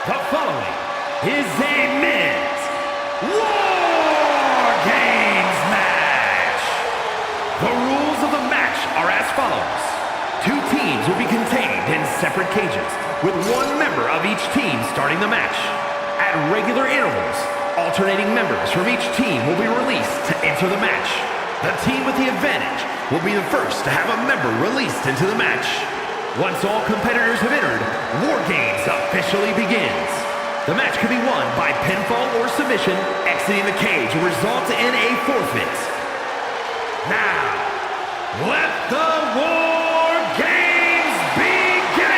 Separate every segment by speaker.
Speaker 1: The following is a men's War Games match. The rules of the match are as follows. Two teams will be contained in separate cages, with one member of each team starting the match. At regular intervals, alternating members from each team will be released to enter the match. The team with the advantage will be the first to have a member released into the match. Once all competitors have entered, War Games officially begins. The match can be won by pinfall or submission. Exiting the cage will result in a forfeit. Now, let the War Games begin!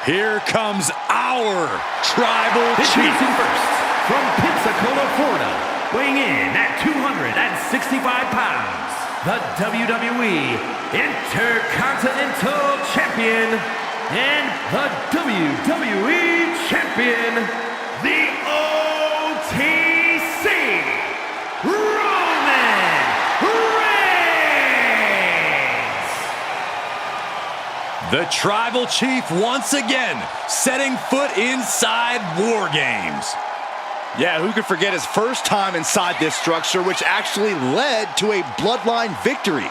Speaker 2: Here comes our Tribal Chief.
Speaker 1: Introducing first, from Pensacola, Florida, weighing in at 265 pounds, the WWE Intercontinental Champion and the WWE Champion, the OTC, Roman Reigns!
Speaker 2: The Tribal Chief once again setting foot inside War Games.
Speaker 3: Yeah, who could forget his first time inside this structure, which actually led to a Bloodline victory.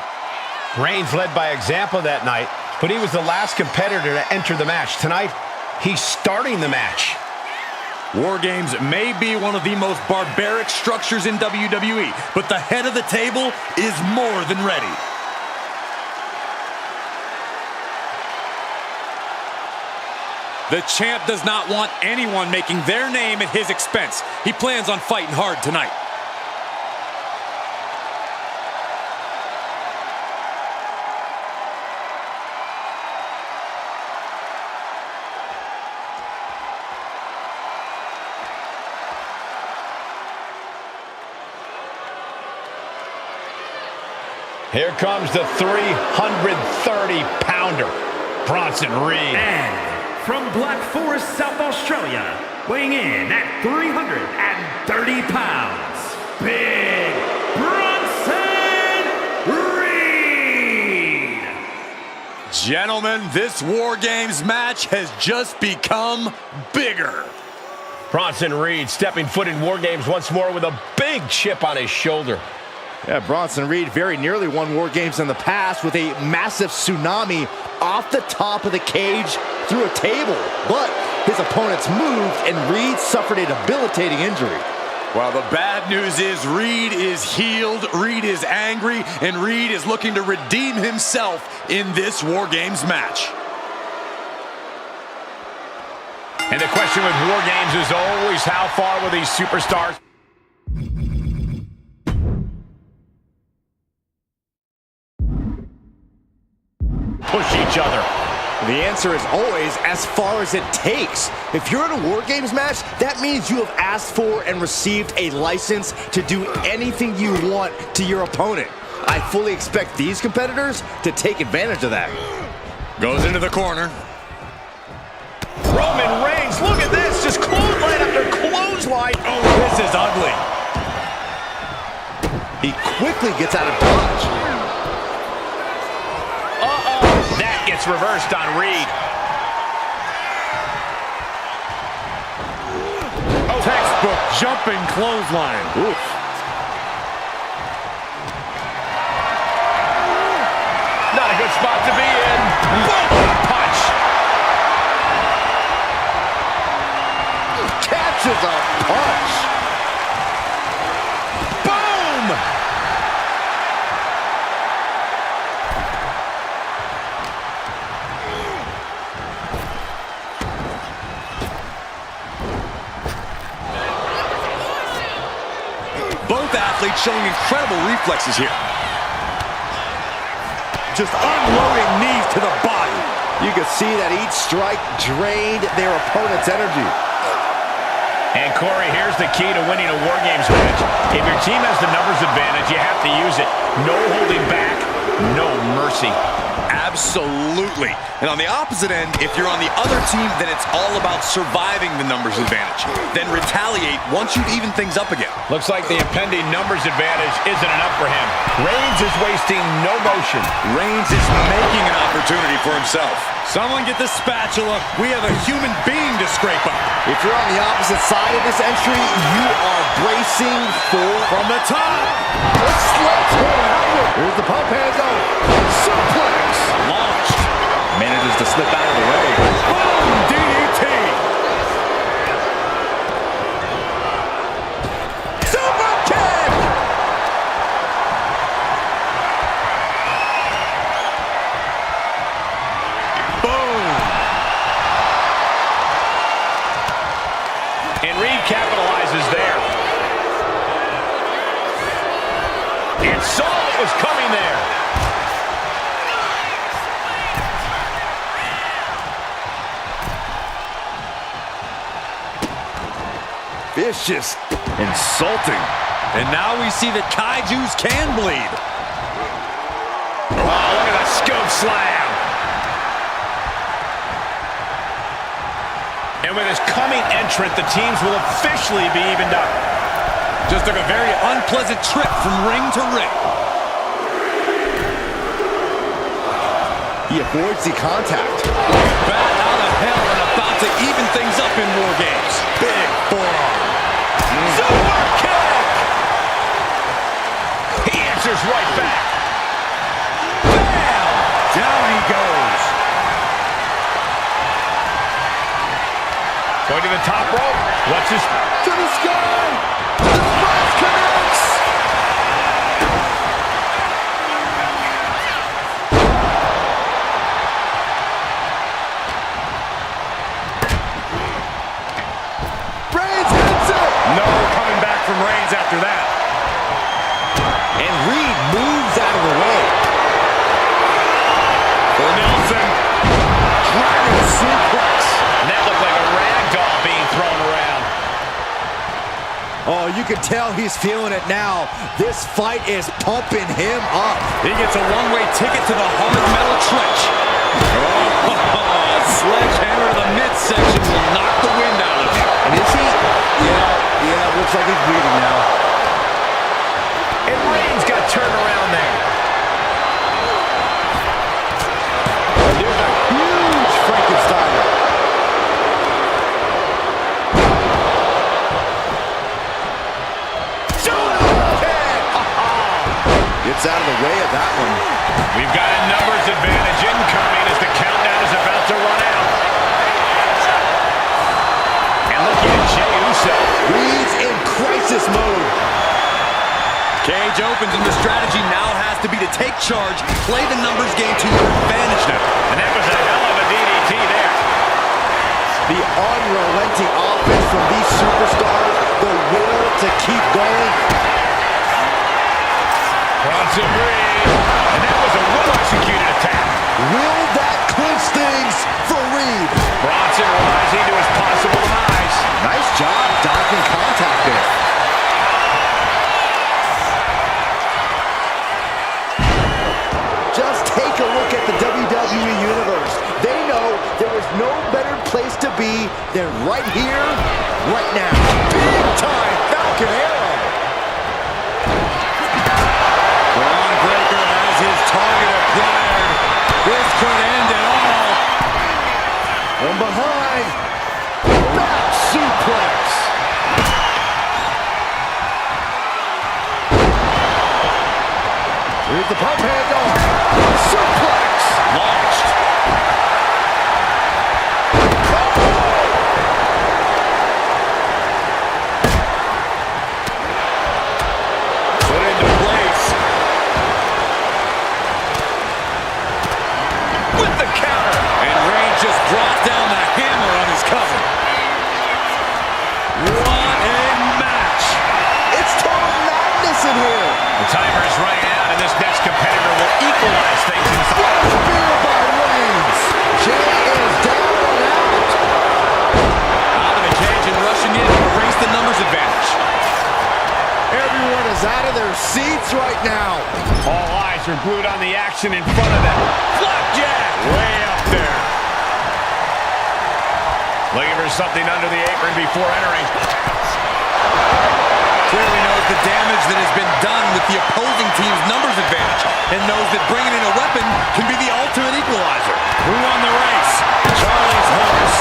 Speaker 4: Reigns led by example that night, but he was the last competitor to enter the match. Tonight, he's starting the match.
Speaker 2: War Games may be one of the most barbaric structures in WWE, but the head of the table is more than ready. The champ does not want anyone making their name at his expense. He plans on fighting hard tonight.
Speaker 4: Here comes the 330-pounder, Bronson Reed.
Speaker 1: And from Black Forest, South Australia, weighing in at 330 pounds, Big Bronson Reed!
Speaker 2: Gentlemen, this War Games match has just become bigger.
Speaker 4: Bronson Reed stepping foot in War Games once more with a big chip on his shoulder.
Speaker 3: Yeah, Bronson Reed very nearly won War Games in the past with a massive tsunami off the top of the cage through a table. But his opponents moved and Reed suffered a debilitating injury.
Speaker 2: Well, the bad news is Reed is healed, Reed is angry, and Reed is looking to redeem himself in this War Games match.
Speaker 4: And the question with War Games is always, how far will these superstars push each other?
Speaker 3: The answer is always as far as it takes. If you're in a War Games match, that means you have asked for and received a license to do anything you want to your opponent. I fully expect these competitors to take advantage of that.
Speaker 2: Goes into the corner.
Speaker 4: Roman Reigns, look at this, just clothesline after clothesline.
Speaker 2: Oh, this is ugly.
Speaker 3: He quickly gets out of dodge.
Speaker 4: That gets reversed on Reed.
Speaker 2: Oh, textbook jumping clothesline.
Speaker 3: Oof.
Speaker 4: Not a good spot to be in. Boom! Punch.
Speaker 3: Catches a punch.
Speaker 4: Boom!
Speaker 2: Both athletes showing incredible reflexes here. Just unloading knees to the body.
Speaker 3: You can see that each strike drained their opponent's energy.
Speaker 4: And Corey, here's the key to winning a War Games match. If your team has the numbers advantage, you have to use it. No holding back, no mercy.
Speaker 2: Absolutely. And on the opposite end, if you're on the other team, then it's all about surviving the numbers advantage. Then retaliate once you've evened things up again.
Speaker 4: Looks like the impending numbers advantage isn't enough for him. Reigns is wasting no motion.
Speaker 2: Reigns is making an opportunity for himself. Someone get the spatula. We have a human being to scrape up.
Speaker 3: If you're on the opposite side of this entry, you are bracing for...
Speaker 2: From the top.
Speaker 3: Here's the pump handle. Suplex.
Speaker 2: Launched. Manages to slip out of the way. Boom! DDT. Super kick. Boom.
Speaker 4: And Reed capitalizes there. And saw what was coming there.
Speaker 3: Vicious.
Speaker 2: Insulting. And now we see that Kaijus can bleed.
Speaker 4: Oh, look at that scope slam. And with his coming entrant, the teams will officially be evened up.
Speaker 2: Just took a very unpleasant trip from ring to ring.
Speaker 3: He avoids the contact.
Speaker 2: Bat out of hell and about to even things up in War Games. Big forearm. Super kick!
Speaker 4: He answers right back.
Speaker 2: Bam! Down he goes.
Speaker 4: Going to the top rope. What's his...
Speaker 3: To the sky! The splash connects! Reigns hits it!
Speaker 2: No coming back from Reigns after that.
Speaker 3: And Reed moves out of the way.
Speaker 2: For Nelson.
Speaker 3: Dragon suplex.
Speaker 4: And that looked like a rag doll being thrown around.
Speaker 3: Oh, you can tell he's feeling it now. This fight is pumping him up.
Speaker 2: He gets a one-way ticket to the hard metal trench. Oh, a sledgehammer to the midsection will knock the wind out of him.
Speaker 3: And is he? Yeah, looks like he's bleeding now.
Speaker 4: And Reigns got turned around there.
Speaker 3: There's a huge Frankensteiner. Gets out of the way of that one.
Speaker 4: We've got a numbers advantage incoming as the countdown is about to run out. And look at Jey Uso.
Speaker 3: Reed's in crisis mode.
Speaker 2: Cage opens and the strategy now has to be to take charge, play the numbers game to your advantage now.
Speaker 4: And that was a hell of a DDT there.
Speaker 3: The unrelenting offense from these superstars, the will to keep going.
Speaker 4: Bronson Reed. And that was a well-executed attack.
Speaker 3: Will that clinch things for Reed?
Speaker 4: Bronson rising to his possible demise.
Speaker 3: Nice job dodging contact there. Just take a look at the WWE Universe. They know there is no better place to be than right here, right now. Big time Falcon Arrow.
Speaker 2: Braun Breaker has his target acquired. This could end it all.
Speaker 3: From behind, back suplex. Here's the pump handle. Suplex.
Speaker 2: Launched. Put into place. With the counter. And Reigns just brought down the hammer on his cousin. What a match.
Speaker 3: It's total madness in here.
Speaker 4: The timer is running out, and this next competitor will equalize things inside.
Speaker 3: Spear by out of their seats right now.
Speaker 4: All eyes are glued on the action in front of them. Flapjack! Way up there. Looking for something under the apron before entering.
Speaker 2: Clearly knows the damage that has been done with the opposing team's numbers advantage, and knows that bringing in a weapon can be the ultimate equalizer. Who won the race? Charlie's horse.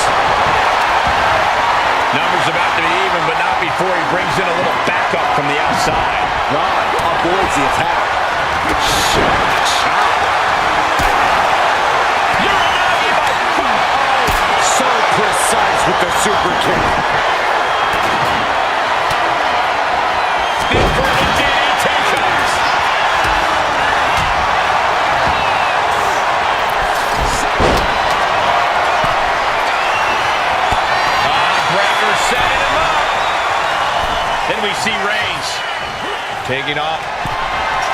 Speaker 4: Numbers about to be even, but not before he brings in a little backup from the outside.
Speaker 3: Ron avoids the attack. Shot. So precise with the super kick.
Speaker 4: Inverted DDT comes. Breaker setting him up. Then we see Reigns taking off.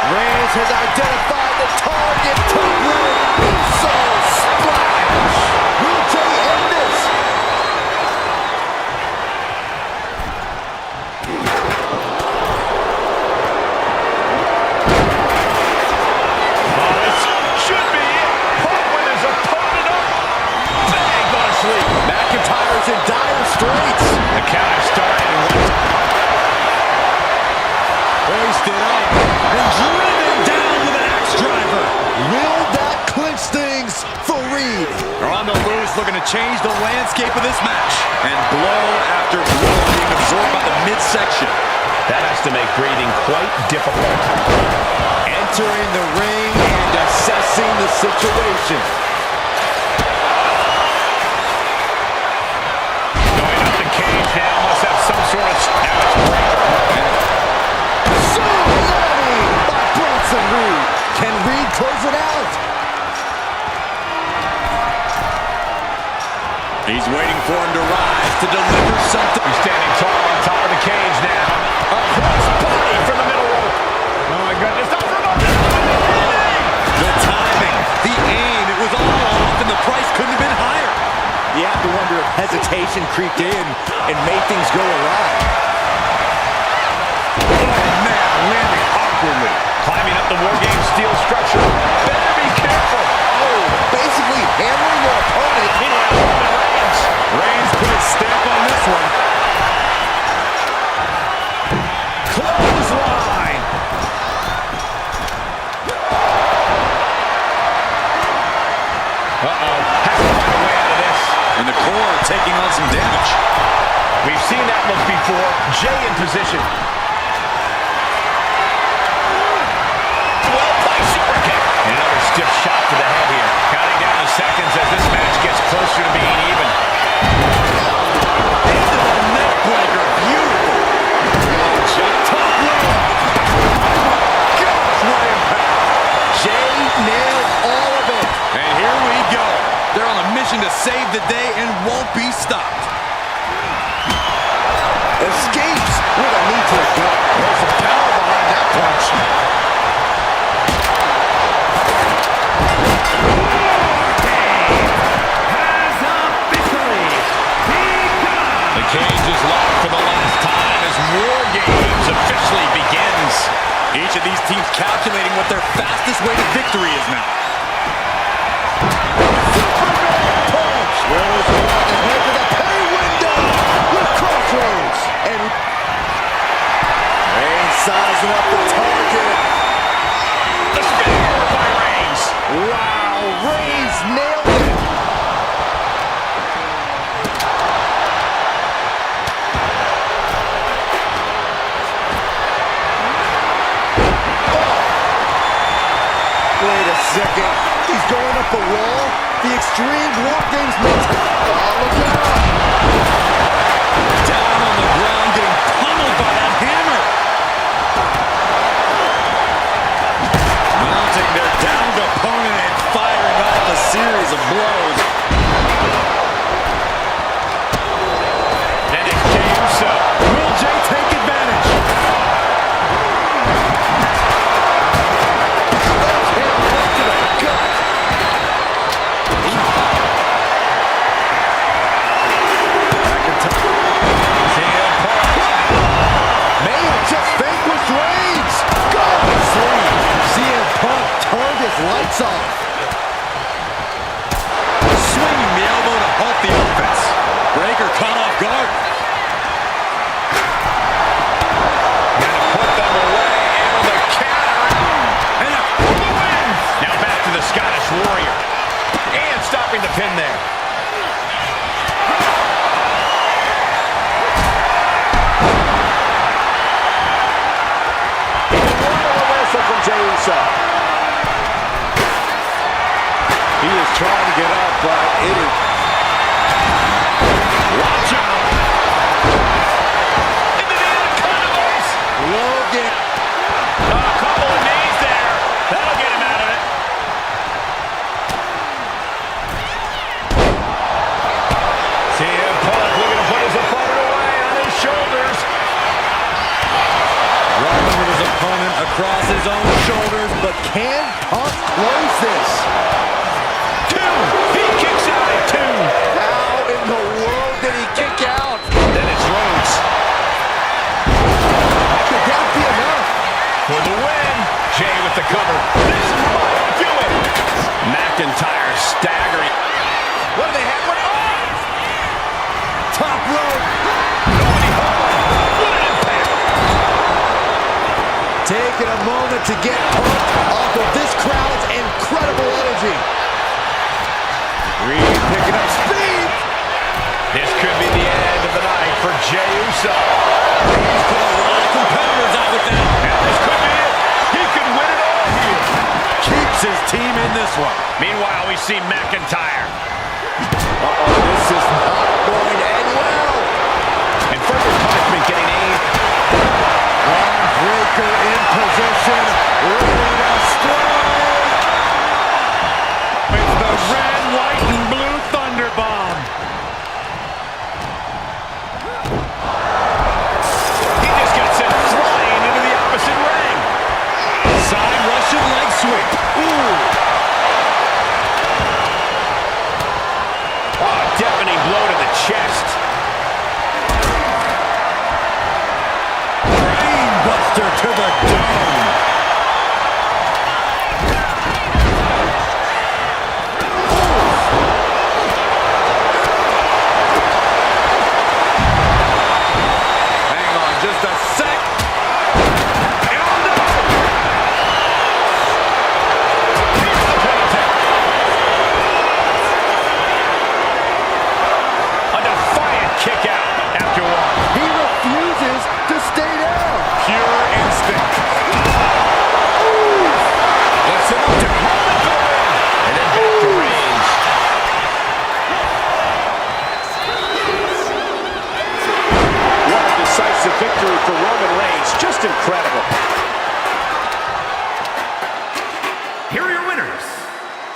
Speaker 3: Reigns has identified the target. Top rope. So splash. Will Jay end this?
Speaker 4: Oh, this should be it. Caught with his opponent up. Bang, go to sleep.
Speaker 3: McIntyre's in dire straits.
Speaker 4: The counter started.
Speaker 2: Hoisted up and driven down with an axe driver.
Speaker 3: Will that clinch things for Reed?
Speaker 2: They're on the loose, looking to change the landscape of this match. And blow after blow being absorbed by the midsection.
Speaker 4: That has to make breathing quite difficult.
Speaker 3: Entering the ring and assessing the situation.
Speaker 4: Going up the cage now, must have some sort of breaker.
Speaker 3: By Bronson Reed. Can Reed close it out?
Speaker 2: He's waiting for him to rise to deliver something.
Speaker 4: He's standing tall on top of the cage now. A cross body from the middle rope. Oh my goodness, not from up.
Speaker 2: The timing, the aim, it was all off, and the price couldn't have been higher.
Speaker 3: You have to wonder if hesitation creeped in and made things go awry.
Speaker 4: Landing awkwardly. Climbing up the WARGAME steel structure. Better be careful.
Speaker 3: Oh, basically hammering your opponent.
Speaker 2: Reigns put a stamp on this one.
Speaker 3: Clothesline.
Speaker 4: Uh-oh. Has to find a way out of this.
Speaker 2: And the core taking on some damage.
Speaker 4: We've seen that look before. Jay in position. Well-placed super kick. And another stiff shot to the head here. Counting down the seconds as this match gets closer to being even.
Speaker 2: Into the neck breaker. Beautiful. Top rope.
Speaker 3: Gosh, what impact. Jay nailed all of it.
Speaker 2: And here we go. They're on a mission to save the day and won't be stopped.
Speaker 3: Escapes with a knee to the gut. There's some power behind that punch.
Speaker 4: The cage is locked for the last time as WARGAMES officially begins.
Speaker 2: Each of these teams calculating what their fastest way to victory is now.
Speaker 3: Punch. Rose Rock is head to the pay window with Crossroads. And Reigns sizing up the target.
Speaker 4: The spear by Reigns.
Speaker 3: Wow, Reigns nailed it. Wait a second. He's going up the wall. The Extreme WARGAMES mentor. Oh, look out.
Speaker 2: Down on the ground, getting pummeled by that hammer. Mounting their downed opponent and firing off a series of blows.
Speaker 4: And it's Jey Uso.
Speaker 2: Will Jey take advantage? guard.
Speaker 4: Gonna put them away, able to counter. And for the win! Now back to the Scottish Warrior. And stopping the pin there.
Speaker 3: From Jey Uso. He is trying to get up, but it is...
Speaker 4: Watch out! Into the Intercontinentals!
Speaker 3: Logan.
Speaker 4: A couple of knees there. That'll get him out of it. CM Punk looking to put his opponent away on his shoulders.
Speaker 2: Running with his opponent across his own shoulders, but
Speaker 3: Can Punk close this?
Speaker 4: Two! He kicks out at two!
Speaker 3: How in the world did he kick out?
Speaker 4: Then it's Rhodes.
Speaker 3: Could that be enough?
Speaker 4: For the win! Jey with the cover. This might do it! McIntyre staggering. What do they have? What? Oh!
Speaker 3: Top rope.
Speaker 4: Nobody home. What an impact!
Speaker 3: Taking a moment to get Punk off of this crowd's incredible energy. Reed picking up speed.
Speaker 4: This could be the end of the night for Jey Uso.
Speaker 2: he's put a lot of competitors out with that.
Speaker 4: And this could be it. He could win it all here.
Speaker 2: Keeps his team in this one.
Speaker 4: Meanwhile, we see McIntyre.
Speaker 3: This is not going to end well.
Speaker 4: And further punishment getting aimed.
Speaker 3: Breaker in position. Ready to strike.
Speaker 4: It's the red, white, and blue Thunder Bomb. He just gets sent flying into the opposite ring.
Speaker 2: Side Russian leg sweep.
Speaker 4: Ooh. Oh, deafening blow to the chest.
Speaker 2: Buster to the dome.
Speaker 4: Hang on just a sec. Oh, no. Here's the ponytail. A defiant kick out after one.
Speaker 3: He refuses to stay down.
Speaker 4: Pure instinct. Lets him up to Roman and then back to Reigns.
Speaker 3: What a decisive victory for Roman Reigns. Just incredible.
Speaker 1: Here are your winners.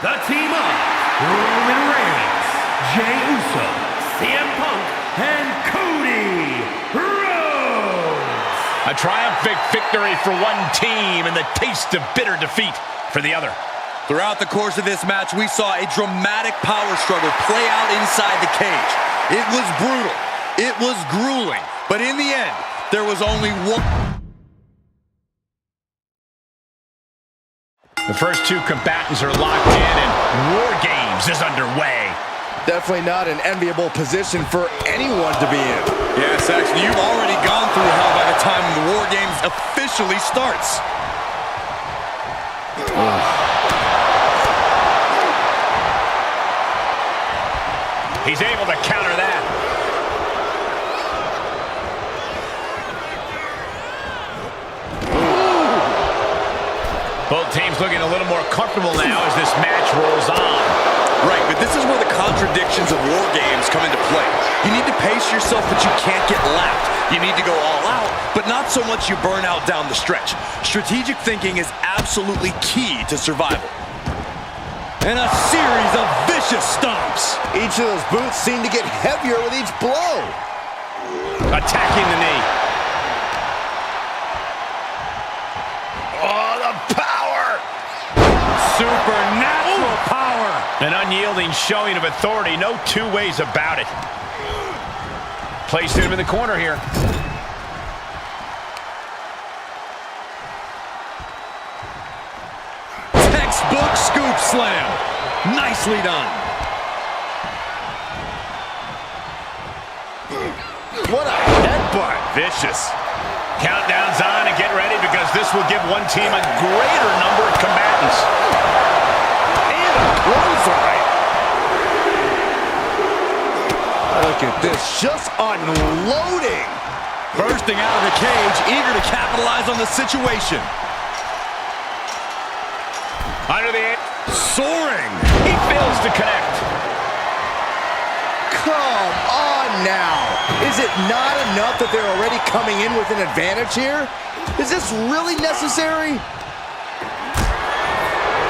Speaker 1: The team of Roman Reigns, Jey Uso, CM Punk, and Cody Rhodes.
Speaker 4: A triumphant victory for one team and the taste of bitter defeat for the other.
Speaker 2: Throughout the course of this match, we saw a dramatic power struggle play out inside the cage. It was brutal. It was grueling. But in the end, there was only one.
Speaker 4: The first two combatants are locked in and War Games is underway.
Speaker 3: Definitely not an enviable position for anyone to be in.
Speaker 2: Yeah, Saxon, you've already gone through hell by the time the War Games officially starts.
Speaker 4: He's able to counter that. Both teams looking a little more comfortable now as this match rolls on.
Speaker 2: Right, but this is where the contradictions of War Games come into play. You need to pace yourself, but you can't get lapped. You need to go all out, but not so much you burn out down the stretch. Strategic thinking is absolutely key to survival. And a series of vicious stomps.
Speaker 3: Each of those boots seem to get heavier with each blow.
Speaker 4: Attacking the knee. Oh, the power! Supernatural power! An unyielding showing of authority, no two ways about it. Placed him in the corner here.
Speaker 2: Textbook scoop slam. Nicely done.
Speaker 3: What a headbutt.
Speaker 4: Vicious. Countdown's on and get ready because this will give one team a greater number of combatants.
Speaker 3: And a clothesline. Look at this, just unloading.
Speaker 2: Bursting out of the cage, eager to capitalize on the situation.
Speaker 4: Under the
Speaker 3: Soaring.
Speaker 4: he fails to connect.
Speaker 3: Come on now. Is it not enough that they're already coming in with an advantage here? Is this really necessary?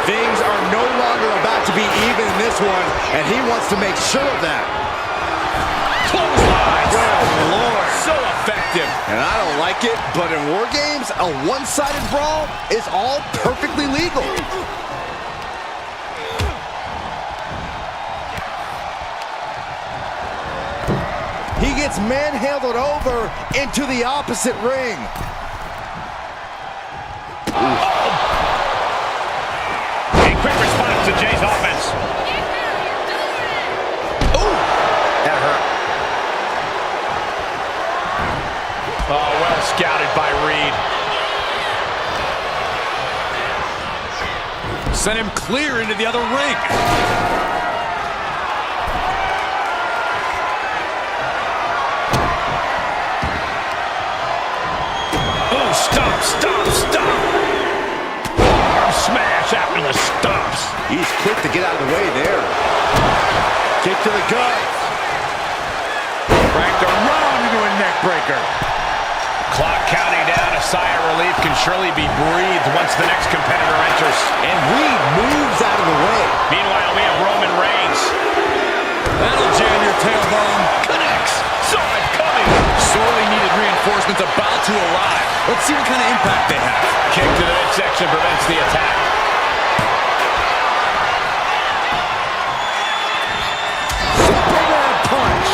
Speaker 3: Things are no longer about to be even in this one, and he wants to make sure of that.
Speaker 4: Clotheslines.
Speaker 3: Good Lord.
Speaker 4: So effective.
Speaker 3: And I don't like it, but in War Games, a one-sided brawl is all perfectly legal. He gets manhandled over into the opposite ring.
Speaker 4: A quick response to Jay's offense.
Speaker 3: Ooh, that hurt.
Speaker 4: Oh, well scouted by Reed.
Speaker 2: Sent him clear into the other ring.
Speaker 4: Stop. Arm smash after the stomps.
Speaker 3: He's quick to get out of the way there. Kick to the gut.
Speaker 4: Cranked around into a neck breaker. Clock counting down. A sigh of relief can surely be breathed once the next competitor enters.
Speaker 3: And Reed moves out of the way.
Speaker 4: Meanwhile, we have Roman Reigns.
Speaker 2: That'll jam your tailbone.
Speaker 4: Connects. Saw it coming.
Speaker 2: Sorely needed reinforcements about to arrive. Let's see what kind of impact they have.
Speaker 4: Kick to the midsection prevents the attack.
Speaker 3: Superman punch.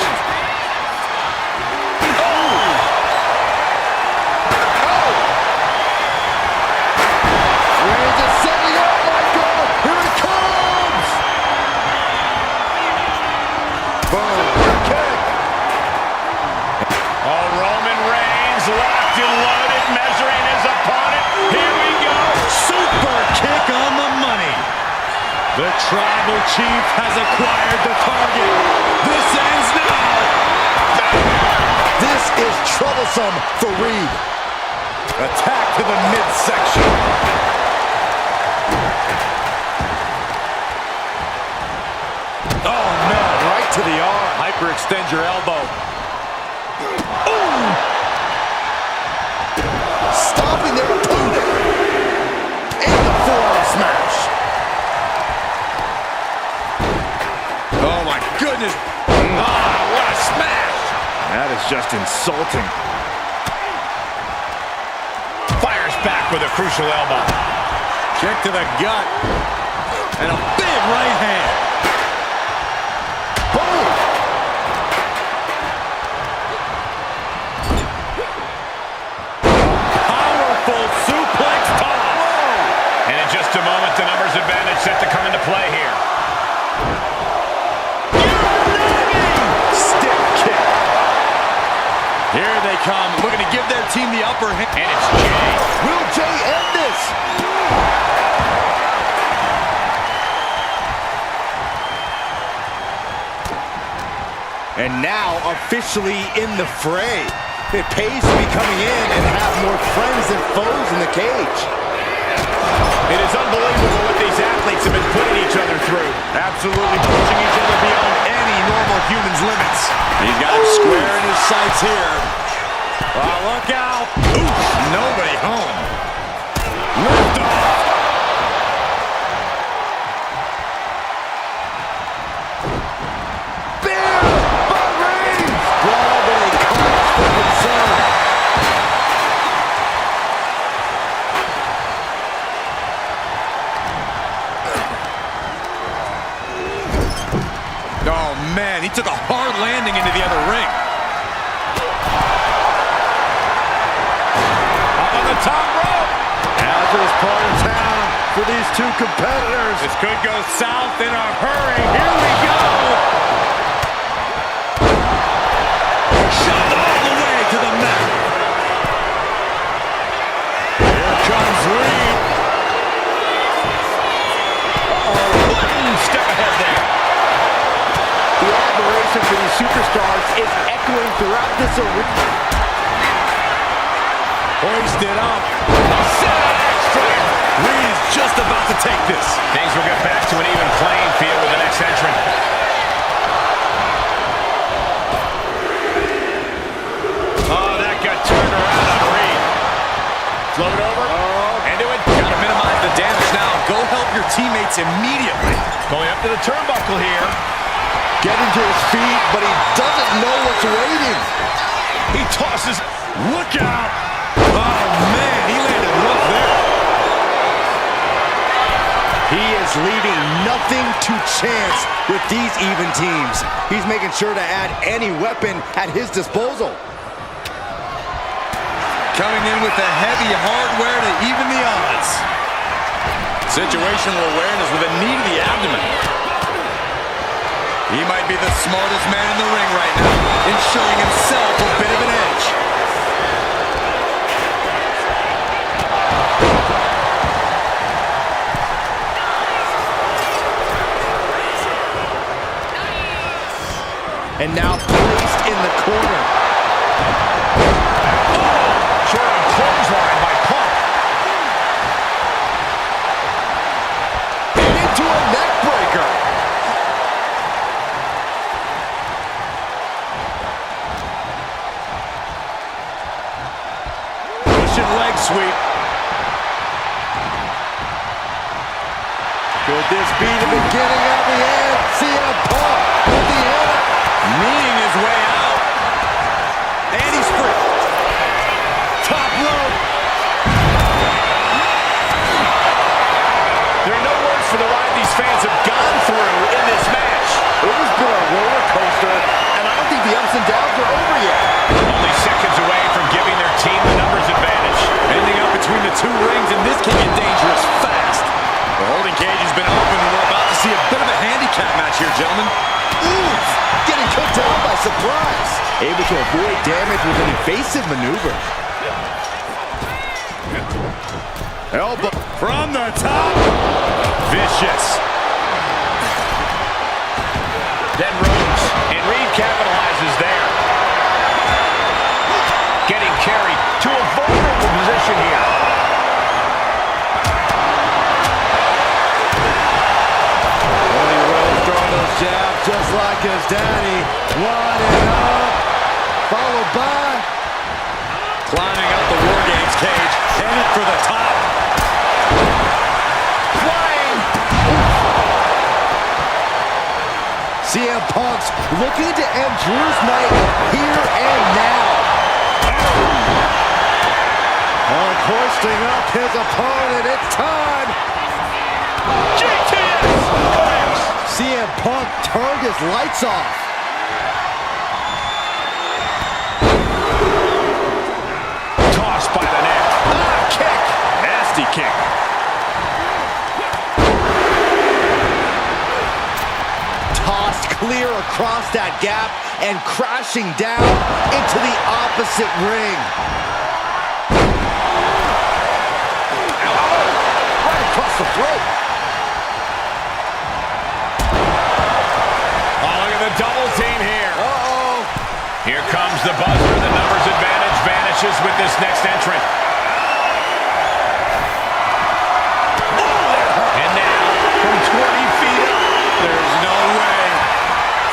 Speaker 3: Reigns is setting up, Michael. Here it comes. Boom. Kick.
Speaker 4: Oh, Roman Reigns locked and loaded, measuring his opponent. Here we go.
Speaker 2: Super kick on the money. The tribal chief has acquired the target. This ends now.
Speaker 3: This is troublesome for Reed.
Speaker 2: Attack to the midsection.
Speaker 3: Oh, no. Right to the arm.
Speaker 2: Hyperextend your elbow.
Speaker 3: Stopping their opponent. And the forearm smash.
Speaker 2: Oh my goodness.
Speaker 4: What a smash.
Speaker 3: That is just insulting.
Speaker 4: Fires back with a crucial elbow.
Speaker 2: Kick to the gut. And a big right hand.
Speaker 3: Boom.
Speaker 2: Powerful suplex toss.
Speaker 4: And in just a moment, the numbers advantage set to come into play here.
Speaker 3: Stick kick.
Speaker 2: Here they come, looking to give their team the upper hand.
Speaker 4: And it's Jay.
Speaker 3: Will Jay end this? And now officially in the fray. It pays to be coming in and have more friends than foes in the cage.
Speaker 4: It is unbelievable what these athletes have been putting each other through.
Speaker 2: Absolutely pushing each other beyond any normal human's limits. He's got him square in his sights here. Oh, look out. Oof, nobody home. Lift off.
Speaker 3: Bear by Reigns. Well, but a cause for concern.
Speaker 2: Oh, man, he took a hard landing into the other ring.
Speaker 4: Up on the top rope.
Speaker 3: Hazardous part of town for these two competitors.
Speaker 4: This could go south in a hurry. Here we go.
Speaker 2: Shoved all the way to the mat.
Speaker 4: Here comes Reed. One step ahead there.
Speaker 3: The admiration for these superstars is echoing throughout this arena.
Speaker 2: Hoisted up. A set of extra. Reed is just about to take this.
Speaker 4: Things will get back to an even playing field with the next entrant. Oh, that got turned around on Reed. Float over. Into it.
Speaker 2: Got to minimize the damage now. Go help your teammates immediately.
Speaker 4: Going up to the turnbuckle here.
Speaker 3: Getting to his feet, but he doesn't know what's waiting.
Speaker 4: He tosses.
Speaker 2: Look out. Oh, man, he landed rough there.
Speaker 3: He is leaving nothing to chance with these even teams. He's making sure to add any weapon at his disposal.
Speaker 2: Coming in with the heavy hardware to even the odds. Situational awareness with a knee to the abdomen. He might be the smartest man in the ring right now, ensuring himself a bit of an edge.
Speaker 3: And now placed in the corner.
Speaker 4: Short clothesline by Punk.
Speaker 3: And into a neck breaker.
Speaker 2: Pushing leg sweep.
Speaker 3: Could this be the beginning of the end? CM Punk with the end.
Speaker 2: Kneeing his way out. And he's free. Top rope.
Speaker 4: There are no words for the ride these fans have gone through in this match.
Speaker 3: It has been a roller coaster, and I don't think the ups and downs are over yet.
Speaker 4: Only seconds away from giving their team the numbers advantage.
Speaker 2: Ending up between the two rings, and this can get dangerous fast. The holding cage has been open, and we're about to see a bit of a handicap match here, gentlemen.
Speaker 3: Oof! Getting cut down by surprise. Able to avoid damage with an evasive maneuver.
Speaker 2: Elbow from the top.
Speaker 4: Vicious. Then Rhodes, and Reed capitalizes there. Getting carried to a vulnerable position here.
Speaker 3: Cody Rhodes throwing those jabs just like his daddy. Winding up, followed by
Speaker 2: Climbing up the WarGames cage, headed for the top.
Speaker 4: Flying.
Speaker 3: CM Punk's looking to end Drew's night here and now. And hoisting up his opponent, it's time.
Speaker 4: GTS.
Speaker 3: CM Punk turned his lights off.
Speaker 4: Tossed by the neck. Ah, kick. Nasty kick.
Speaker 3: Tossed clear across that gap and crashing down into the opposite ring. Right across the throat.
Speaker 4: Oh, look at the double team here.
Speaker 3: Uh-oh.
Speaker 4: Here comes the buzzer. The numbers advantage vanishes with this next entrant. And now, from 20 feet up,
Speaker 2: There's no way.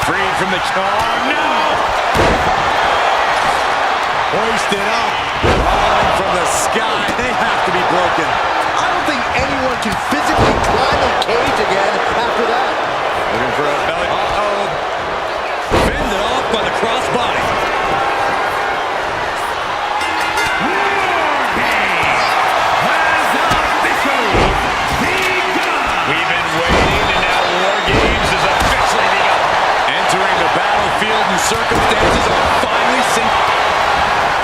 Speaker 4: freed from the... Oh, no!
Speaker 2: Hoisted up. Falling from the sky. They have to be broken.
Speaker 3: I don't think anyone can physically climb a cage again after that.
Speaker 2: Looking for a belly. Uh-oh. Fended off by the crossbody.
Speaker 4: We've been waiting, and now WarGames is officially begun.
Speaker 2: Entering the battlefield and circumstances are finally sinking.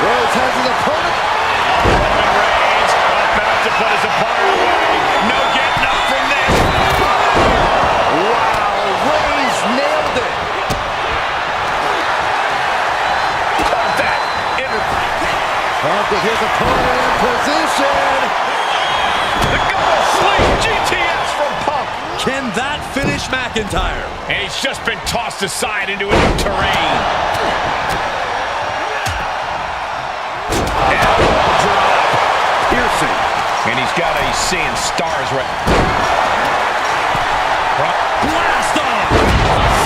Speaker 3: Rhodes has his opponent.
Speaker 4: Roman Reigns about to put his opponent away. No getting up from this.
Speaker 3: Wow, Reigns Pump with his opponent in position.
Speaker 4: The double sleep GTS from Pump.
Speaker 2: Can that finish McIntyre?
Speaker 4: And he's just been tossed aside into a new terrain. Elbow drop. Piercing. And he's got a seeing stars right.
Speaker 2: Blast off!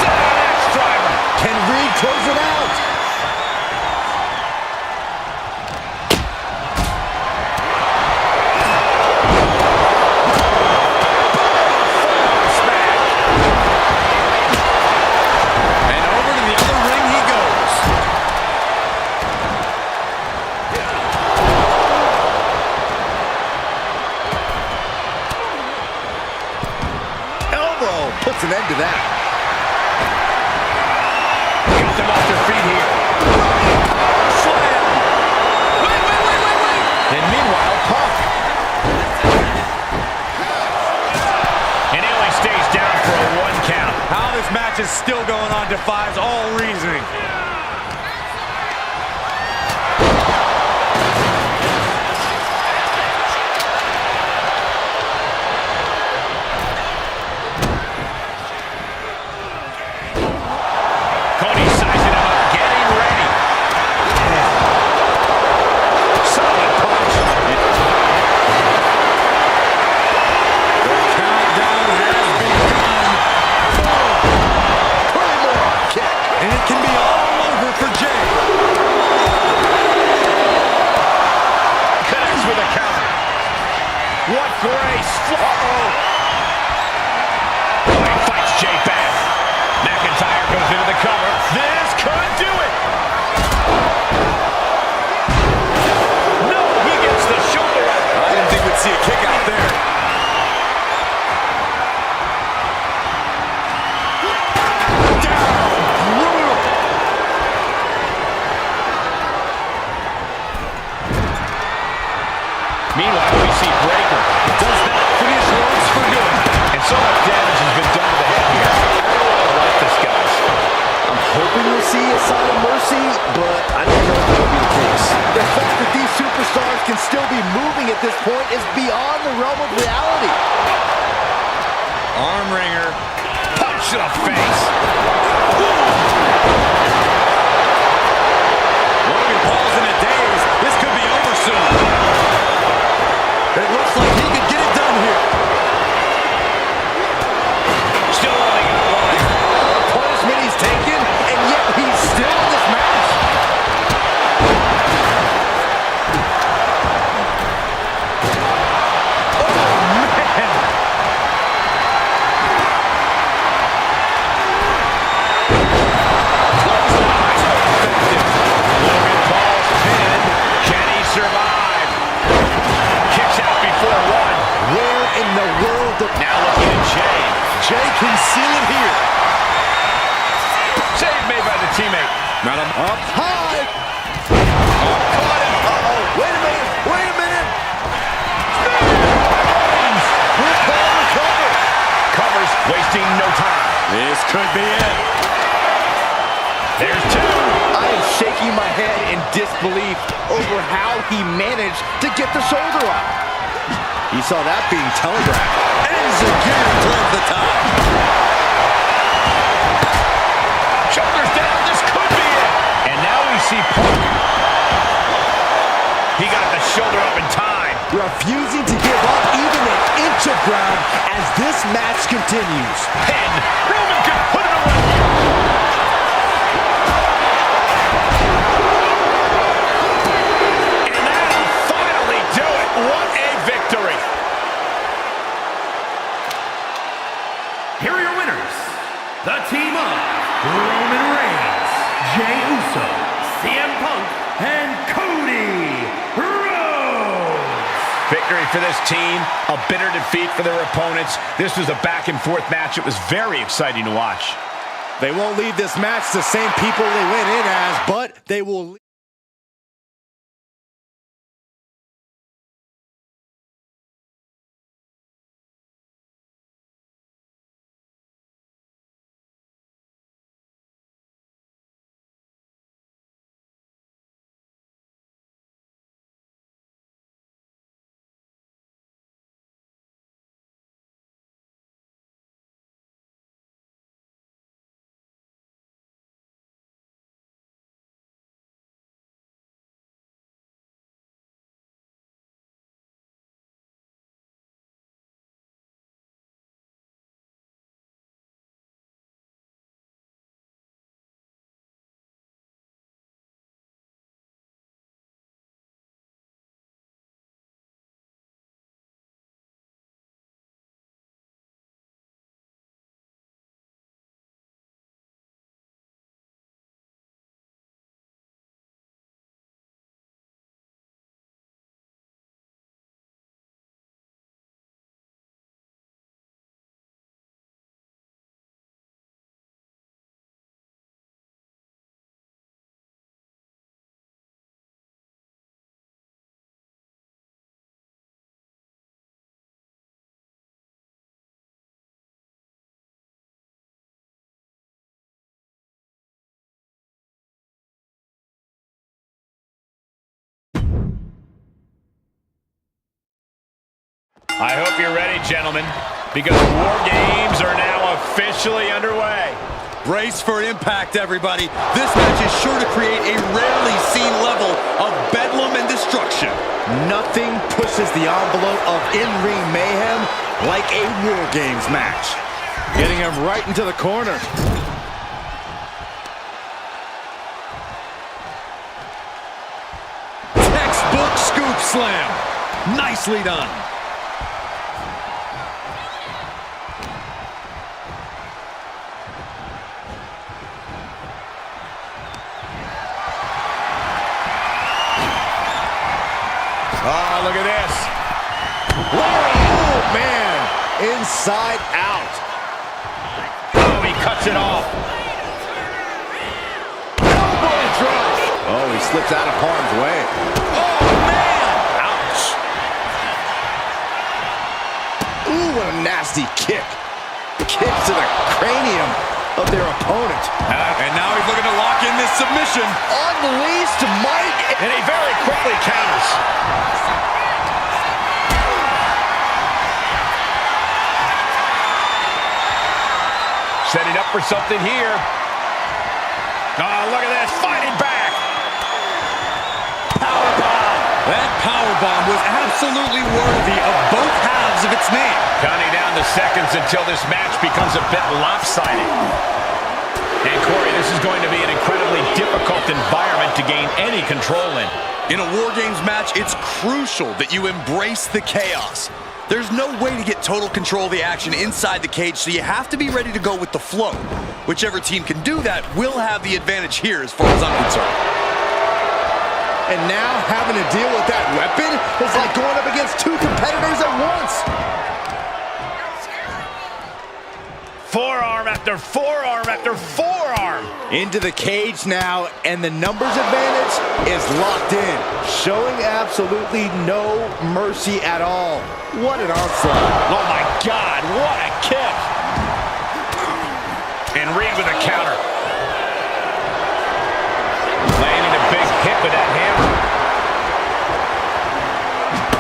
Speaker 4: Set X driver.
Speaker 3: Can Reed close it out?
Speaker 2: And over to the other ring he goes.
Speaker 3: Elbow puts an end to that.
Speaker 4: Got them off their feet here.
Speaker 2: Slam! Wait!
Speaker 4: And meanwhile, Pump. And he only stays down for a 1 count.
Speaker 2: How this match is still going on defies all reasoning.
Speaker 4: Cody sizing him up, getting ready. Solid punch.
Speaker 2: The countdown has begun.
Speaker 3: Kick.
Speaker 2: And it can be all over for Jay.
Speaker 4: Connects with a counter. What grace. Uh-oh. Oh, he fights Jay back. McIntyre goes into the cover. This could do it. No, he gets the shoulder up.
Speaker 2: I didn't think we'd see a kick out there.
Speaker 4: Meanwhile, we see Breaker. Does that finish Rhodes for good? And so much damage has been done to the head here. I like this, guys.
Speaker 3: I'm hoping we'll see a sign of mercy, but I don't know if that'll be the case. The fact that these superstars can still be moving at this point is beyond the realm of reality.
Speaker 2: Arm wringer.
Speaker 4: Punch to the face.
Speaker 2: Logan Paul's in a daze. This could be over soon. It looks like he could get it done here.
Speaker 4: Still only got one.
Speaker 3: Punishment he's taken, and yet he's still in this match. Oh, man.
Speaker 4: Logan Paul's pinned. Can he survive? Kicks out before one.
Speaker 3: Where in the world?
Speaker 4: Now looking at Jay.
Speaker 3: Jay can seal it here.
Speaker 4: Save made by the teammate.
Speaker 2: Not him up.
Speaker 3: High. Caught him. Uh-oh. Wait a minute. Wait a minute. Will Paul recover?
Speaker 4: Covers, wasting no time.
Speaker 2: This could be it.
Speaker 4: There's two.
Speaker 3: I am shaking my head in disbelief over how he managed to get the shoulder up. You saw that being telegraphed.
Speaker 2: And Zagiri turns the tide.
Speaker 4: Shoulders down. This could be it. And now we see Punk. He got the shoulder up in time.
Speaker 3: Refusing to give up even an inch of ground as this match continues.
Speaker 4: Pin. Roman could put it away. And that'll finally do it. What a victory.
Speaker 1: Here are your winners. The team of Roman Reigns, Jey Uso, CM Punk, and Cody Rhodes.
Speaker 4: Victory for this team, a bitter defeat for their opponents. This was a back-and-forth match. It was very exciting to watch.
Speaker 3: They won't leave this match the same people they went in as, but they will
Speaker 4: I hope you're ready, gentlemen, because War Games are now officially underway.
Speaker 2: Brace for impact, everybody. This match is sure to create a rarely seen level of bedlam and destruction.
Speaker 3: Nothing pushes the envelope of in-ring mayhem like a War Games match. Getting him right into the corner.
Speaker 2: Textbook scoop slam. Nicely done.
Speaker 4: Oh, look at this.
Speaker 3: Oh, man. Inside out.
Speaker 4: Oh, he cuts it off.
Speaker 3: Elbow drop. Oh, he slips out of harm's way.
Speaker 2: Oh, man.
Speaker 4: Ouch.
Speaker 3: Ooh, what a nasty kick. Kick to the cranium of their opponent.
Speaker 2: And now he's looking to lock in this submission.
Speaker 3: Unleashed Mike.
Speaker 4: And he very quickly counters. Setting up for something here. Oh, look at this. Fighting back.
Speaker 2: Powerbomb. That powerbomb was absolutely worthy of both halves of its name.
Speaker 4: Counting down the seconds until this match becomes a bit lopsided. And Corey, this is going to be an incredibly difficult environment to gain any control in.
Speaker 2: In a War Games match, it's crucial that you embrace the chaos. There's no way to get total control of the action inside the cage, so you have to be ready to go with the flow. Whichever team can do that will have the advantage here as far as I'm concerned.
Speaker 3: And now having to deal with that weapon is like going up against two competitors at once.
Speaker 4: Forearm after forearm after forearm.
Speaker 3: Into the cage now, and the numbers advantage is locked in, showing absolutely no mercy at all. What an onslaught.
Speaker 4: Oh my God, what a kick. And Reed with a counter. Landing a big hit with that hammer.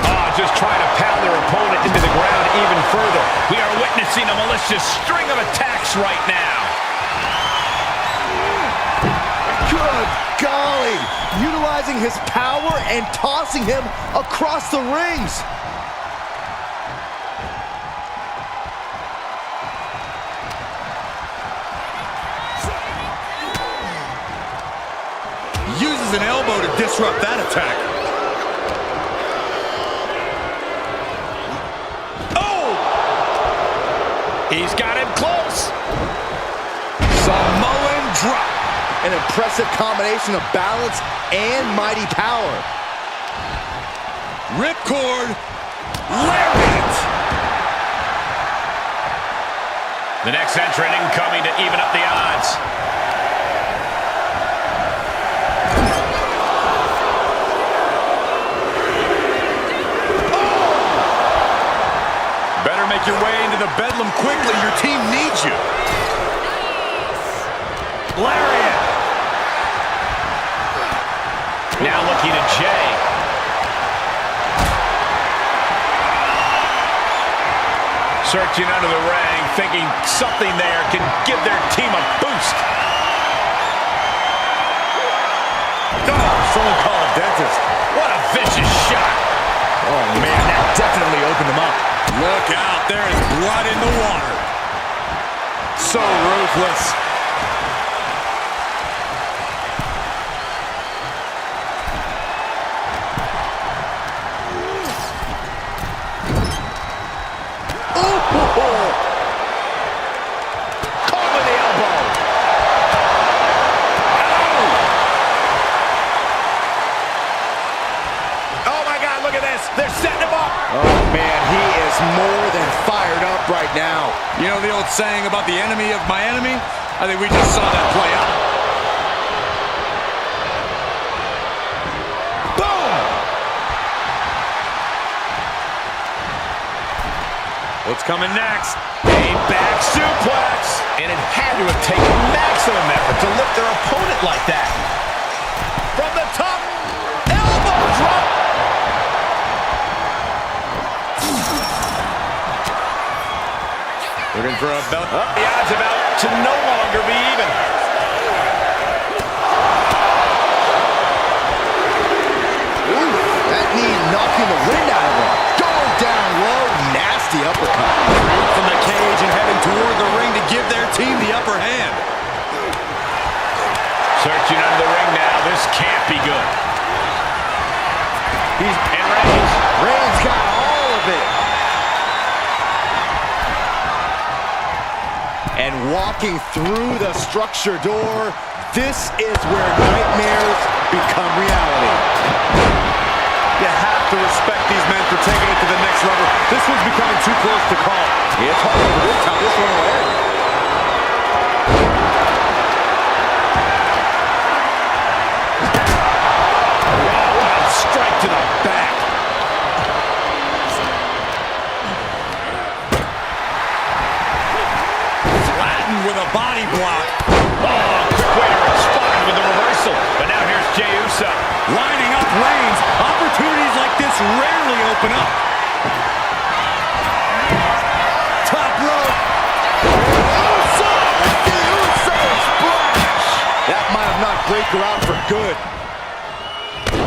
Speaker 4: Oh, just trying to pound their opponent into the ground even further. We are witnessing a malicious string of attacks right now.
Speaker 3: Good golly, utilizing his power and tossing him across the rings.
Speaker 2: Uses an elbow to disrupt that attack. Oh!
Speaker 4: He's got him close.
Speaker 2: Samoan drop.
Speaker 3: An impressive combination of balance and mighty power.
Speaker 2: Ripcord. Lariat.
Speaker 4: The next entrant incoming to even up the odds.
Speaker 2: Better make your way into the bedlam quickly. Your team needs you.
Speaker 4: Lariat. Now looking at Jay. Searching under the ring, thinking something there can give their team a boost.
Speaker 3: Oh, someone call a dentist.
Speaker 4: What a vicious shot.
Speaker 3: Oh man, that definitely opened him up.
Speaker 2: Look out, there is blood in the water. So ruthless.
Speaker 4: Caught with the elbow. Oh my God, look at this. They're setting him up.
Speaker 3: Oh man, he is more than fired up right now.
Speaker 2: You know the old saying about the enemy of my enemy? I think we just saw that play out.
Speaker 3: Boom!
Speaker 4: What's coming next? A back suplex. And it had to have taken maximum effort to lift their opponent like that. From the top, elbow drop. for a belt. The odds about to no longer be even.
Speaker 3: Ooh, that knee knocking the wind out of him. Going down low, nasty uppercut.
Speaker 2: From the cage and heading toward the ring to give their team the upper hand.
Speaker 4: Searching under the ring now. This can't be good. And
Speaker 3: Reigns got all of it. And walking through the structure door, this is where nightmares become reality.
Speaker 2: You have to respect these men for taking it to the next level. This one's becoming too close to call.
Speaker 3: It's hard to predict how this one will end.
Speaker 2: Strike to the back. Flattened with a body block.
Speaker 4: oh, quick way to respond with the reversal. But now here's Jey Uso.
Speaker 2: Lining up Reigns. Opportunities like this rarely open up. Top rope.
Speaker 3: Uso! The Uso splash! That might have knocked Breakker out for good.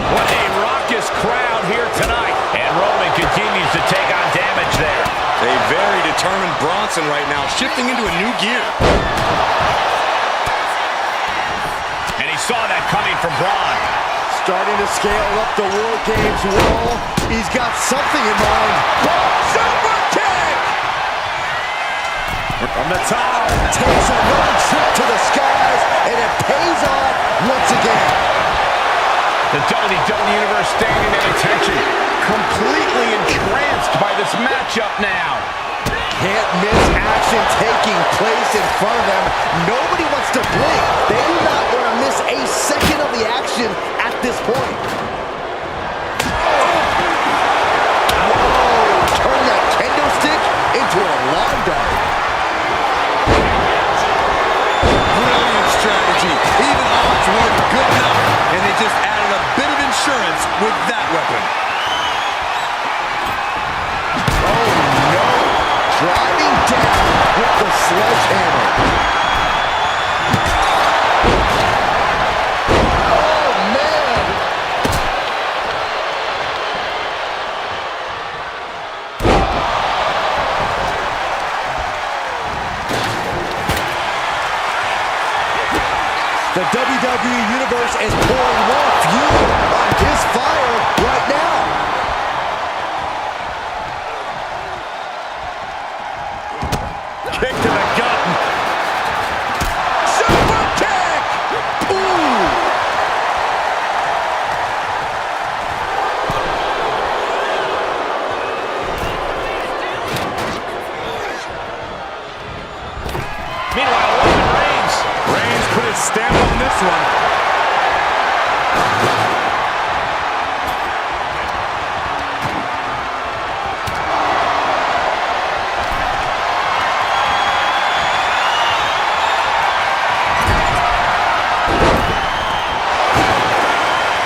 Speaker 4: What a raucous crowd here tonight. And Roman continues to take on damage there.
Speaker 2: A very determined Bronson right now, shifting into a new gear.
Speaker 4: And he saw that coming from Braun.
Speaker 3: Starting to scale up the War Games wall. He's got something in mind. Super kick!
Speaker 2: From the top.
Speaker 3: Takes another trip to the skies, and it pays off once again.
Speaker 4: The WWE Universe standing at attention, completely entranced by this matchup now.
Speaker 3: Can't miss action taking place in front of them. Nobody wants to blink. They do not want to miss a second of the action at this point. Whoa! Turn that kendo stick into a lawn dart.
Speaker 2: Brilliant strategy. Even odds weren't good enough, and they just added a bit of insurance with that weapon.
Speaker 3: Oh no! Driving down with the sledgehammer. Oh man! The WWE Universe is pouring more fuel on his fire right now.
Speaker 2: Kick to the gut.
Speaker 3: Super kick! Ooh!
Speaker 4: Meanwhile, Roman Reigns.
Speaker 2: Reigns put his stamp on this one.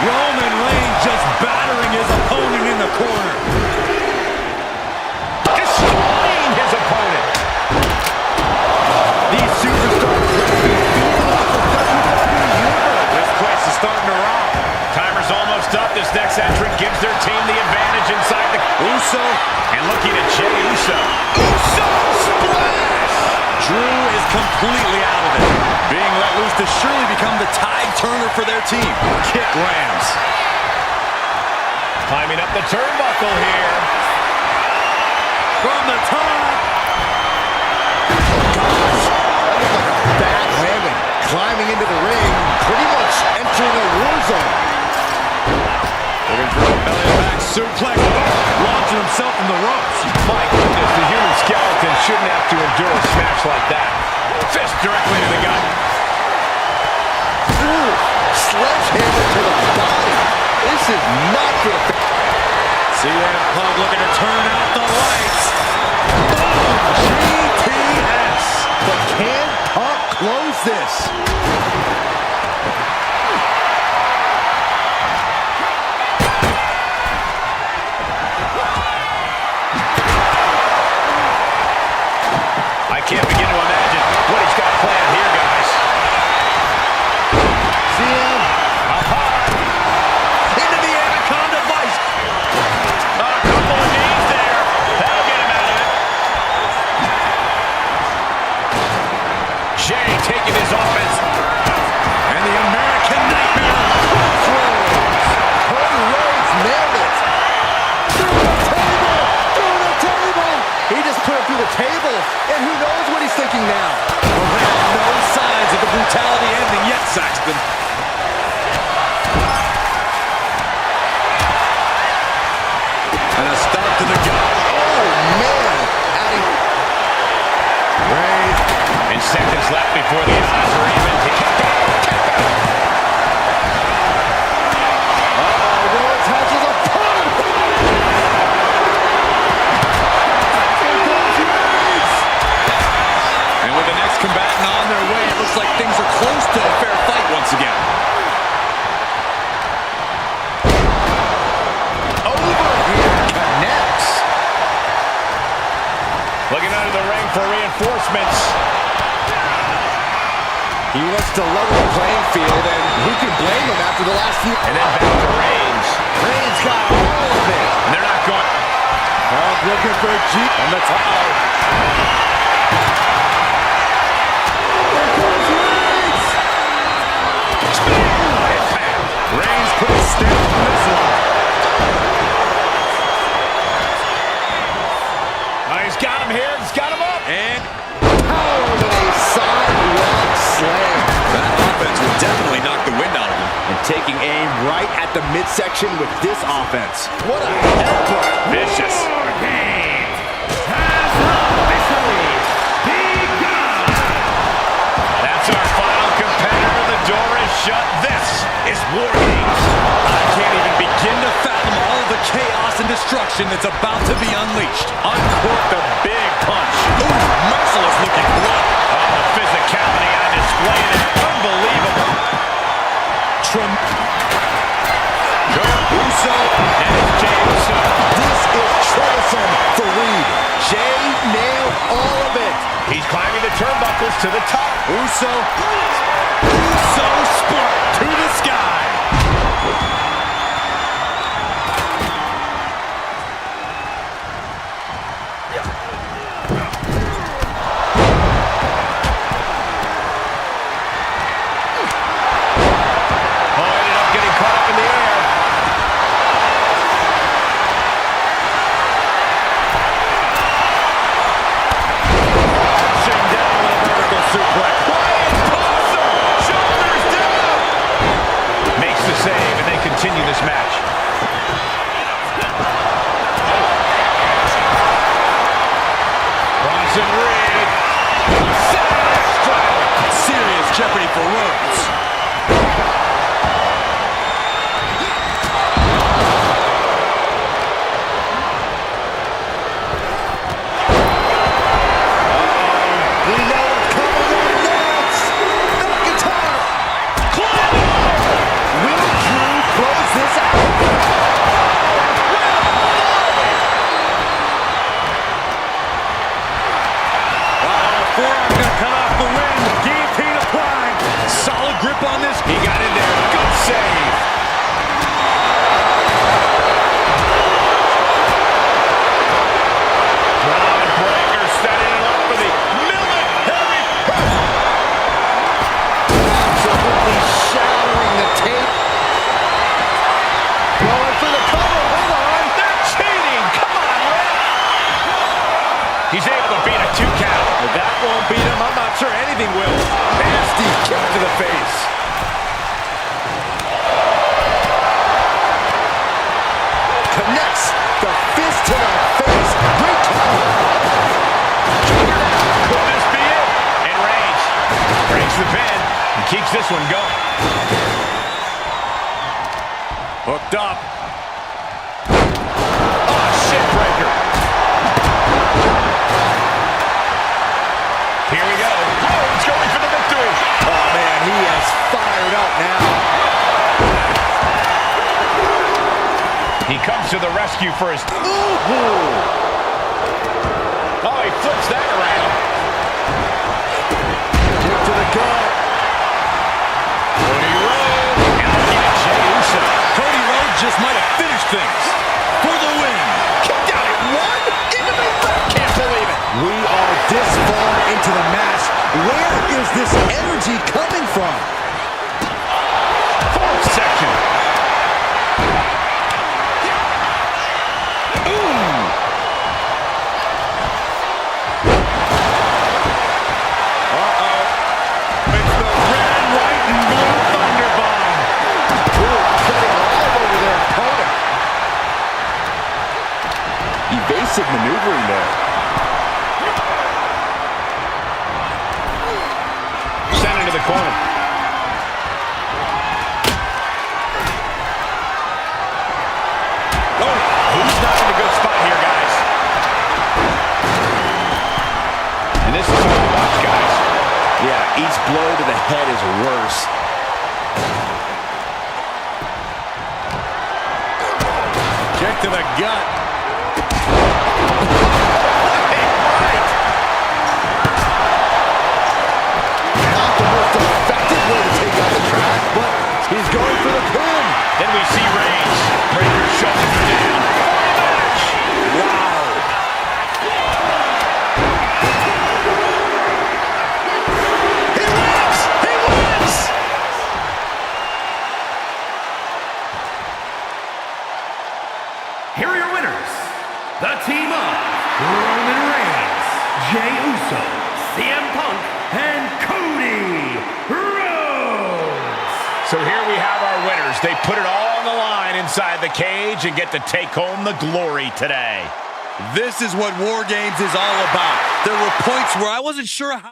Speaker 2: Roman Reigns just battering his opponent in the corner.
Speaker 4: Destroying his opponent.
Speaker 3: These superstars
Speaker 4: This place is starting to rock. Timer's almost up. This next entrant gives their team the advantage inside the
Speaker 2: Uso.
Speaker 4: And looking at Jey Uso.
Speaker 3: Uso splash!
Speaker 2: Drew is completely out of it. Being let loose to surely become the tide turner for their team. Kick lands.
Speaker 4: Climbing up the turnbuckle here.
Speaker 2: From the top.
Speaker 3: Bad landing, climbing into the ring, pretty much entering a war zone.
Speaker 2: Looking for a belly back suplex. Launching himself in the ropes.
Speaker 4: My goodness, the human skeleton shouldn't have to endure a smash like that. Fist directly to the gut.
Speaker 3: Ooh, sledgehammer to the body. This is not for the...
Speaker 2: CM Punk looking to turn out the lights. Boom! GTS.
Speaker 3: But can Punk close this?
Speaker 4: can't begin to imagine what he's got planned here, guys.
Speaker 3: See him?
Speaker 4: Up high. Into the Anaconda Vice. A couple of knees there. That'll get him out of it. Jay taking his offense. And the American Nightmare.
Speaker 3: Cody Rhodes nailed it. Through the table. Through the table. He just put it through the table. And who knows what he's thinking now?
Speaker 2: Well, there are no signs of the brutality ending yet, Saxton. And a stop to the gut.
Speaker 3: Oh, man. Adding.
Speaker 4: Reigns. And seconds left before the odds are even.
Speaker 3: Rhodes has his opponent. Here comes Reigns.
Speaker 2: And with the next combatant on their way, it looks like things are close to a fair fight once again.
Speaker 3: Overhand connects.
Speaker 4: Looking under the ring for reinforcements.
Speaker 3: He wants to level the playing field, and who can blame him after the last few...
Speaker 4: And then back to Reigns.
Speaker 3: Reigns got all of it.
Speaker 4: And they're not going.
Speaker 3: Oh, looking for a G on the top. Here comes Reigns.
Speaker 4: Reigns put a stamp on this one. Oh, he's got him here. He's got him up.
Speaker 2: And
Speaker 3: Power with a sidewalk slam.
Speaker 2: that offense will definitely knock the wind out of him.
Speaker 3: And taking aim right at the midsection with this offense. What a headbutt.
Speaker 4: Vicious.
Speaker 1: WARGAMES has officially begun.
Speaker 4: That's our final competitor. The door is shut. This is WARGAMES.
Speaker 2: I can't even begin to fathom all of the chaos and destruction that's about to be unleashed.
Speaker 4: Uncork the big punch.
Speaker 2: Ooh, merciless looking blood.
Speaker 4: Oh, the physicality on display there. Unbelievable.
Speaker 2: Uso.
Speaker 4: And it's Jey Uso.
Speaker 3: This is troublesome for Reed. Jey nailed all of it.
Speaker 4: He's climbing the turnbuckles to the top.
Speaker 2: Uso spark to the sky.
Speaker 4: Oh, ended up getting caught up in the air. Sitting down with a vertical suplex. Shoulders down. Makes the save, and they continue this match. Bronson Reed. Savage strike.
Speaker 2: Serious jeopardy for Rhodes.
Speaker 3: We know what's coming up next. McIntyre. Will Drew close this out?
Speaker 4: Forearm gonna cut off the wind. Guillotine applied.
Speaker 2: Solid grip on this.
Speaker 4: He got in there. Good save. Braun Breaker setting it up for the military press.
Speaker 3: Absolutely shattering the tape. Going for the cover. Hold on.
Speaker 4: They're cheating. Come on, Rick. He's able to beat a 2 count. If that won't beat him, I'm not sure anything will.
Speaker 3: Nasty kick to the face. Connects the fist to the face. Great counter.
Speaker 4: Could this be it? And Reigns breaks the pin and keeps this one going. Hooked up. Oh, shit breaker. Here we go. Rhodes going for the victory.
Speaker 3: Oh, man, he is fired up now.
Speaker 4: He comes to the rescue for his... Oh, he flips that around.
Speaker 3: this energy coming from?
Speaker 4: Fourth section.
Speaker 3: Evasive maneuvering there.
Speaker 4: Sent into the corner. Oh, he's not in a good spot here, guys. And this is what I watch, guys.
Speaker 3: Yeah, each blow to the head is worse.
Speaker 4: Kick to the gut.
Speaker 3: He's going for the pin.
Speaker 4: Then we see Reigns. Breaker shutting him down. Match.
Speaker 3: Wow.
Speaker 2: He wins! He wins!
Speaker 1: Here are your winners. The team of Roman Reigns, Jey Uso, CM Punk, and Cody Rhodes.
Speaker 4: So here we have our winners. They put it all on the line inside the cage and get to take home the glory today.
Speaker 2: This is what War Games is all about. There were points where I wasn't sure how...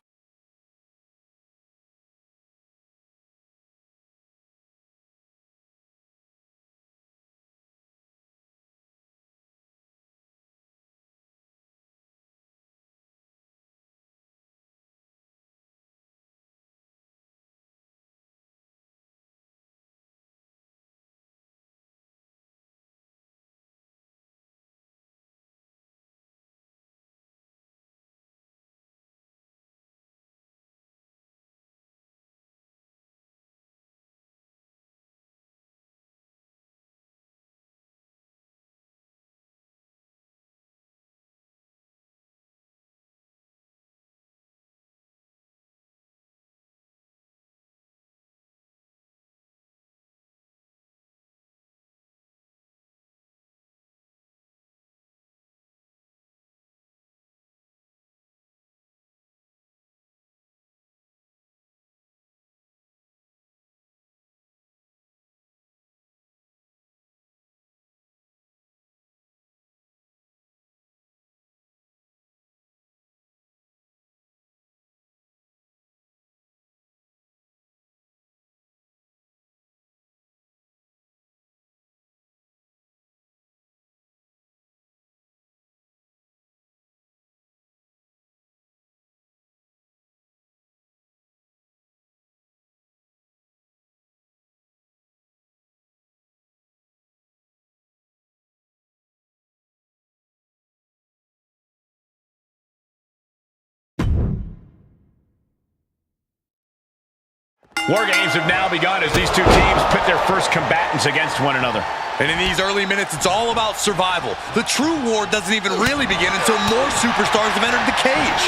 Speaker 4: War Games have now begun as these two teams pit their first combatants against one another.
Speaker 2: And in these early minutes, it's all about survival. The true war doesn't even really begin until more superstars have entered the cage.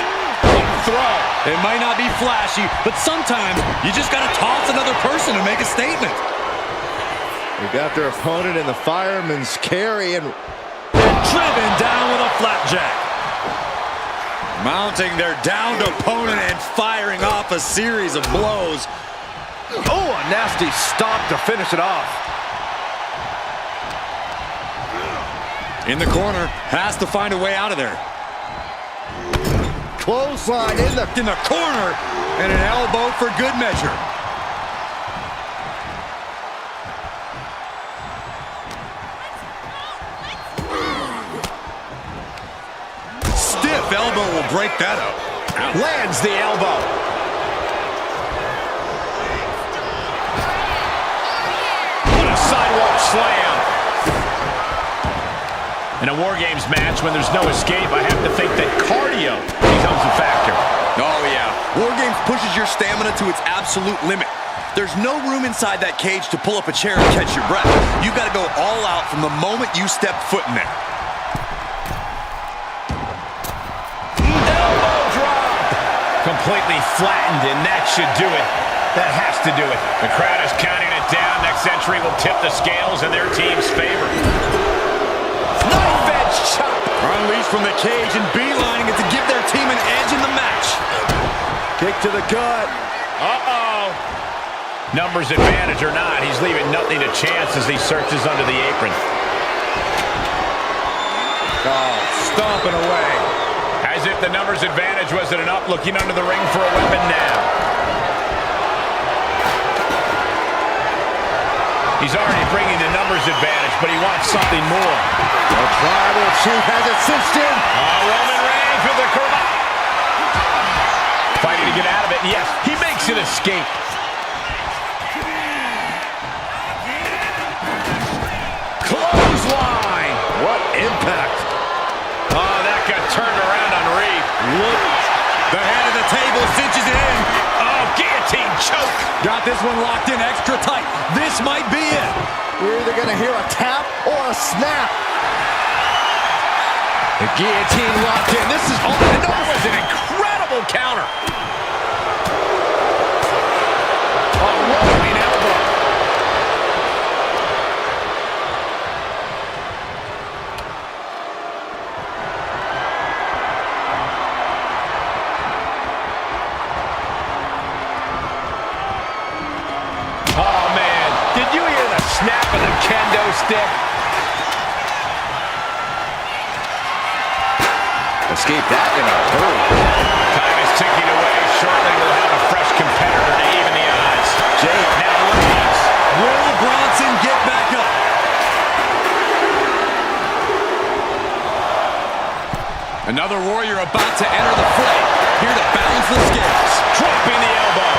Speaker 4: Throw.
Speaker 2: It might not be flashy, but sometimes you just got to toss another person to make a statement.
Speaker 3: They got their opponent in the fireman's carry and
Speaker 2: Driven down with a flapjack. Mounting their downed opponent and firing off a series of blows.
Speaker 3: oh, a nasty stop to finish it off.
Speaker 2: In the corner, has to find a way out of there.
Speaker 3: Clothesline in the
Speaker 2: corner, and an elbow for good measure. Stiff elbow will break that up.
Speaker 3: lands the elbow.
Speaker 4: What a sidewalk slam. In a War Games match, when there's no escape, I have to think that cardio becomes a factor.
Speaker 2: Oh, yeah. War Games pushes your stamina to its absolute limit. There's no room inside that cage to pull up a chair and catch your breath. You've got to go all out from the moment you step foot in there.
Speaker 4: Elbow drop. completely flattened, and that should do it. That has to do it. The crowd is counting it down. Next entry will tip the scales in their team's favor.
Speaker 2: Knife edge chop. Unleashed from the cage and beelining it to give their team an edge in the match.
Speaker 3: Kick to the gut.
Speaker 4: Uh-oh. Numbers advantage or not, he's leaving nothing to chance as he searches under the apron.
Speaker 2: Oh, stomping away.
Speaker 4: As if the numbers advantage wasn't enough, looking under the ring for a weapon now. He's already bringing the numbers advantage, but he wants something more.
Speaker 3: The tribal chief has it cinched in.
Speaker 4: Roman Reigns with the curve. Fighting to get out of it, and yes, he makes it escape.
Speaker 3: Clothesline. What impact.
Speaker 4: Oh, that got turned around on Reed.
Speaker 2: Look. The head of the table cinches it in.
Speaker 4: Oh, guillotine choke.
Speaker 2: Got this one locked in extra tight. This might be it.
Speaker 3: We're either going to hear a tap or a snap.
Speaker 2: The guillotine locked in. This is all I know.
Speaker 4: That was an incredible counter.
Speaker 2: A rolling elbow.
Speaker 4: Oh, man. Did you hear the snap of the kendo stick?
Speaker 2: Escape that in a hurry.
Speaker 4: Time is ticking away. Shortly we'll have a fresh competitor to even the odds.
Speaker 2: Jay,
Speaker 4: Now Reigns.
Speaker 2: will Bronson get back up? Another warrior about to enter the fray. Here to balance the scales.
Speaker 4: Dropping the elbow.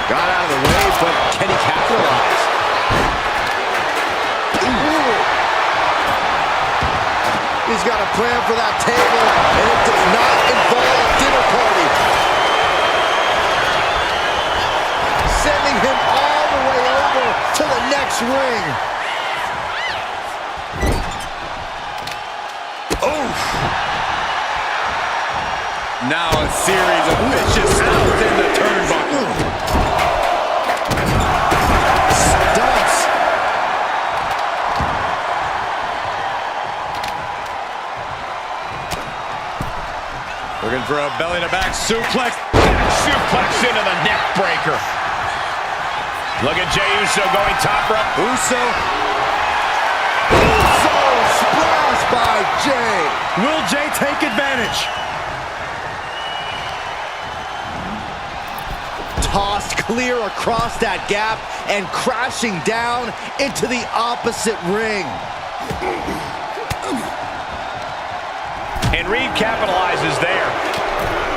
Speaker 3: Got out of the way, but can he capitalize? He's got a plan for that table, and it does not involve a dinner party. Sending him all the way over to the next ring.
Speaker 2: Oof. Now a series of vicious stomps in the turnbuckle.
Speaker 3: Stunts.
Speaker 2: Looking for a belly-to-back suplex.
Speaker 4: Suplex into the neck breaker. Look at Jey Uso going top rope.
Speaker 2: Uso.
Speaker 3: Uso splash by Jey.
Speaker 2: Will Jey take advantage?
Speaker 3: Tossed clear across that gap and crashing down into the opposite ring.
Speaker 4: And Reed capitalizes there.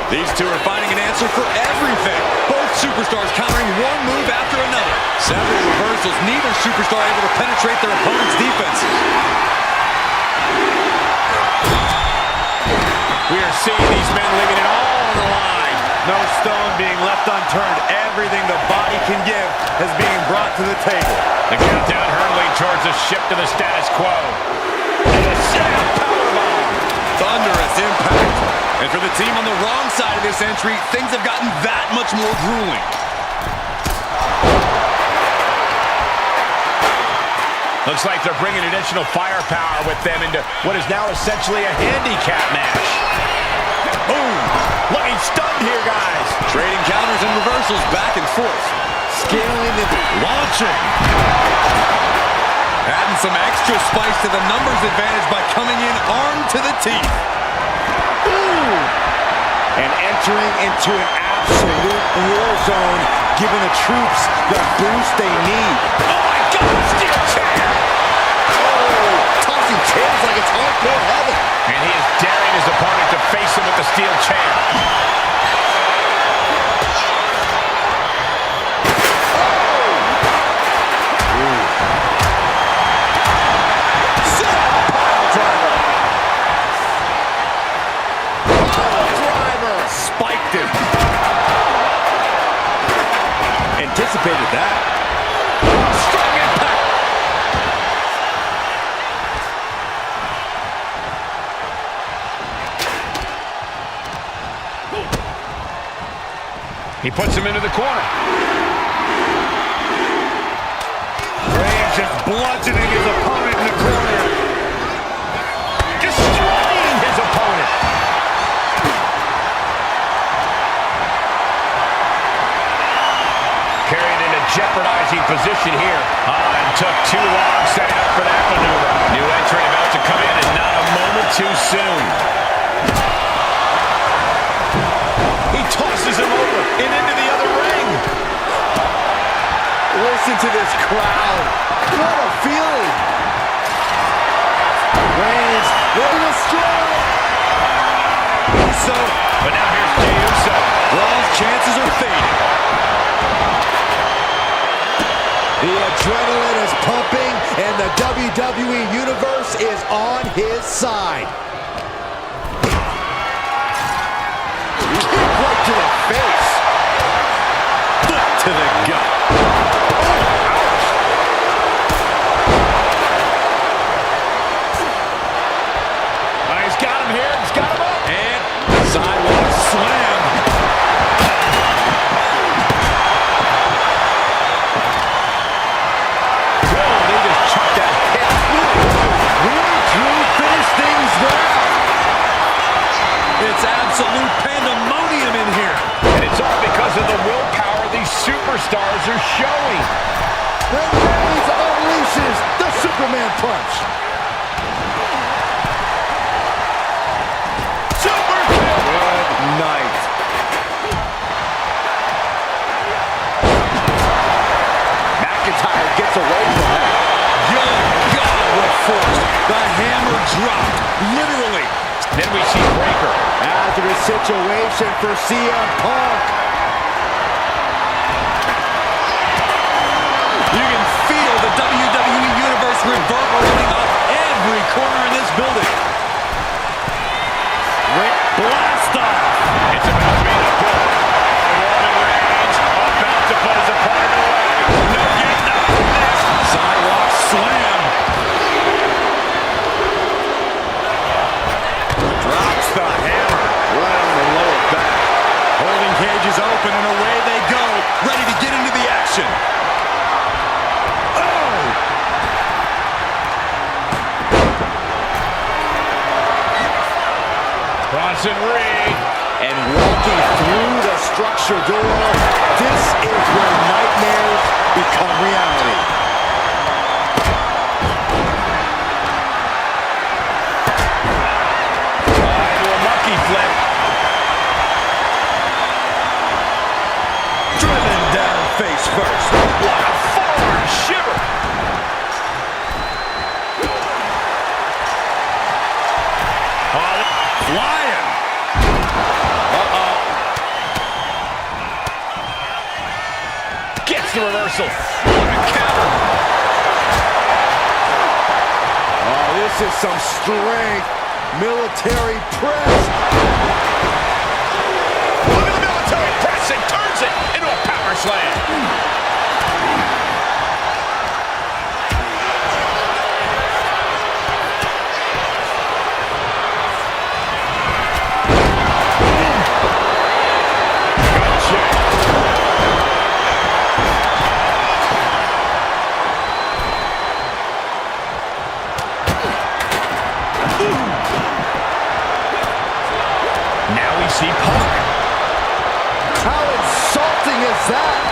Speaker 2: These two are finding an answer for everything. Both superstars countering one move after another. Several reversals, neither superstar able to penetrate their opponent's defenses.
Speaker 4: We are seeing these men leaving it all on the line.
Speaker 3: No stone being left unturned. Everything the body can give is being brought to the table.
Speaker 4: The countdown hurtling towards a shift to the status quo. And a snap powerbomb.
Speaker 2: Thunderous impact. And for the team on the wrong side of this entry, things have gotten that much more grueling.
Speaker 4: Looks like they're bringing additional firepower with them into what is now essentially a handicap match. Boom! Looking stunned here, guys.
Speaker 2: Trading counters and reversals back and forth.
Speaker 3: Scaling and
Speaker 2: Launching. Adding some extra spice to the numbers advantage by coming in armed to the teeth.
Speaker 3: and entering into an absolute war zone, giving the troops the boost they need.
Speaker 4: Oh my God, steel chair!
Speaker 3: Oh, tossing chairs like it's hardcore heaven.
Speaker 4: And he is daring his opponent to face him with the steel chair.
Speaker 3: Spiked him. Anticipated that.
Speaker 4: Strong impact. He puts him into the corner. Reigns just bludgeoning his opponent in the corner. Destroying his opponent. Carried in a jeopardizing position here. It took too long setting up for that maneuver. New entrant about to come in and not a moment too soon. He tosses him over and into the other ring.
Speaker 3: Listen to this crowd. What a feeling. Reigns with a strike.
Speaker 4: Uso, but now here's Jey Uso.
Speaker 3: Raw's chances are fading. The adrenaline is pumping, and the WWE Universe is on his side. Kick right to the face.
Speaker 4: Foot to the gut. He's got him here. He's got him up. And sidewalk slam. Whoa, they just chucked that hit.
Speaker 3: Will Drew finish things there?
Speaker 4: It's absolute pandemonium in here. And it's all because of the willpower these superstars are showing.
Speaker 3: And Reigns unleashes the Superman punch.
Speaker 4: Super kill.
Speaker 3: Good night. McIntyre gets away from that.
Speaker 4: Good God, what force. The hammer dropped, literally. Then we see Breaker.
Speaker 3: Hazardous situation for CM Punk.
Speaker 4: You can feel the WWE Universe reverberating off every corner in this building. Blast off. It's about to be the pull. Roman Reigns about to put his opponent away. No getting up from this. Sidewalk slam. Drops the hammer. Right on the lower back. Holding cage is open and away they go. Ready to get into the action. Bronson Reed.
Speaker 3: And walking through the structure door, this is where nightmares become reality.
Speaker 4: Into a monkey flip. Driven down face first. What a forward shiver. Flying. Gets the reversal. What a counter.
Speaker 3: Oh, this is some strength. Military press.
Speaker 4: Look at the military press and turns it into a power slam. Now we see Punk.
Speaker 3: How insulting is that?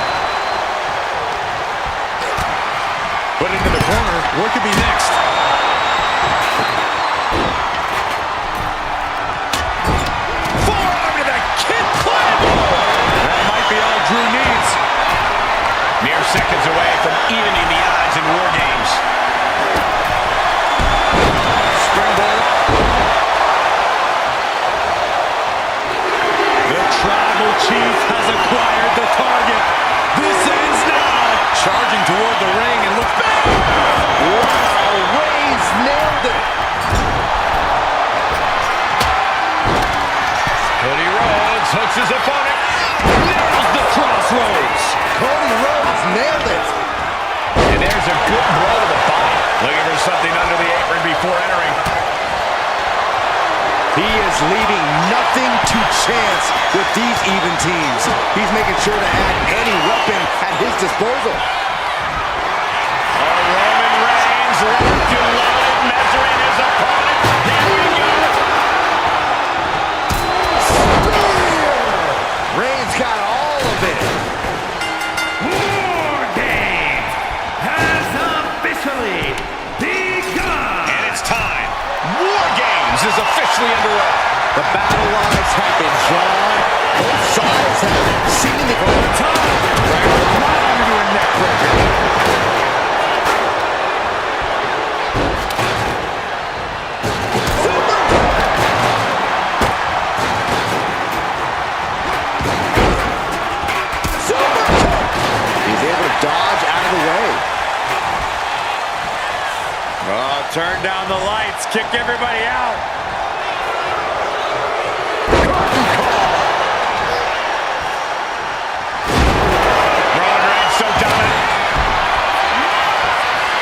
Speaker 4: Put into the corner. What could be next? Forearm to the kid club. That might be all Drew needs. Mere seconds away from evening the odds in War Games. Springboard. The Tribal Chief has acquired the target. This ends now. Charging toward the ring and look back.
Speaker 3: Wow, Reigns nailed it.
Speaker 4: Cody Rhodes hooks his opponent. Nails the crossroads.
Speaker 3: Cody Rhodes nailed it.
Speaker 4: And there's a good blow to the body. Looking for something under the apron before entering.
Speaker 3: He is leaving nothing to chance with these even teams. He's making sure to add any weapon at his disposal.
Speaker 4: Roman Reigns locked and loaded, measuring his opponent. Here we go.
Speaker 3: Reigns got all of it.
Speaker 1: War Games has officially begun.
Speaker 4: And it's time. War Games is officially underway.
Speaker 3: The battle lines have been drawn. Both sides have seen it all the time. Right into a neck breaker. Dodge out of the way.
Speaker 4: Oh, turn down the lights. Kick everybody out. Roman Reigns so dominant.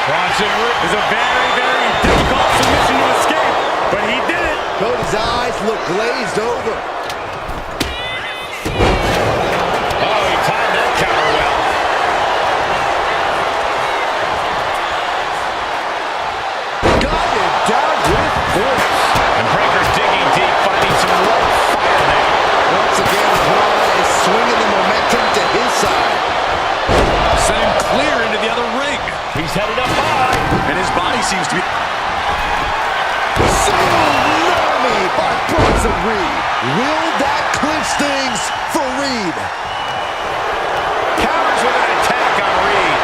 Speaker 4: Bronson is a very, very difficult submission to escape, but he did it.
Speaker 3: Cody's eyes look glazed over.
Speaker 4: Oh, he timed that counter well.
Speaker 3: Down with force.
Speaker 4: And Breaker digging deep, finding some more fire there.
Speaker 3: Once again, Braun is swinging the momentum to his side.
Speaker 2: Send him clear into the other ring.
Speaker 4: He's headed up high.
Speaker 2: And his body seems to be...
Speaker 3: Tsunami by Bronson Reed. Will that clinch things for Reed?
Speaker 4: Counters with an attack on Reed.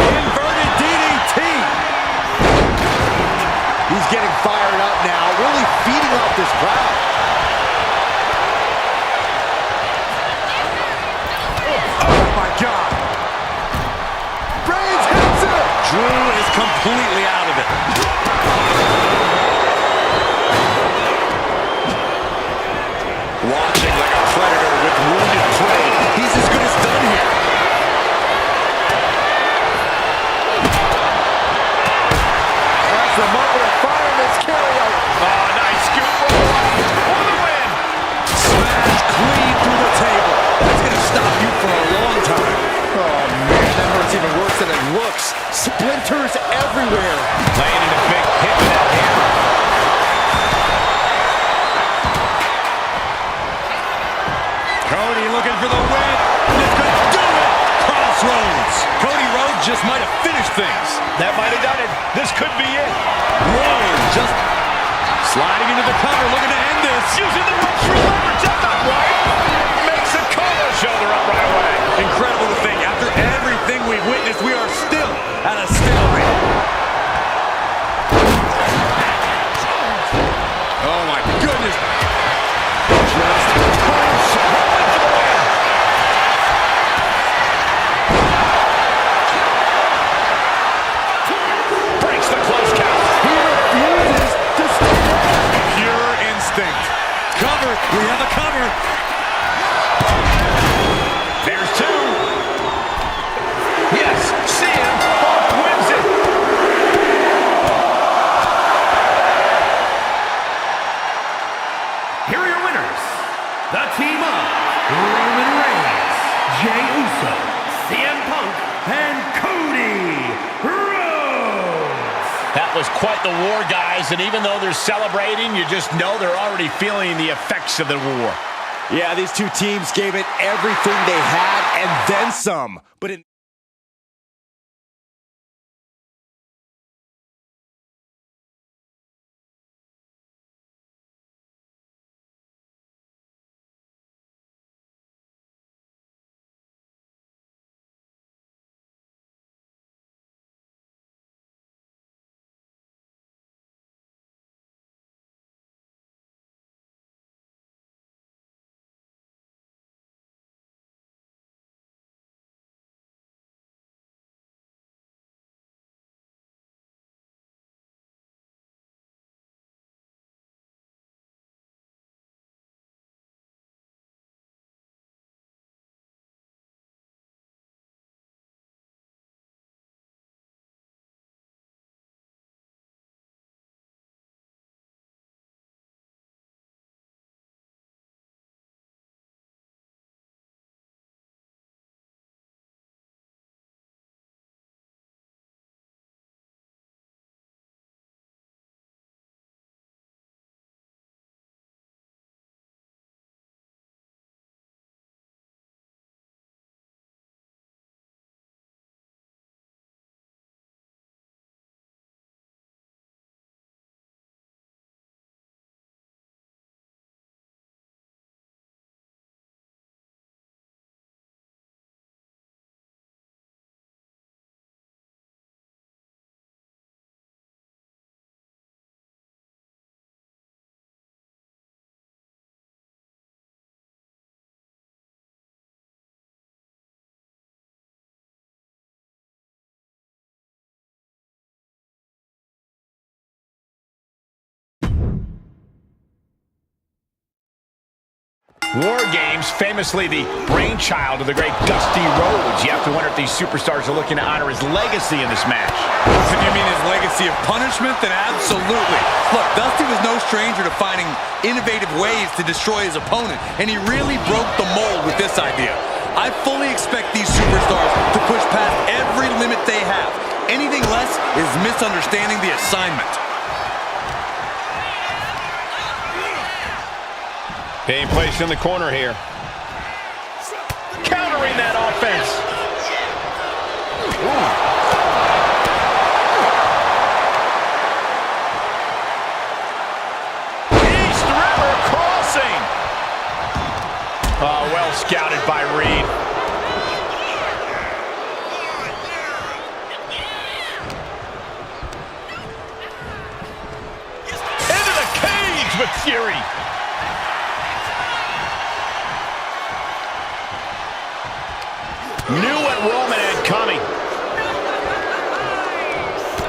Speaker 3: Inverted DDT. He's getting fired up now, really feeding off this crowd. Oh my God. Reigns hits it.
Speaker 2: Drew is completely out of it.
Speaker 3: Watching like a predator with wounded prey. He's as good as done here. That's the moment of fireman's carry.
Speaker 4: Oh, nice scoop for the win.
Speaker 3: Smash clean through the table. That's going to stop you for a long time. Oh, man, that hurts even worse than it looks. Splinters everywhere.
Speaker 4: Laying in a big hit with that hammer. Cody looking for the win. This could do it.
Speaker 2: Crossroads. Cody Rhodes just might have finished things.
Speaker 4: That might have done it. This could be it.
Speaker 2: Rhodes just sliding into the cover, looking to end this.
Speaker 4: Using the ropes for leverage. That's not right. Makes a cover. Shoulder up right away.
Speaker 2: Incredible to think. After everything we've witnessed, we are still at a stalemate. Oh my goodness.
Speaker 4: Breaks the close count.
Speaker 3: He refuses to stay down.
Speaker 2: Pure instinct. Cover. We have a cover.
Speaker 4: There's two. Yes, CM Punk wins it.
Speaker 1: Here are your winners. The team of Roman Reigns, Jey Uso, CM Punk, and Cody Rhodes.
Speaker 4: That was quite the war, guys, and even though they're celebrating, you just know they're already feeling the effects of the war.
Speaker 3: Yeah, these two teams gave it everything they had and then some. But in
Speaker 4: War Games, famously the brainchild of the great Dusty Rhodes. You have to wonder if these superstars are looking to honor his legacy in this match.
Speaker 2: If you mean his legacy of punishment, then absolutely. Look, Dusty was no stranger to finding innovative ways to destroy his opponent, and he really broke the mold with this idea. I fully expect these superstars to push past every limit they have. Anything less is misunderstanding the assignment.
Speaker 4: Being placed in the corner here. Countering that offense. Ooh. East River crossing. Oh, well scouted by Reed. Into the cage with Fury. Knew what Roman had coming.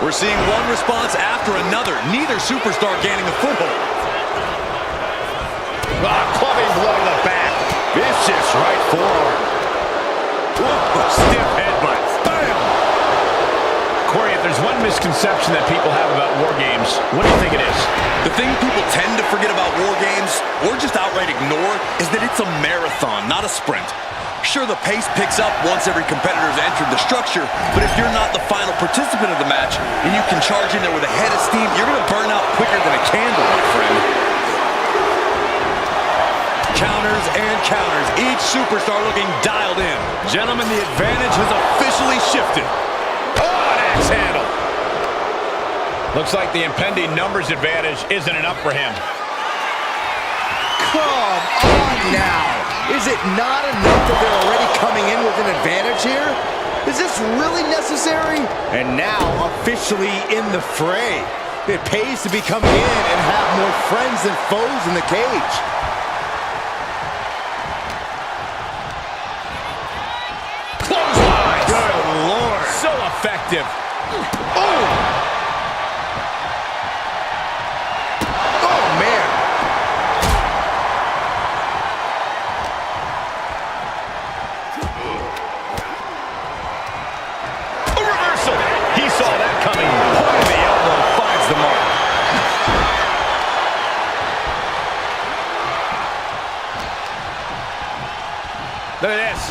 Speaker 2: We're seeing one response after another. Neither superstar gaining a foothold.
Speaker 4: Clubbing blow to the back. Vicious right forearm. Stiff headbutt. Bam! Corey, if there's one misconception that people have about War Games, what do you think it is?
Speaker 2: The thing people tend to forget about War Games, or just outright ignore, is that it's a marathon, not a sprint. Sure, the pace picks up once every competitor has entered the structure, but if you're not the final participant of the match and you can charge in there with a head of steam, you're going to burn out quicker than a candle, my friend. Counters and counters, each superstar looking dialed in. Gentlemen, the advantage has officially shifted.
Speaker 4: Oh, an axe handle. Looks like the impending numbers advantage isn't enough for him.
Speaker 3: Come on now. Is it not enough that they're already coming in with an advantage here? Is this really necessary? And now officially in the fray. It pays to be coming in and have more friends than foes in the cage.
Speaker 4: Clothesline. Good Lord. So effective.
Speaker 3: Oh! Oh, man.
Speaker 4: A reversal. He saw that coming. Point of the elbow finds the mark. Look at this.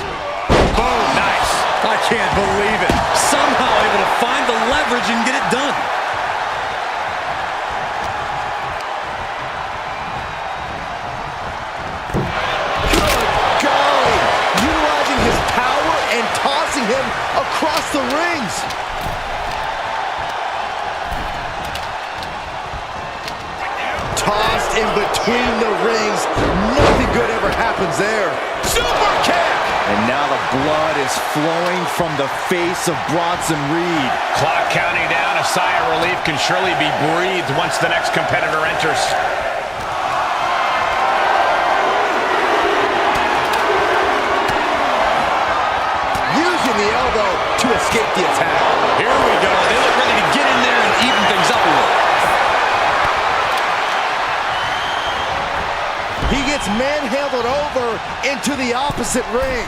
Speaker 4: Boom. Nice.
Speaker 2: I can't believe it. Somehow able to find the leverage and get it done.
Speaker 3: Good golly. Utilizing his power and tossing him across the rings. Tossed in between the rings. Nothing good ever happens there.
Speaker 4: Super kick.
Speaker 3: And now the blood is flowing from the face of Bronson Reed.
Speaker 4: Clock counting down. A sigh of relief can surely be breathed once the next competitor enters.
Speaker 3: Using the elbow to escape the attack.
Speaker 2: Here we go. They look ready to get in there and even things up a little.
Speaker 3: He gets manhandled over into the opposite ring.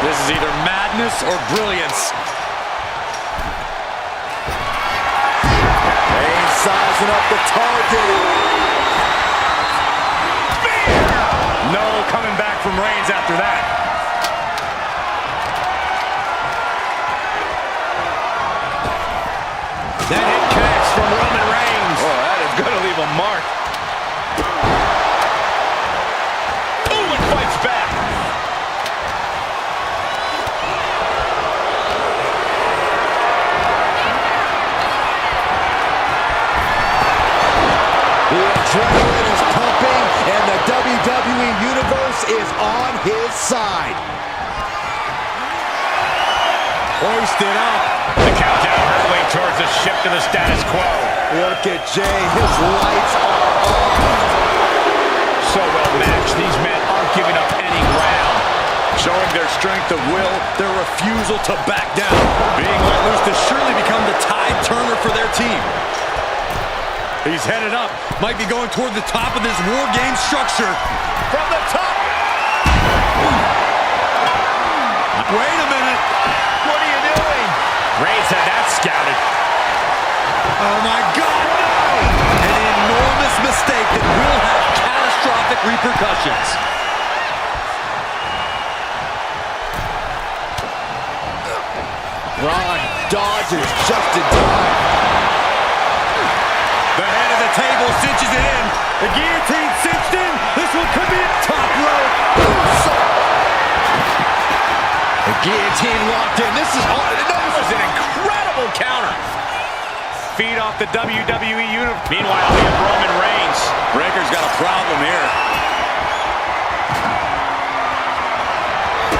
Speaker 2: This is either madness or brilliance.
Speaker 3: Hain sizing up the target.
Speaker 4: No coming back from Reigns after that. That hit connects from Roman Reigns. Oh, that is going to leave a mark. Oh, and fights back.
Speaker 3: is on his side.
Speaker 4: Hoisted up. The countdown hurtling towards a shift to the status quo.
Speaker 3: Look at Jay, his lights are on.
Speaker 4: So well matched, these men aren't giving up any ground.
Speaker 2: Showing their strength of will, their refusal to back down. Being let loose to surely become the tide turner for their team. He's headed up, might be going toward the top of this War Game structure. From the top. Wait a minute.
Speaker 4: What are you doing? Reigns had that scouted.
Speaker 2: Oh my God, no! An enormous mistake that will have catastrophic repercussions.
Speaker 3: Ron dodges just in time.
Speaker 2: The head of the table cinches it in. The guillotine cinched in. This one could be a top rope.
Speaker 3: The guillotine locked in. This is hard.
Speaker 4: That was an incredible counter. Feed off the WWE uniform. Meanwhile, we have Roman Reigns.
Speaker 2: Breaker's got a problem here.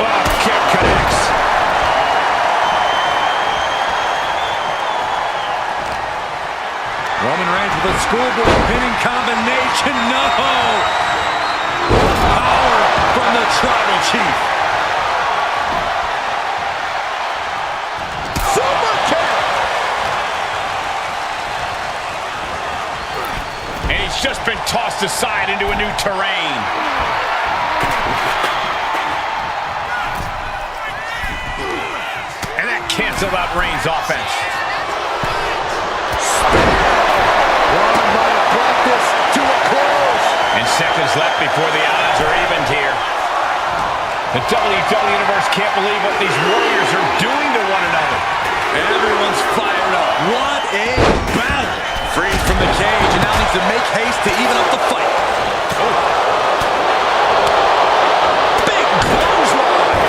Speaker 4: Oh, kick connects.
Speaker 2: Roman Reigns with a schoolboy pinning combination. No! Power from the Tribal Chief.
Speaker 3: Super kick.
Speaker 4: And he's just been tossed aside into a new terrain. And that canceled out Reigns' offense.
Speaker 3: Ron might have brought this to a close.
Speaker 4: And seconds left before the odds are evened here. The WWE Universe can't believe what these warriors are doing to one another.
Speaker 2: Everyone's fired up. What a battle. Freed from the cage and now needs to make haste to even up the fight. Oh. Big clothesline.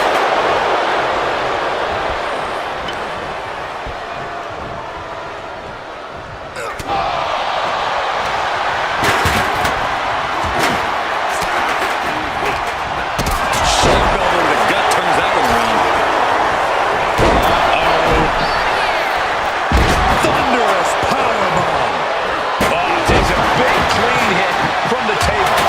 Speaker 2: Sharp elbow to the gut turns that one around. Thunderous powerbomb.
Speaker 4: Oh, takes a big clean hit from the table.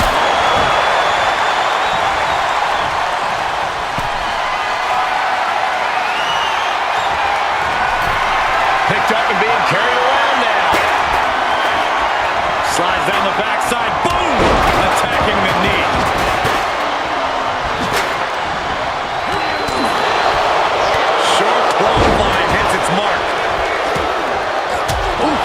Speaker 4: Picked up and being carried around now.
Speaker 2: Slides down the backside. Boom!
Speaker 4: Attacking the knee.
Speaker 2: Short clothesline hits its mark. Oof.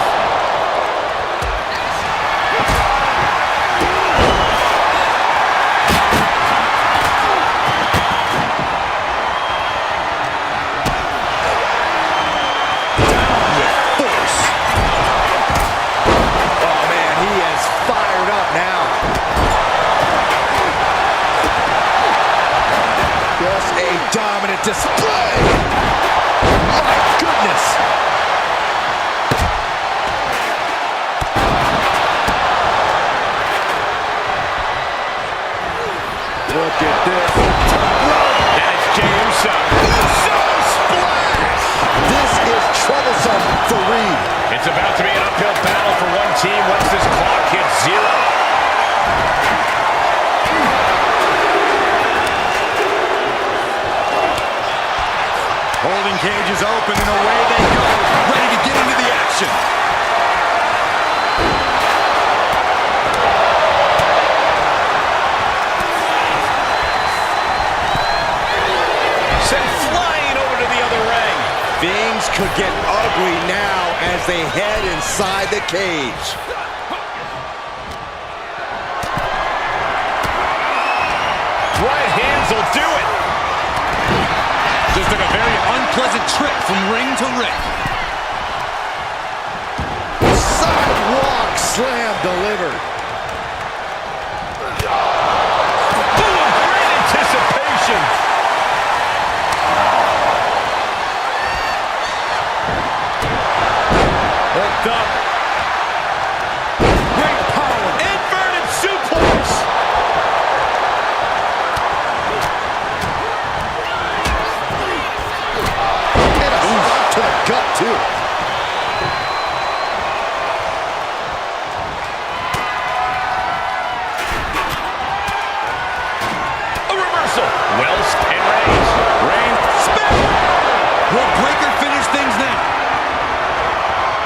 Speaker 2: Down with force.
Speaker 3: Oh man, he is fired up now. Just a dominant display. My goodness. Look at this.
Speaker 4: And it's Jey Uso.
Speaker 3: Uso splash. This is troublesome for Reed.
Speaker 4: It's about to be an uphill battle for one team once this clock hits zero.
Speaker 2: Holding cage is open and away they go. Ready to get into the action.
Speaker 4: Sent flying over to the other ring.
Speaker 3: Things could get ugly now as they head inside the cage.
Speaker 4: Right hands will do it.
Speaker 2: Just took a very unpleasant trip from ring to ring.
Speaker 3: Sidewalk slam delivered.
Speaker 4: Boom! Great anticipation.
Speaker 2: Hooked up. Great power.
Speaker 4: Inverted suplex.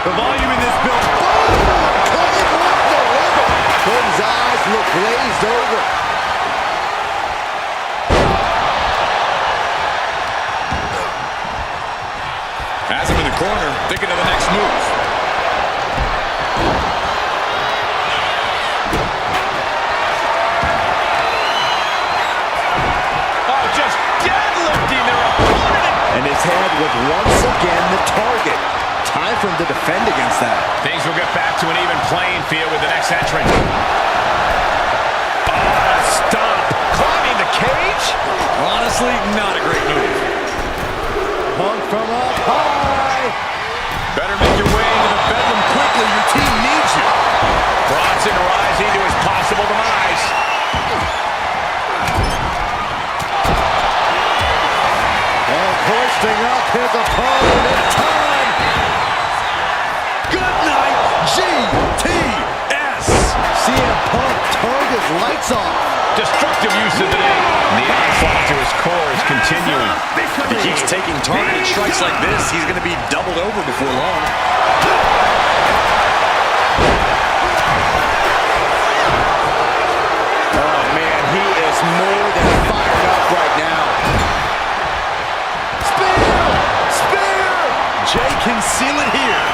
Speaker 2: The volume in this build.
Speaker 3: Cody Rhodes delivered. Cody's eyes look glazed over.
Speaker 2: Has him in the corner, thinking of the next move.
Speaker 4: Oh, just deadlifting their opponent.
Speaker 3: And his head was once again the target. Time for him to defend against that.
Speaker 4: Things will get back to an even playing field with the next entrant. Stop. Climbing the cage?
Speaker 2: Honestly, not a great move.
Speaker 3: Punk from up high.
Speaker 2: Better make your way into the bedroom quickly. Your team needs you.
Speaker 4: Bronson rising to his possible demise.
Speaker 3: And hoisting up his opponent in time.
Speaker 2: Good night, GTS.
Speaker 3: CM Punk turned his lights off.
Speaker 4: Destructive use of the name. The onslaught to his core is continuing.
Speaker 2: If he keeps taking targeted strikes like this, he's going to be doubled over before long.
Speaker 3: Oh man, he is more than fired up right now.
Speaker 2: Spear! Spear! Jay can seal it here.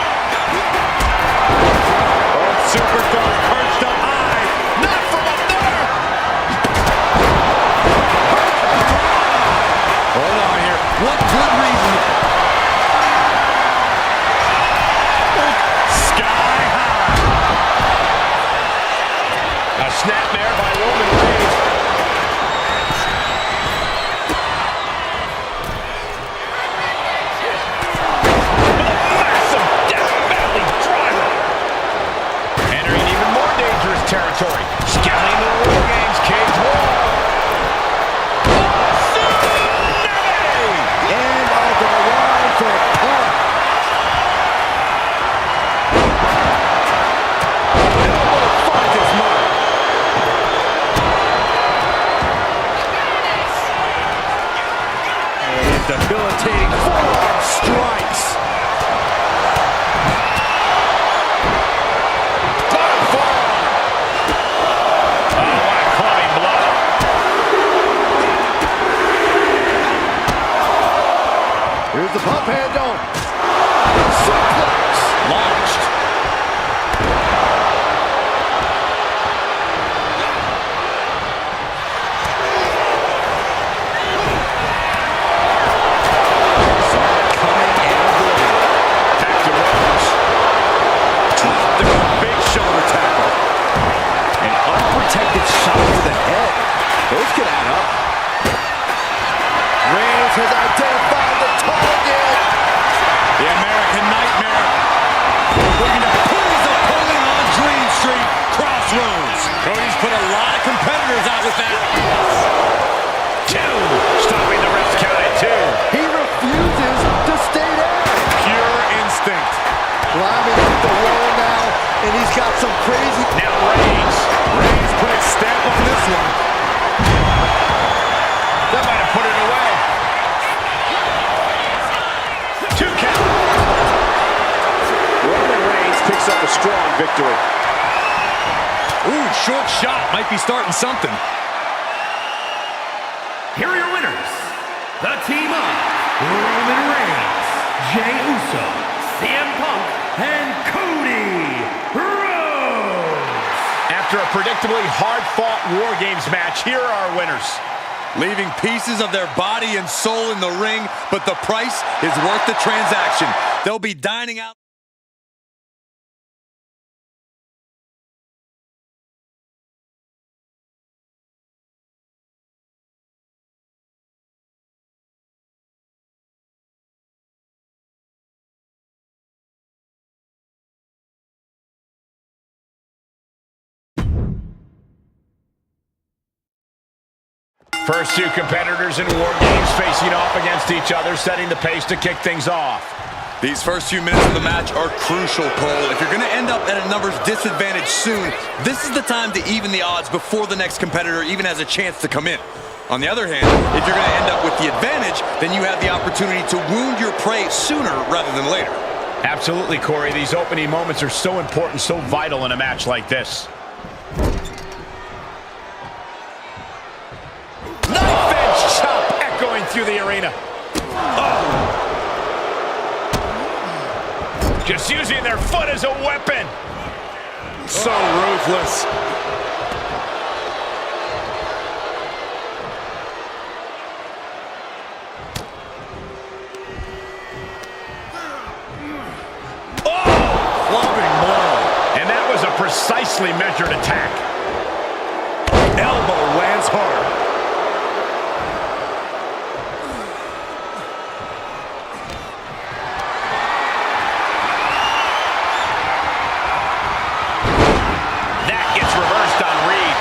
Speaker 4: Oh, superstar perched up high.
Speaker 2: Not from up there! Hold on here. What good reason?
Speaker 4: Sky high. A snapmare by Roman Reigns. Massive death valley driver. Entering even more dangerous territory. Scaling the War Games cage wall.
Speaker 3: End of the line for Punk.
Speaker 4: Finds its mark.
Speaker 3: And debilitating forearm strikes. Here's the pump handle. Suplex.
Speaker 4: Launched.
Speaker 3: Coming and avoiding.
Speaker 4: Back to Rhodes.
Speaker 3: Dropped the big shoulder tackle. An unprotected shot to the head. Those could add up. Reigns has identified the target.
Speaker 2: The American Nightmare. Looking to put his opponent on Dream Street. Crossroads. Cody's put a lot of competitors out with that.
Speaker 4: Two. Stopping the ref's count at two.
Speaker 3: He refuses to stay down.
Speaker 2: Pure instinct.
Speaker 3: Climbing up the wall now, and he's got some crazy...
Speaker 4: Now Reigns.
Speaker 2: Reigns put a stamp on this one.
Speaker 4: That might have put it away. Two count.
Speaker 3: Roman Reigns picks up a strong victory.
Speaker 2: Ooh, short shot. Might be starting something.
Speaker 1: Here are your winners. The team of Roman Reigns, Jey Uso, CM Punk, and Cody Rhodes.
Speaker 4: After a predictably hard-fought War Games match, here are our winners.
Speaker 2: Leaving pieces of their body and soul in the ring, but the price is worth the transaction. They'll be dining out.
Speaker 4: First two competitors in War Games facing off against each other, setting the pace to kick things off.
Speaker 2: These first few minutes of the match are crucial, Cole. If you're going to end up at a numbers disadvantage soon, this is the time to even the odds before the next competitor even has a chance to come in. On the other hand, if you're going to end up with the advantage, then you have the opportunity to wound your prey sooner rather than later.
Speaker 4: Absolutely, Corey. These opening moments are so important, so vital in a match like this. Knife edge chop echoing through the arena. Oh. Just using their foot as a weapon. So ruthless. Precisely measured attack.
Speaker 3: Elbow lands hard.
Speaker 4: That gets reversed on Reed.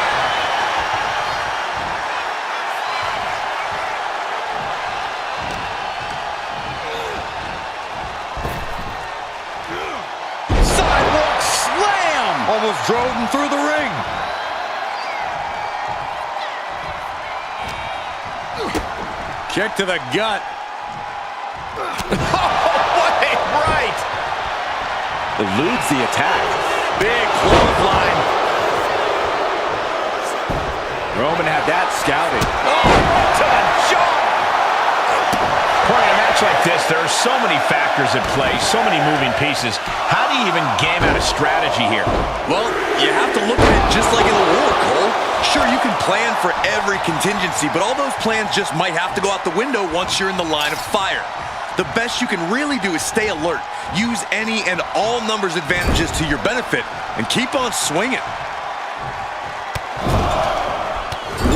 Speaker 4: Sidewalk slam! Almost drove him through the ring. Kick to the gut. What a right!
Speaker 3: Eludes the attack.
Speaker 4: Big clothesline.
Speaker 3: Roman had that scouted.
Speaker 4: Oh, to the jaw! Corey, in a match like this, there are so many factors at play, so many moving pieces. How do you even game out a strategy here?
Speaker 2: Well, you have to look at it just like in a war, Cole. Sure, you can plan for every contingency, but all those plans just might have to go out the window once you're in the line of fire. The best you can really do is stay alert, use any and all numbers advantages to your benefit, and keep on swinging.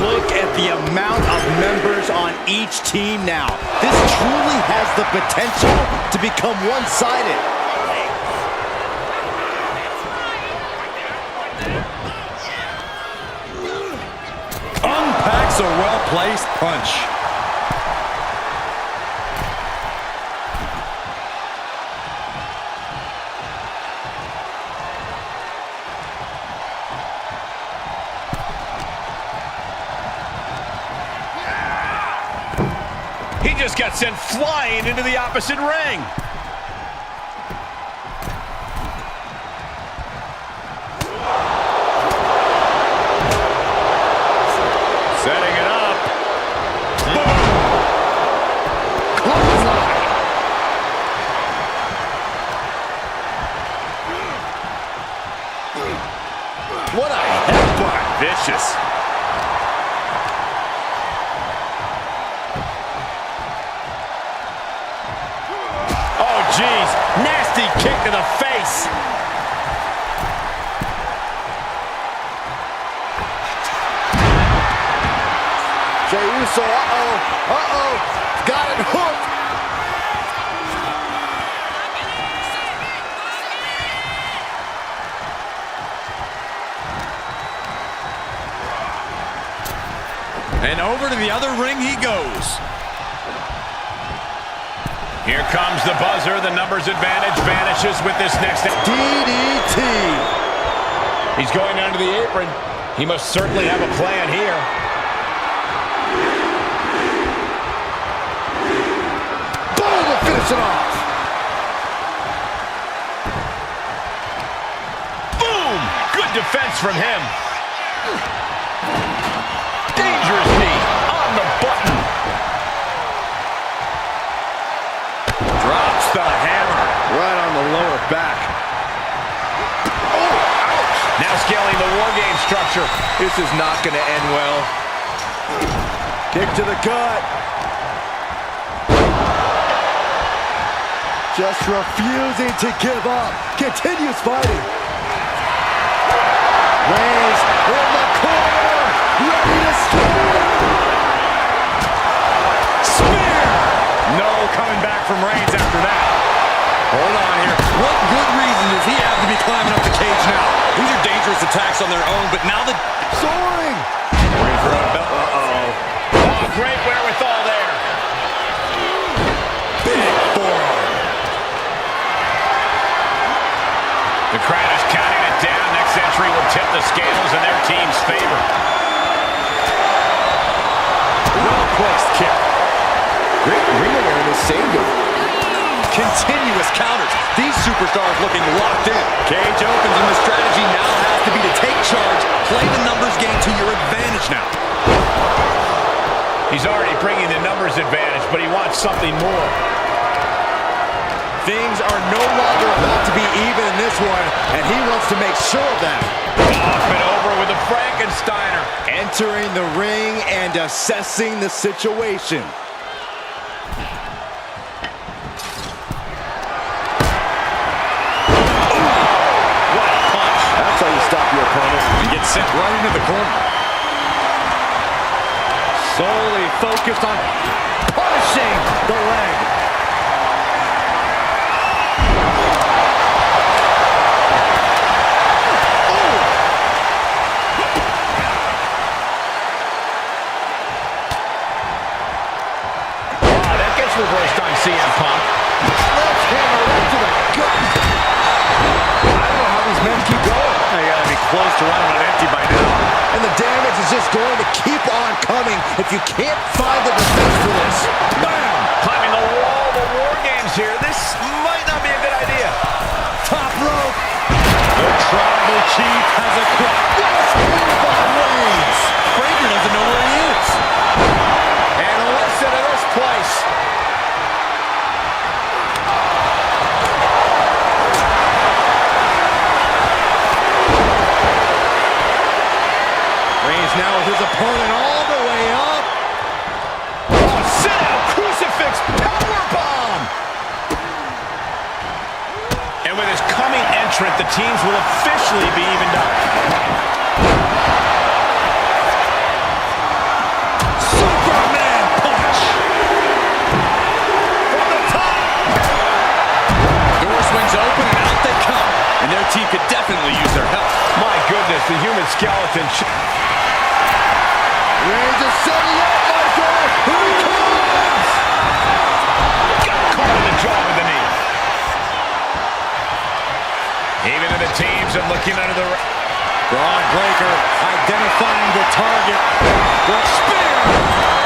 Speaker 3: Look at the amount of members on each team now. This truly has the potential to become one-sided.
Speaker 2: Unpacks a well-placed punch.
Speaker 4: He just got sent flying into the opposite ring. Setting it up. Boom. Clothesline.
Speaker 3: What a headbutt.
Speaker 4: Vicious. Oh, geez. Nasty kick to the face.
Speaker 3: Jey Uso, got it hooked.
Speaker 2: And over to the other ring he goes.
Speaker 4: Here comes the buzzer. The numbers advantage vanishes with this next
Speaker 3: DDT.
Speaker 4: He's going under the apron. He must certainly have a plan here.
Speaker 3: Boom, to finish it off.
Speaker 4: Boom! Good defense from him. Dangerous knee on the button. Drops the hammer.
Speaker 3: Right on the lower back.
Speaker 4: Oh, ouch. Now scaling the War Game structure.
Speaker 3: This is not going to end well. Kick to the gut. Just refusing to give up. Continues fighting. Reigns in the corner. Ready to strike.
Speaker 4: Spear. No coming back from Reigns after that.
Speaker 2: Hold on here. What good reason does he have to be climbing up the cage now? These are dangerous attacks on their own, but now the...
Speaker 3: Soaring.
Speaker 4: Oh, great wherewithal there.
Speaker 2: Big forearm.
Speaker 4: The crowd is counting it down. Next entry will tip the scales in their team's favor.
Speaker 3: Well-placed kick. Great ring awareness saved him.
Speaker 2: Continuous counters. These superstars looking locked in. Cage opens, and the strategy now has to be to take charge, play the numbers game to your advantage now.
Speaker 4: He's already bringing the numbers advantage, but he wants something more.
Speaker 3: Things are no longer about to be even in this one, and he wants to make sure of that.
Speaker 4: Off and over with a Frankensteiner.
Speaker 3: Entering the ring and assessing the situation.
Speaker 4: What a punch.
Speaker 2: That's how you stop your opponent.
Speaker 4: And get sent right into the corner.
Speaker 3: Solely focused on punishing the leg.
Speaker 4: Reversed on CM Punk.
Speaker 3: Sledgehammer right to the gut. I don't know how these men keep going.
Speaker 4: They gotta be close to running on empty by now.
Speaker 3: And the damage is just going to keep on coming if you can't find the defense for this.
Speaker 4: Bam! Climbing the wall, the War Games here. This might not be a good idea.
Speaker 3: Top rope.
Speaker 4: The Tribal Chief has a crack.
Speaker 3: Reigns.
Speaker 2: Breaker doesn't know where he is.
Speaker 3: And listen to this place. Reigns now with his opponent all the way up.
Speaker 4: Oh, sit out! Crucifix powerbomb! And with his coming entrant, the teams will officially be evened up.
Speaker 2: Superman punch.
Speaker 4: From the top!
Speaker 2: Door swings open and out they come. And their team could definitely use their help.
Speaker 4: My goodness, the human skeleton.
Speaker 3: Reigns is setting up, Michael. Here he comes.
Speaker 4: Got caught in the jaw with the knee. Even in the teams are looking under the...
Speaker 3: Braun Breaker identifying the target. The spear.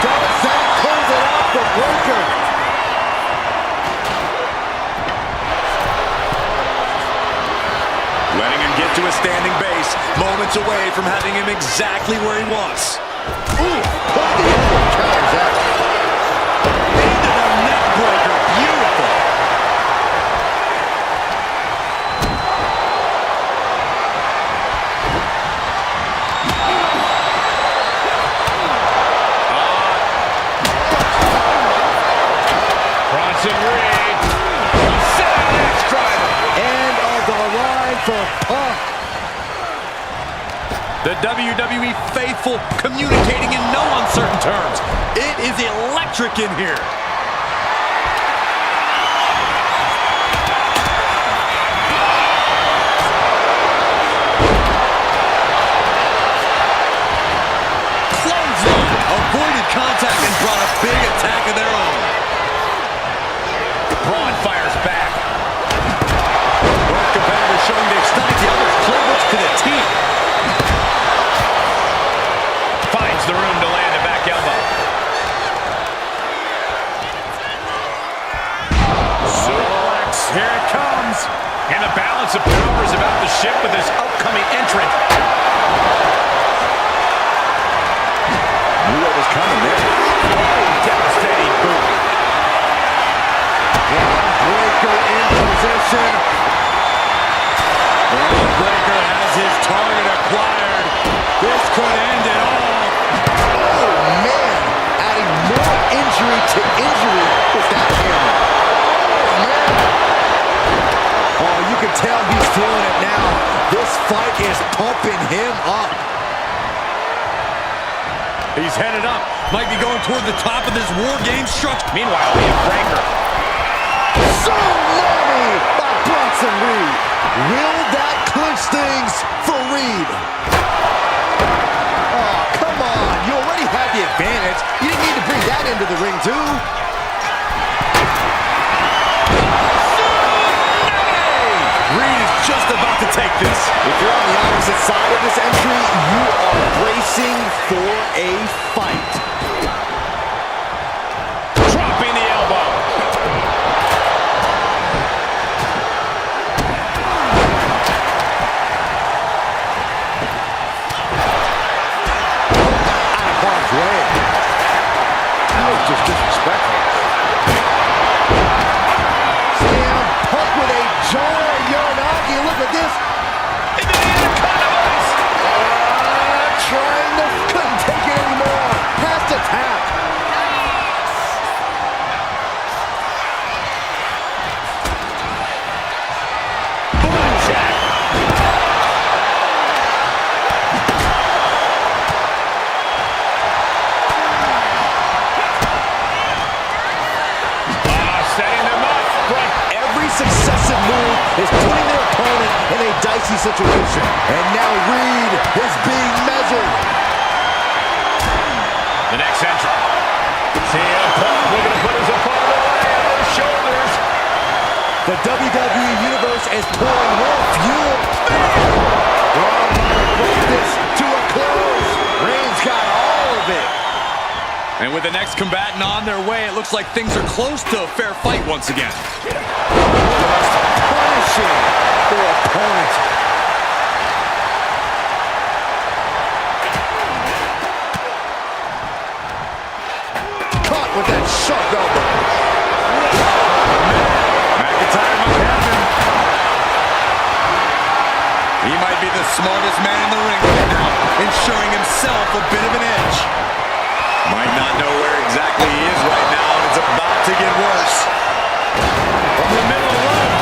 Speaker 3: Does that close it out for Breaker?
Speaker 2: Letting him get to a standing base, moments away from having him exactly where he wants.
Speaker 3: Ooh, put the elbow counters out.
Speaker 2: Into the neck breaker, beautiful.
Speaker 4: Bronson Reed. Set out next driver.
Speaker 3: End of the line for Punk.
Speaker 2: The WWE faithful communicating in no uncertain terms. It is electric in here. Clothesline. Avoided contact and brought a big attack of their own.
Speaker 4: Braun fires back.
Speaker 2: Both competitors showing they studied the other's playbooks to the team.
Speaker 4: Finds the room to land a back elbow. Suplex. Here it comes. And the balance of power is about to shift with this upcoming entrant.
Speaker 3: Knew what was coming there.
Speaker 4: Oh, devastating boot.
Speaker 3: Breaker in position.
Speaker 2: Braun Breaker has his target acquired. This could end it all.
Speaker 3: Oh, man. Adding more injury to injury with that hammer. Oh, man. Oh, you can tell he's feeling it now. This fight is pumping him up.
Speaker 2: He's headed up. Might be going toward the top of this War Game structure.
Speaker 4: Meanwhile, we have Breaker.
Speaker 3: Tsunami by Bronson Reed. Will that clinch things for Reed? Oh, come on. You already had the advantage. You didn't need to bring that into the ring, too.
Speaker 2: Reed is just about to take this.
Speaker 3: If you're on the opposite side of this entry, you are bracing for a fight.
Speaker 4: Dropping the elbow.
Speaker 3: dicey situation. And now Reed is being measured.
Speaker 4: The next entry. CM Punk looking to put his opponent away on his shoulders.
Speaker 3: The WWE Universe is pouring more fuel. Braun brought this to a close. Reigns got all of it.
Speaker 2: And with the next combatant on their way, it looks like things are close to a fair fight once again.
Speaker 3: Just punishing their opponent. Caught with that sharp elbow.
Speaker 2: McIntyre might have him. He might be the smartest man in the ring right now, ensuring himself a bit of an edge. Might not know where exactly he is right now, and it's about to get worse. From the middle of the rope.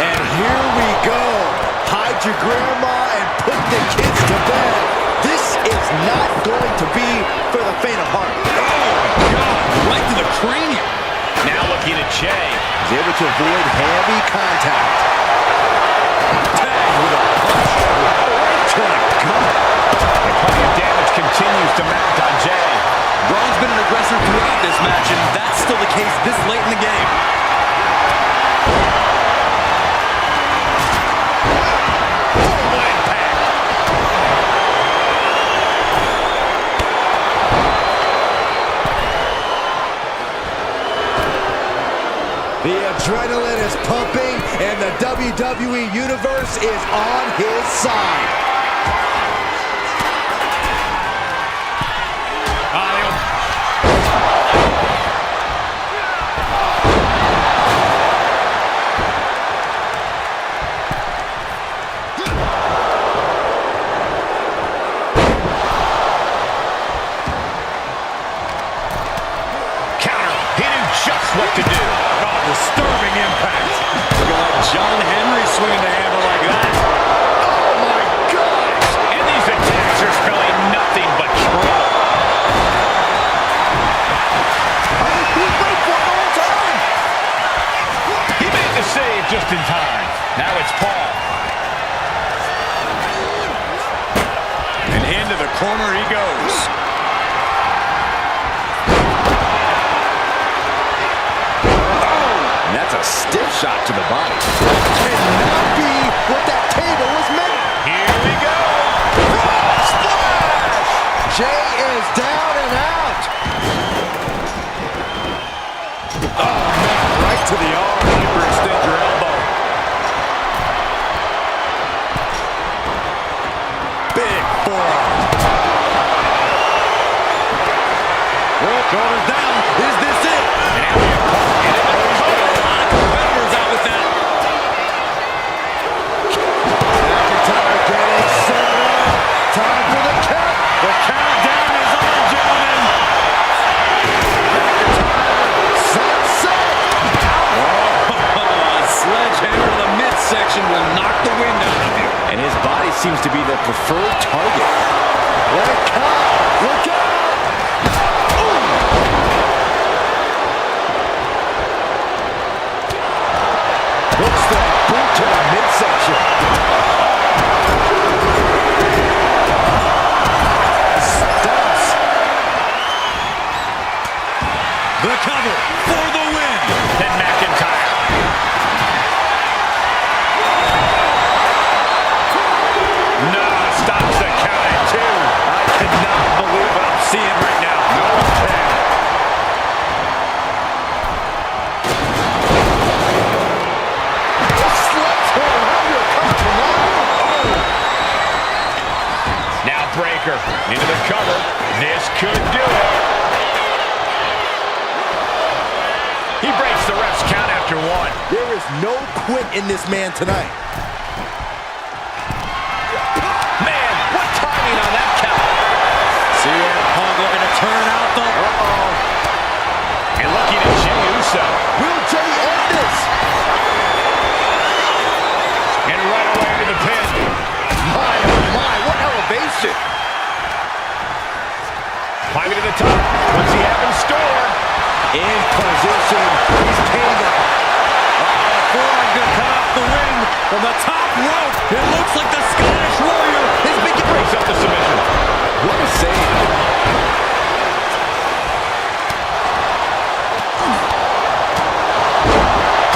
Speaker 3: And here we go. Hide your grandma and put the kids to bed. This is not going to be for the faint of heart.
Speaker 2: Oh, God, right to the cranium.
Speaker 4: Now looking at Jay.
Speaker 3: He's able to avoid heavy contact. Tagged with a punch. Right to the gut.
Speaker 4: The plenty of damage continues to mount on Jay.
Speaker 2: Braun's been an aggressor throughout this match, and that's still the case this late in the game.
Speaker 3: The adrenaline is pumping, and the WWE Universe is on his side.
Speaker 4: What to do.
Speaker 2: Oh, disturbing impact. Look at like John Henry swinging the handle like that.
Speaker 3: Oh my gosh!
Speaker 4: And these attacks are spelling nothing but trouble. He made the save just in time. Now it's Paul.
Speaker 2: And into the corner he goes. That's a stiff shot to the body.
Speaker 3: Cannot be what that table was meant.
Speaker 4: Here we go.
Speaker 3: Splash! Jay is down and out. Oh, man, right to the arm.
Speaker 4: Hyperextend your elbow.
Speaker 3: Big forearm.
Speaker 2: Well, shoulders down. Is this it?
Speaker 4: And now we have Paul.
Speaker 3: McIntyre getting set up. Time for the count.
Speaker 4: The countdown is on, gentlemen.
Speaker 3: Sabse.
Speaker 2: Oh, a sledgehammer to the midsection will knock the wind out of you.
Speaker 3: And his body seems to be the preferred target. Let it come. Look out. Hooks that boot to the midsection. Stops.
Speaker 2: The cover for the win.
Speaker 4: Then McIntyre. No, stops the count at 2. I cannot believe what I'm seeing right now. No tap. Now Breaker into the cover. This could do it. He breaks the ref's count after 1.
Speaker 3: There is no quit in this man tonight.
Speaker 4: Man, what timing on that count.
Speaker 2: CM Punk looking to turn out the...
Speaker 4: And looking at Jey Uso.
Speaker 3: Will Jey end this?
Speaker 4: And right away to the pin.
Speaker 3: My, oh my, what elevation.
Speaker 4: Climbing to the top. What's he have in store?
Speaker 3: In position
Speaker 2: From the top rope, it looks like the Scottish Warrior is beginning.
Speaker 4: Breaks up the submission.
Speaker 2: What a save.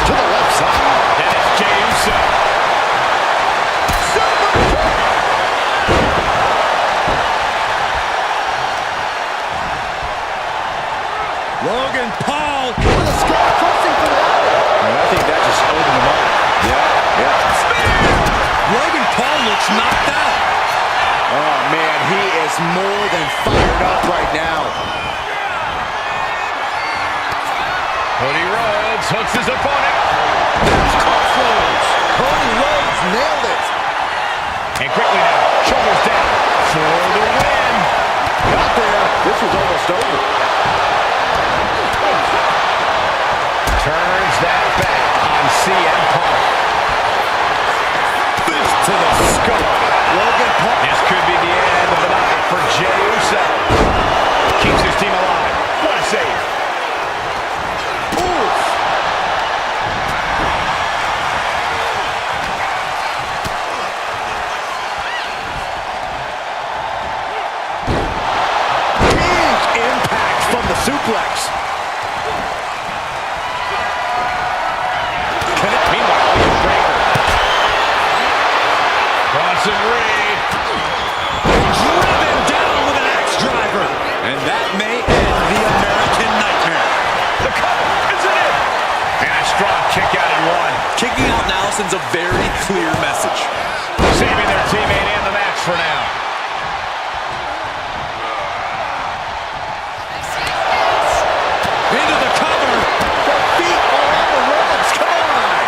Speaker 4: To the left side. And it's Jey Uso.
Speaker 2: Logan Paul.
Speaker 3: With a skull crushing for the elbow.
Speaker 4: And I think that just opened him up. Yeah.
Speaker 2: Logan Paul looks knocked out.
Speaker 3: Oh, man, he is more than fired up right now.
Speaker 4: Cody Rhodes hooks his opponent.
Speaker 3: Cody Rhodes nailed it.
Speaker 4: And quickly now, shoulders down for the win.
Speaker 3: Got there. This was almost over.
Speaker 4: Turns that back on CM Punk. Fist to the skull.
Speaker 3: Logan Paul.
Speaker 4: This could be the end of the night for Jey Uso. Keeps his team alive. What a save.
Speaker 3: Oof. Big impact from the suplex.
Speaker 4: Meanwhile, Bronson Reed.
Speaker 2: Driven down with an axe driver. And that may end the American Nightmare.
Speaker 4: The cover, isn't it? And a strong kick out in one.
Speaker 2: Kicking out now sends a very clear message.
Speaker 4: Saving their teammate and the match for now.
Speaker 2: Into the cover.
Speaker 3: The feet are on the ropes. Come on.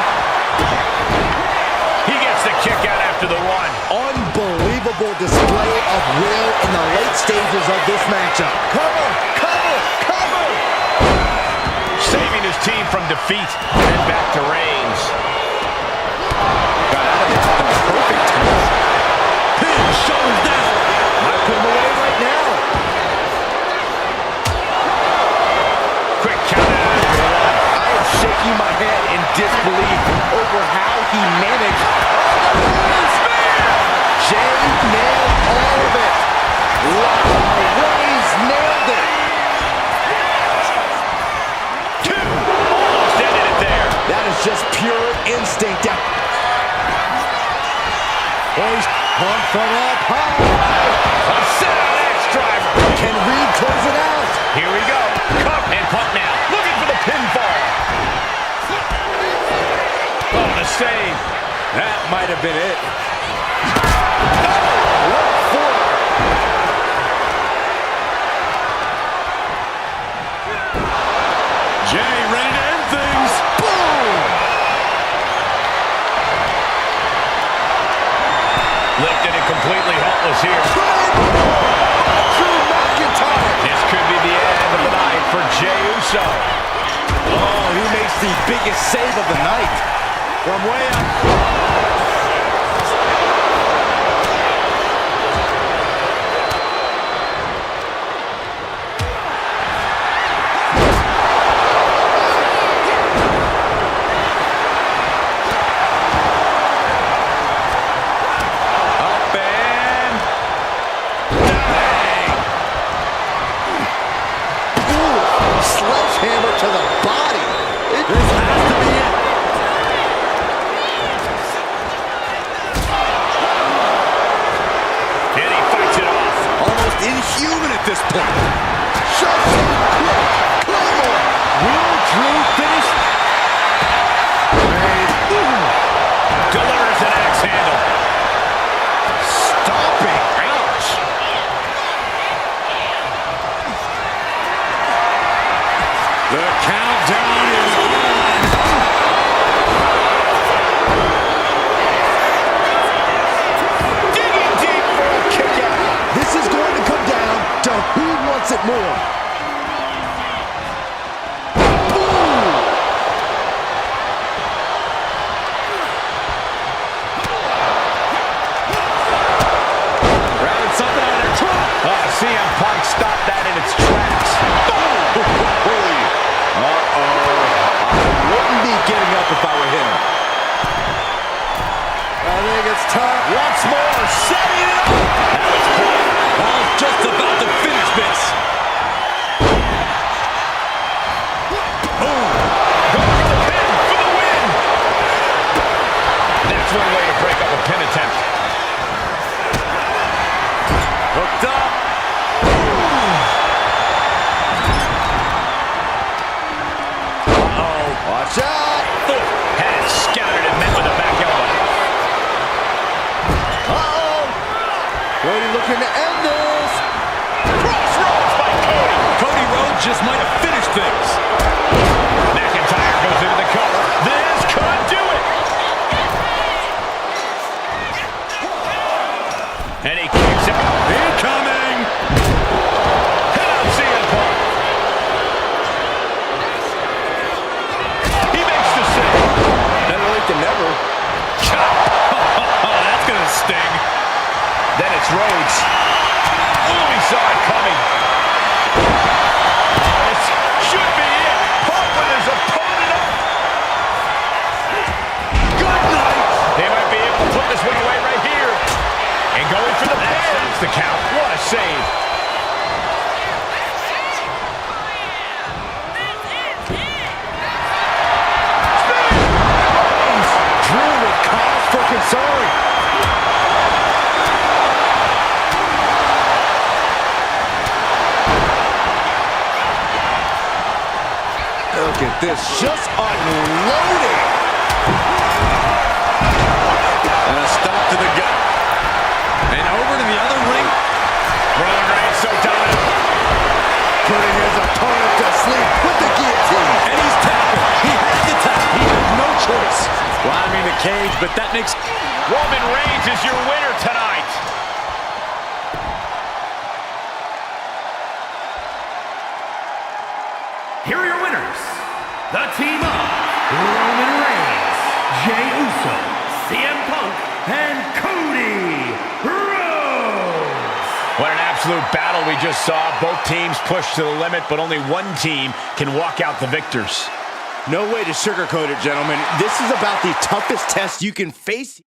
Speaker 4: He gets the kick out after the one.
Speaker 3: Unbelievable display of will in the late stages of this matchup. Cover, cover, cover.
Speaker 4: Saving his team from defeat. And back to Reigns.
Speaker 2: Got out of it in the perfect time. Pin, shoulders down.
Speaker 3: Might put him away right now.
Speaker 4: Quick count out after the one.
Speaker 3: I am shaking my head in disbelief over how he managed. Jey nailed all of it. Wow, Reigns nailed it.
Speaker 4: Two. Almost ended it there.
Speaker 3: That is just pure instinct. Hoist, pump from up high.
Speaker 4: A sit-out axe driver.
Speaker 3: Can Reed close it out?
Speaker 4: Here we go. Cup and Punk now. Looking for the pinfall. Oh, the save.
Speaker 3: That might have been it.
Speaker 2: Jey ready to end things.
Speaker 3: Boom!
Speaker 4: Lifted and completely helpless here.
Speaker 3: Drew McIntyre.
Speaker 4: This could be the end of the night for Jey Uso.
Speaker 3: Oh, who makes the biggest save of the night? From way up. Sledgehammer to the body. This has to be it.
Speaker 4: And he fights it off.
Speaker 2: Almost inhuman at this point.
Speaker 3: Shoves him quick. Claymore.
Speaker 2: Will Drew finish?
Speaker 4: Delivers an axe handle.
Speaker 3: Stomping. Ouch.
Speaker 2: The countdown is on.
Speaker 4: Digging deep for a kick out.
Speaker 3: This is going to come down to who wants it more.
Speaker 2: Grabbing something out of their trunk.
Speaker 4: CM Punk stopped that in its tracks.
Speaker 3: Uh-oh. I wouldn't be getting up if I were him. Watch out!
Speaker 4: Has scattered and met with a back elbow.
Speaker 3: Uh-oh! Cody looking to end this.
Speaker 4: Crossroads by Cody.
Speaker 2: Cody Rhodes just might have finished things.
Speaker 4: McIntyre goes into the cover. This could do it. And he kicks out.
Speaker 2: Incoming!
Speaker 4: Head out, CM Punk. He makes the save.
Speaker 3: Better late than never.
Speaker 4: Chop. That's going to sting. Then it's Rhodes. Oh, he saw it coming. This should be it. Punk with his opponent up. Good night. They might be able to put this one away right here. And going for the pin. That's the count. What a save.
Speaker 3: Drew with cause for concern. Look at this, just unloading.
Speaker 2: And a stop to the gut. And over to the other ring.
Speaker 4: Roman Reigns so dominant.
Speaker 3: Putting his opponent to sleep with the guillotine.
Speaker 2: And he's tapping. He had to tap. He had no choice. Climbing the cage, but that makes...
Speaker 4: Roman Reigns is your winner tonight.
Speaker 1: Here are your winners. The team of Roman Reigns, Jey Uso, CM Punk, and Cody Rhodes.
Speaker 4: What an absolute battle we just saw. Both teams pushed to the limit, but only one team can walk out the victors.
Speaker 3: No way to sugarcoat it, gentlemen. This is about the toughest test you can face.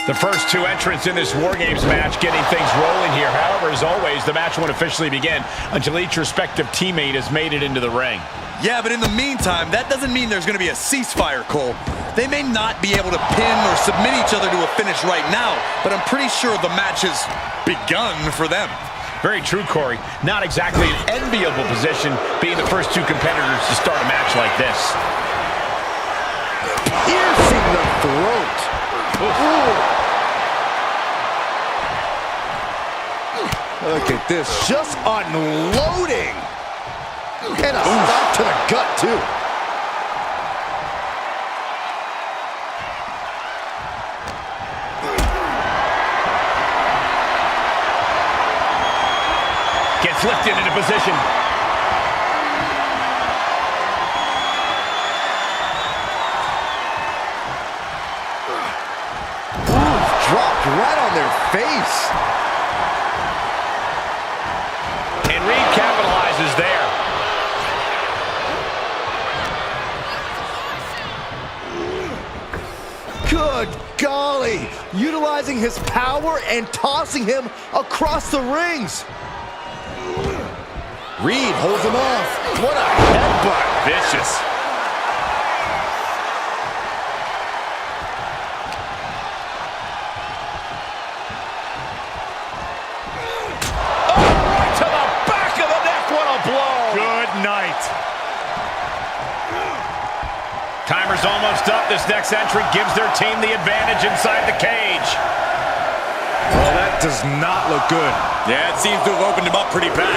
Speaker 4: The first two entrants in this War Games match getting things rolling here. However, as always, the match won't officially begin until each respective teammate has made it into the ring.
Speaker 2: Yeah, but in the meantime, that doesn't mean there's going to be a ceasefire, Cole. They may not be able to pin or submit each other to a finish right now, but I'm pretty sure the match has begun for them.
Speaker 4: Very true, Corey. Not exactly an enviable position being the first two competitors to start a match like this.
Speaker 3: Piercing the throat. Ooh. Look at this, just unloading. And a stop to the gut, too.
Speaker 4: Gets lifted into position.
Speaker 3: Ooh, dropped right on their face.
Speaker 4: And Reed capitalizes there.
Speaker 3: Good golly, utilizing his power and tossing him across the rings. Reed holds him off. What a headbutt.
Speaker 4: Vicious. Timer's almost up. This next entry gives their team the advantage inside the cage.
Speaker 3: Well, that does not look good.
Speaker 2: Yeah, it seems to have opened him up pretty bad.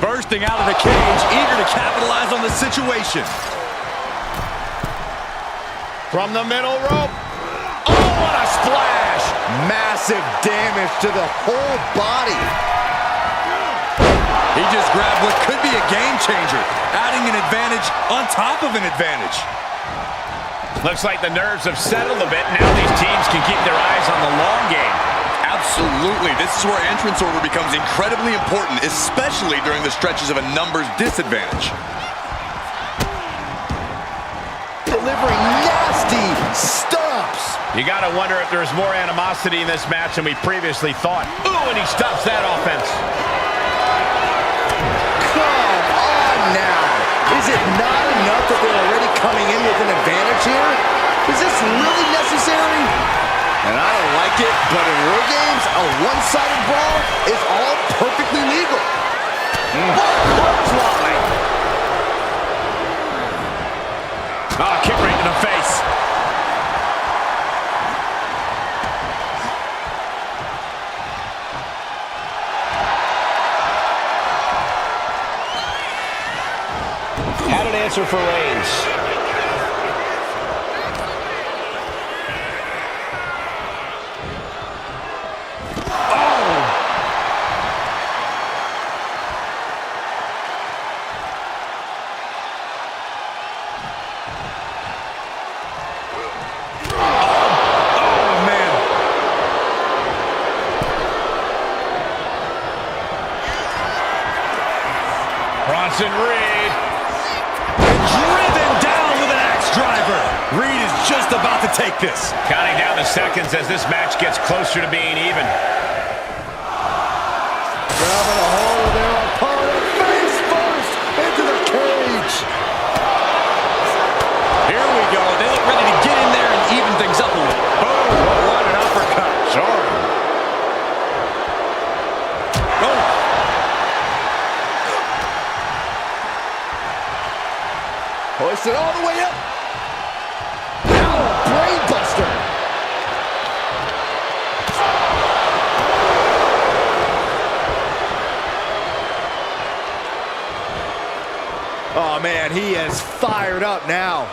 Speaker 2: Bursting out of the cage, eager to capitalize on the situation.
Speaker 4: From the middle rope. Oh, what a splash!
Speaker 3: Massive damage to the whole body.
Speaker 2: He just grabbed what could be a game changer, adding an advantage on top of an advantage.
Speaker 4: Looks like the nerves have settled a bit. Now these teams can keep their eyes on the long game.
Speaker 2: Absolutely. This is where entrance order becomes incredibly important, especially during the stretches of a numbers disadvantage.
Speaker 3: Delivering nasty stomps.
Speaker 4: You got to wonder if there's more animosity in this match than we previously thought. Ooh, and he stops that offense.
Speaker 3: Come on now. Is it not enough that they're already coming in with an advantage here? Is this really necessary? And I don't like it, but in War Games, a one-sided brawl is all perfectly legal. Bloodline.
Speaker 4: Oh, kick right in the face. Had an answer for Reigns. Reed.
Speaker 2: Driven down with an axe driver. Reed is just about to take this.
Speaker 4: Counting down the seconds as this match gets closer to being even.
Speaker 3: Grabbing a hold of their opponent face first into the cage.
Speaker 2: Here we go. They look ready to get in there and even things up a little.
Speaker 4: Oh, what an uppercut. Sure.
Speaker 3: Hoisted all the way up. Now a brain buster. Oh man, he is fired up now.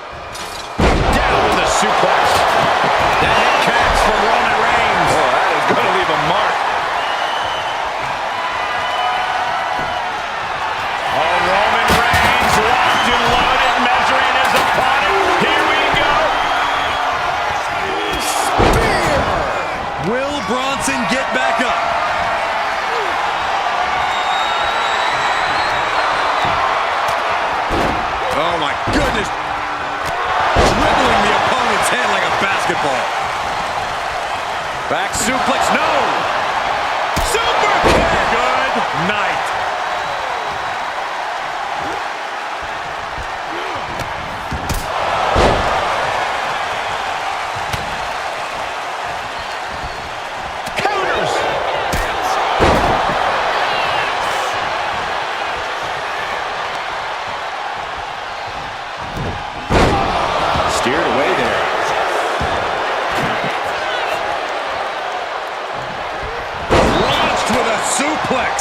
Speaker 4: Down with a suplex. That hit catch from Roman Reigns. Oh, that is going to leave a mark. Oh, Roman Reigns locked and loaded, measuring his opponent. Here we go.
Speaker 3: Spear.
Speaker 2: Will Bronson get back up? Oh my goodness. Dribbling the opponent's hand like a basketball. Back suplex, no! Super kick! Good night.
Speaker 4: Counters.
Speaker 3: Steered away there.
Speaker 2: Launched with a suplex.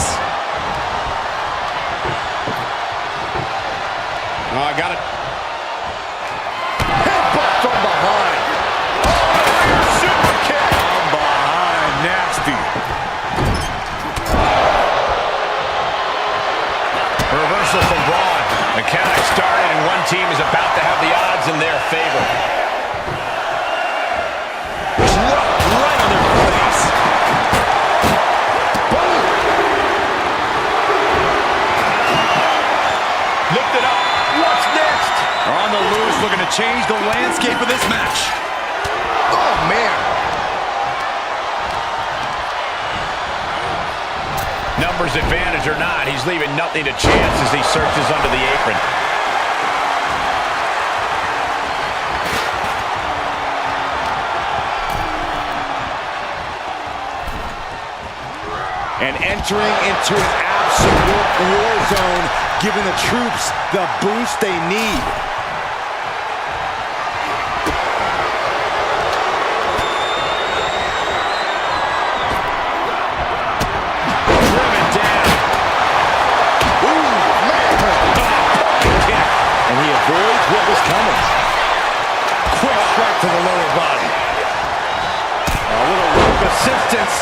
Speaker 2: Oh, I got it.
Speaker 3: Headbutt from behind.
Speaker 2: Super kick. From behind. Nasty.
Speaker 4: Reversal from Braun. The count has started and one team is about to have the odds in their favor.
Speaker 2: Right on their face.
Speaker 4: Lift it up. What's next?
Speaker 2: On the loose, looking to change the landscape of this match.
Speaker 3: Oh man.
Speaker 4: Numbers advantage or not, he's leaving nothing to chance as he searches under the apron.
Speaker 3: And entering into an absolute war zone, giving the troops the boost they need.
Speaker 4: Driven down.
Speaker 3: Ooh, man.
Speaker 4: Kick.
Speaker 3: And he avoids what was coming.
Speaker 2: Quick strike to the lower body.
Speaker 3: A little rope assistance.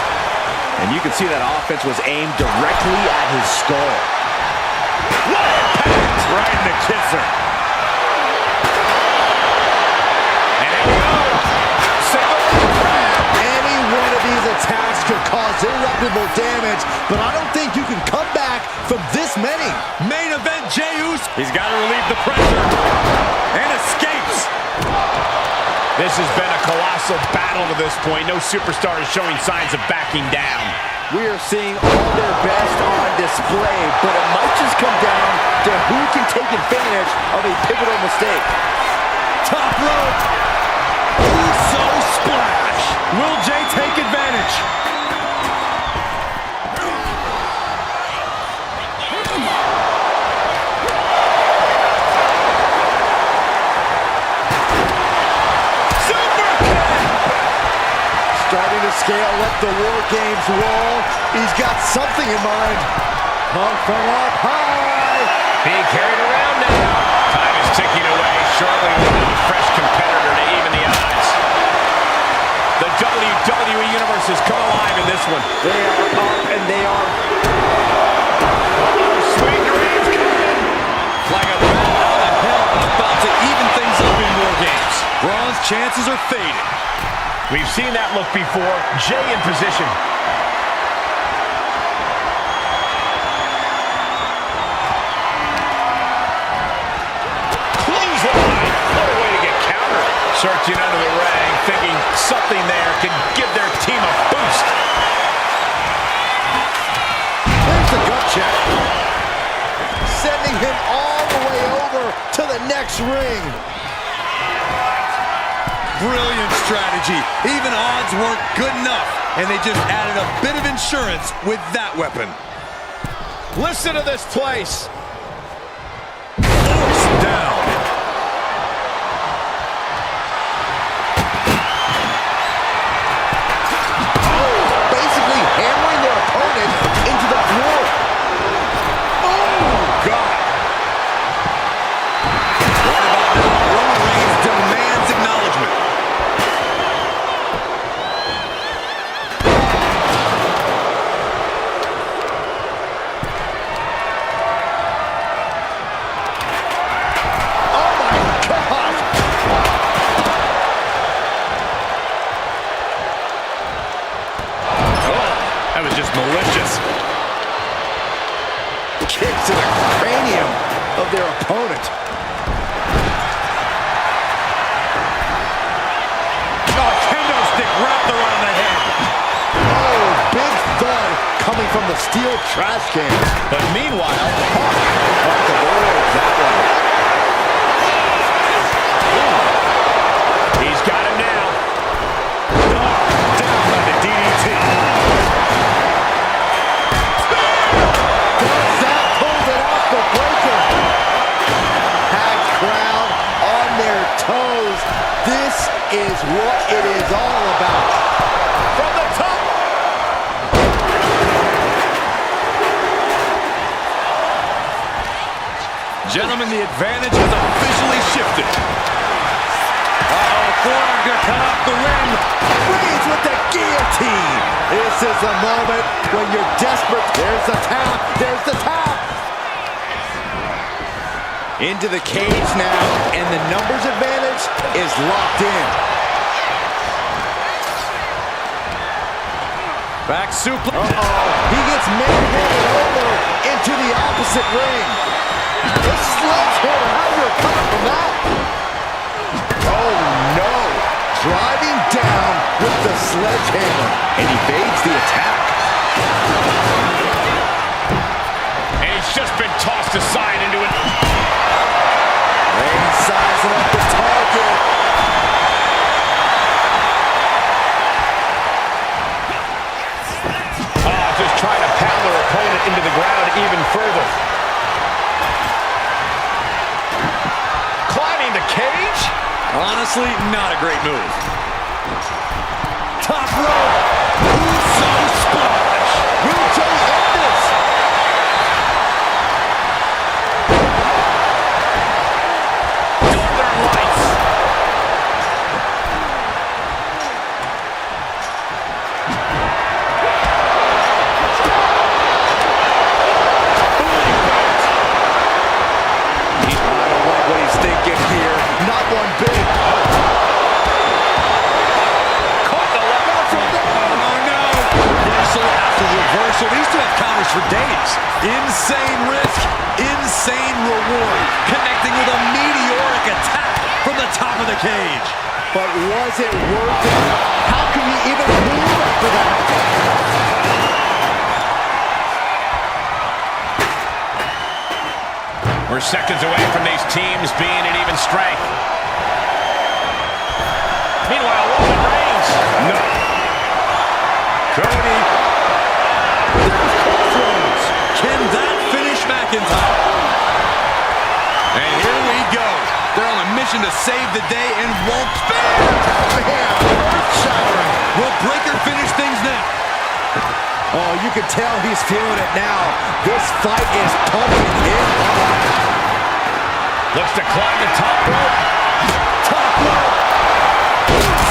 Speaker 3: And you can see that offense was aimed directly at his skull.
Speaker 2: What impact! Right in the kisser.
Speaker 4: And here we go.
Speaker 3: Any one of these attacks could cause irreparable damage, but I don't think you can come back from this many.
Speaker 2: Main event, Jey Uso. He's got to relieve the pressure. And escapes.
Speaker 4: This has been a colossal battle to this point. No superstar is showing signs of backing down.
Speaker 3: We are seeing all their best on display, but it might just come down to who can take advantage of a pivotal mistake. Top rope. So splash. Will Jay take advantage? Starting to scale up the War Games wall. He's got something in mind. Pump from up high.
Speaker 4: Being carried around now. Time is ticking away. Shortly we'll have a fresh competitor to even the odds. The WWE Universe has come alive in this one.
Speaker 3: They are up and they are...
Speaker 4: Sweet dreams coming.
Speaker 2: Like a bat out of hell, about to even things up in War Games. Braun's chances are fading.
Speaker 4: We've seen that look before. Jay in position. Clothesline. What a way to get countered. Searching under the ring, thinking something there can give their team a boost.
Speaker 3: There's the gut check. Sending him all the way over to the next ring.
Speaker 2: Brilliant strategy. Even odds weren't good enough, and they just added a bit of insurance with that weapon.
Speaker 3: Listen to this place.
Speaker 2: Forced down.
Speaker 3: Oh, basically hammering their opponent into the floor.
Speaker 2: Oh, God. Right about now, Roman Reigns demands acknowledgement.
Speaker 4: That was just malicious.
Speaker 3: Kick to the cranium of their opponent.
Speaker 2: Oh, kendo stick wrapped around the head.
Speaker 3: Oh, big thud coming from the steel trash can.
Speaker 4: But meanwhile,
Speaker 3: Off the board, that one.
Speaker 4: he's got him now. Down by the DDT.
Speaker 3: That pulled it off the breaker. Packed crowd on their toes. This is what it is all about.
Speaker 4: From the top.
Speaker 2: Gentlemen, the advantage has officially shifted. Uh-oh, forearm gonna cut off the ring.
Speaker 3: Reigns with the guillotine. This is the moment when you're desperate. There's the tap. There's the tap. Into the cage now, and the numbers advantage is locked in.
Speaker 2: Back suplex.
Speaker 3: Uh-oh. He gets manhandled over into the opposite ring. This sledgehammer, how do you recover from that? Oh, no. Driving down with the sledgehammer, and evades the attack.
Speaker 4: And he's just been tossed aside into it.
Speaker 3: Reigns sizing up the target.
Speaker 4: Just trying to pound their opponent into the ground even further. Climbing the cage?
Speaker 2: Honestly, not a great move.
Speaker 3: Top rope. Uso splash. Will Jay end this?
Speaker 4: Northern Lights.
Speaker 3: Not one bit.
Speaker 4: Caught the left from the...
Speaker 2: Oh, no. Reversal after reversal. These two have counters for days. Insane risk, insane reward. Connecting with a meteoric attack from the top of the cage.
Speaker 3: but was it worth it? How can you even move after that?
Speaker 4: We're seconds away from these teams being at even strength. Meanwhile, Roman Reigns. No.
Speaker 2: Cody. There's Rhodes. Can that finish McIntyre? And here we go. They're on a mission to save the day and won't spin. Earth-shattering. Will Breaker finish things now?
Speaker 3: Oh, you can tell he's feeling it now. This fight is pumping him up.
Speaker 4: Looks to climb the top rope.
Speaker 3: Top rope.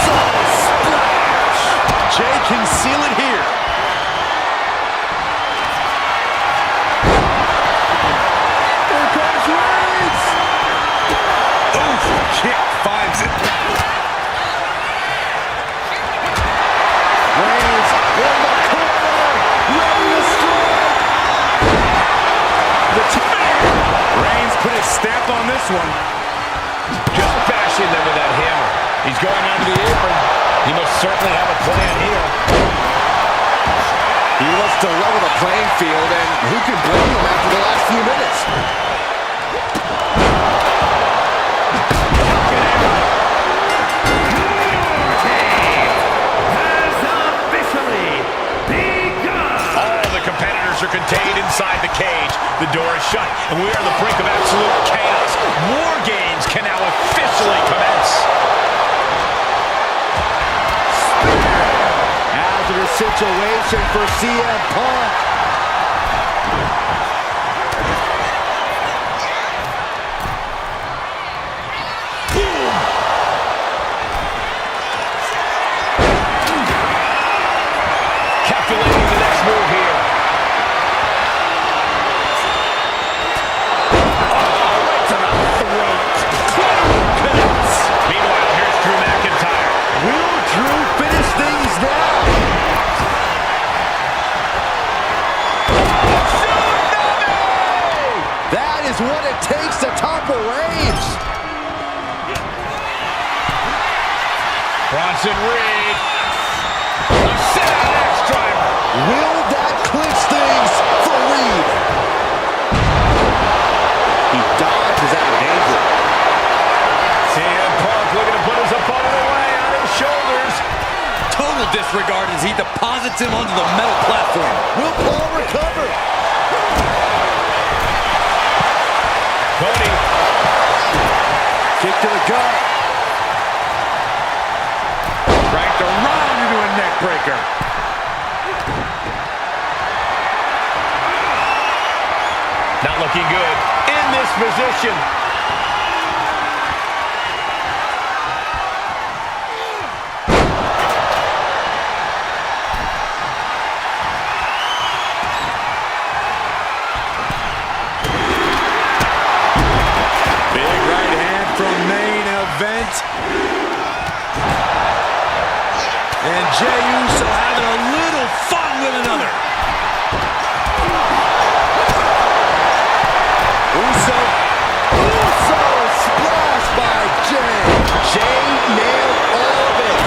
Speaker 3: Splash.
Speaker 2: Jay can seal it here.
Speaker 3: Here comes Reigns.
Speaker 2: Oof, kick finds it.
Speaker 3: Reigns in the corner. Ready to strike.
Speaker 4: Reigns put his stamp on this one. Just bashing them with that hammer. He's going under the apron. He must certainly have a plan here.
Speaker 3: He wants to level the playing field, and who can blame him after the last few minutes?
Speaker 1: Has officially begun.
Speaker 4: All the competitors are contained inside the cage. The door is shut, and we are on the brink of absolute chaos. War Games can now officially commence.
Speaker 3: Hazardous situation for CM Punk.
Speaker 4: Calculating the next move here. Meanwhile, here's Drew McIntyre.
Speaker 3: Will Drew finish things now? That is what it takes to topple Reigns.
Speaker 4: Bronson Reed. A sit-out X driver.
Speaker 3: Will that clinch things for Reed? He dodges out of danger.
Speaker 4: CM Punk looking to put his opponent away on his shoulders.
Speaker 2: Total disregard as he deposits him onto the metal platform.
Speaker 3: Will Paul recover?
Speaker 4: Cody.
Speaker 3: Kick to the gut.
Speaker 4: Cranked around into a neck breaker. Not looking good in this position.
Speaker 2: Big right hand from main event. And Jey Uso having a little fun with another.
Speaker 3: Uso splash by Jey. Jey nailed all of it.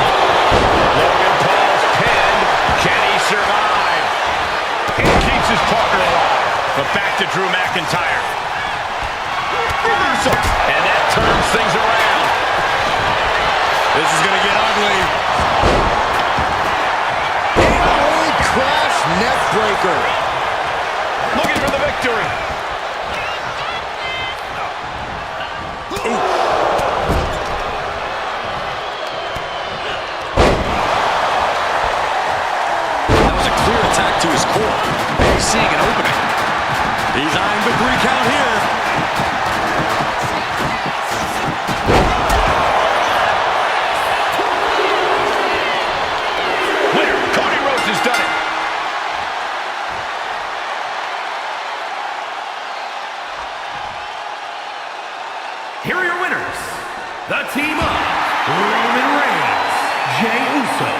Speaker 4: Logan Paul's pinned. Can he survive? He keeps his partner alive. But back to Drew McIntyre. Reversal. And that turns things around.
Speaker 2: This is going to get ugly.
Speaker 3: Holy crash neck breaker.
Speaker 4: Looking for the victory.
Speaker 2: That was a clear attack to his core. He's seeing an opening. He's eyeing the 3 count here.
Speaker 4: Winner, Cody Rhodes has done it.
Speaker 1: Here are your winners. The team of Roman Reigns, Jey Uso,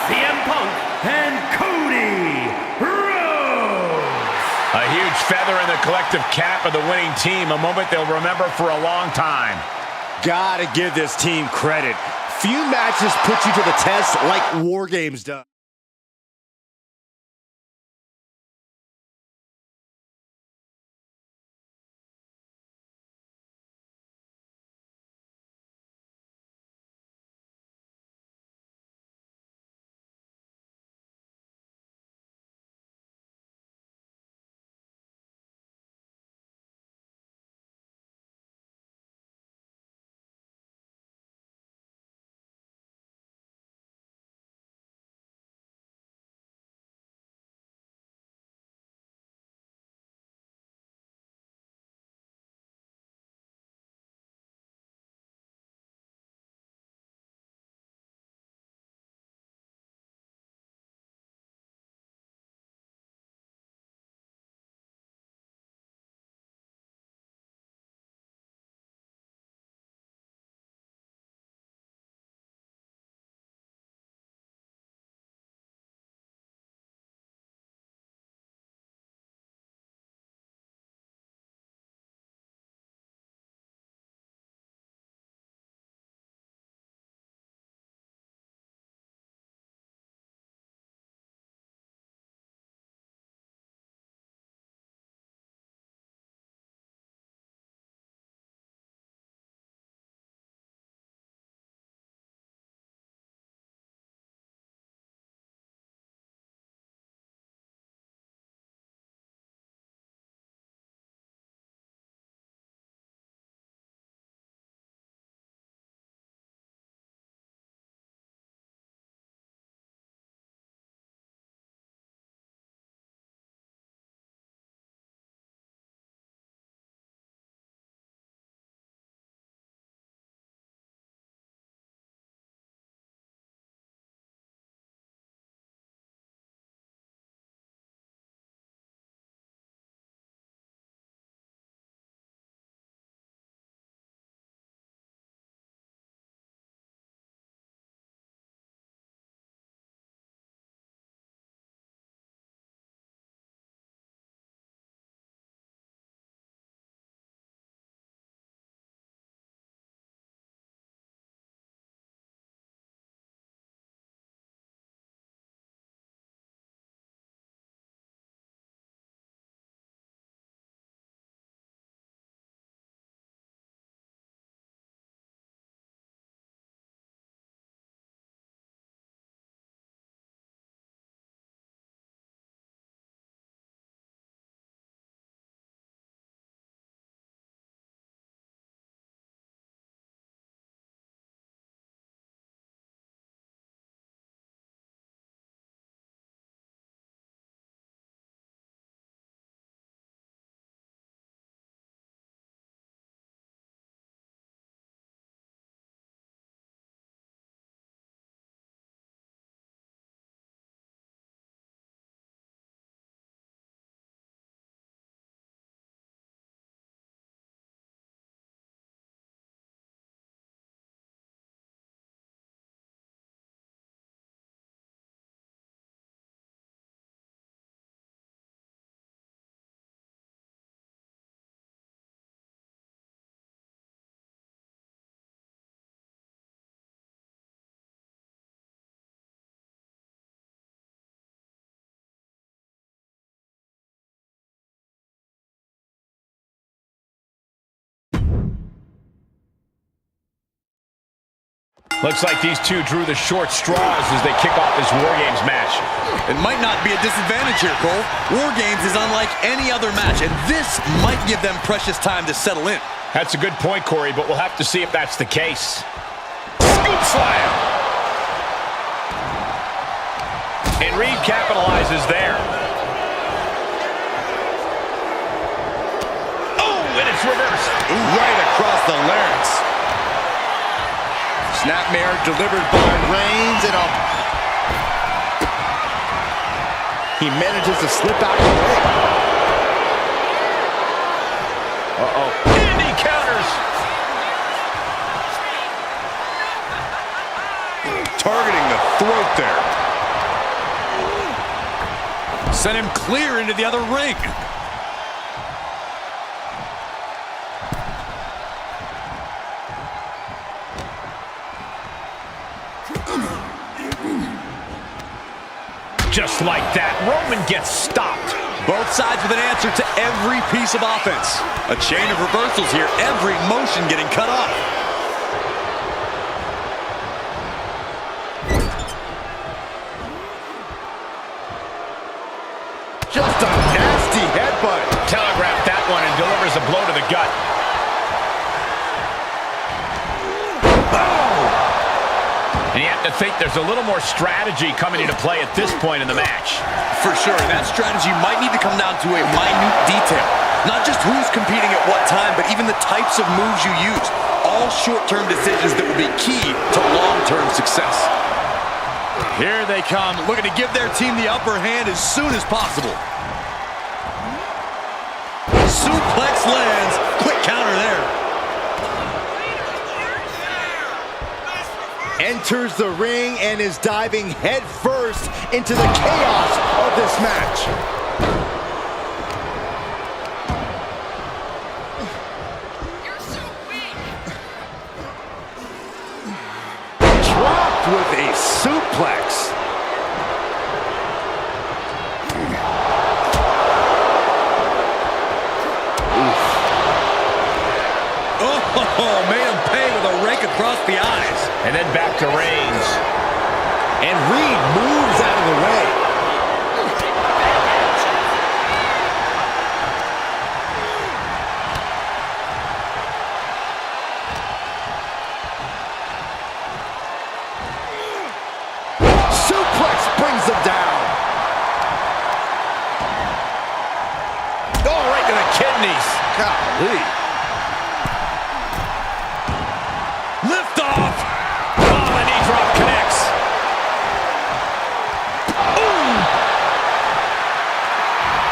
Speaker 1: CM Punk, and Cody Rhodes.
Speaker 4: A huge feather in the collective cap of the winning team, a moment they'll remember for a long time.
Speaker 3: Gotta give this team credit. Few matches put you to the test like War Games does.
Speaker 4: Looks like these two drew the short straws as they kick off this War Games match.
Speaker 2: It might not be a disadvantage here, Cole. War Games is unlike any other match, and this might give them precious time to settle in.
Speaker 4: That's a good point, Corey, but we'll have to see if that's the case. Scoop slam! And Reed capitalizes there. Oh, and it's reversed.
Speaker 3: Right across the larynx. Snapmare delivered by Reigns, and he manages to slip out of the way.
Speaker 4: Uh-oh. And he counters.
Speaker 3: Targeting the throat there.
Speaker 2: Sent him clear into the other ring.
Speaker 4: Just like that, Roman gets stopped.
Speaker 2: Both sides with an answer to every piece of offense. A chain of reversals here, every motion getting cut off.
Speaker 3: Just a nasty headbutt.
Speaker 4: Telegraphed that one and delivers a blow to the gut. And you have to think there's a little more strategy coming into play at this point in the match.
Speaker 2: For sure, and that strategy might need to come down to a minute detail. Not just who's competing at what time, but even the types of moves you use. All short-term decisions that will be key to long-term success. Here they come, looking to give their team the upper hand as soon as possible. Suplex lands. Quick counter there.
Speaker 3: Enters the ring and is diving headfirst into the chaos of this match. Dropped with a suplex.
Speaker 2: Oh, made him pay with a rake across the eyes.
Speaker 4: And then back to Reigns.
Speaker 3: And Reed moves out of the way. Suplex brings them down.
Speaker 4: Oh, right to the kidneys.
Speaker 3: Golly.
Speaker 4: Lift off. Oh, the knee drop connects. Ooh.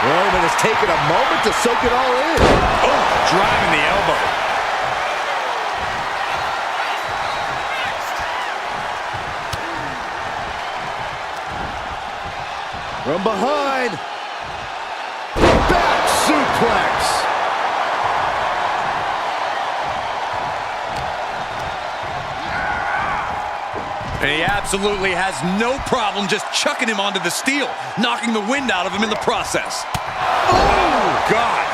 Speaker 3: Roman has taken a moment to soak it all in.
Speaker 4: Oh, driving the elbow.
Speaker 3: From behind. Back suplex.
Speaker 2: And he absolutely has no problem just chucking him onto the steel, knocking the wind out of him in the process.
Speaker 3: Oh, God.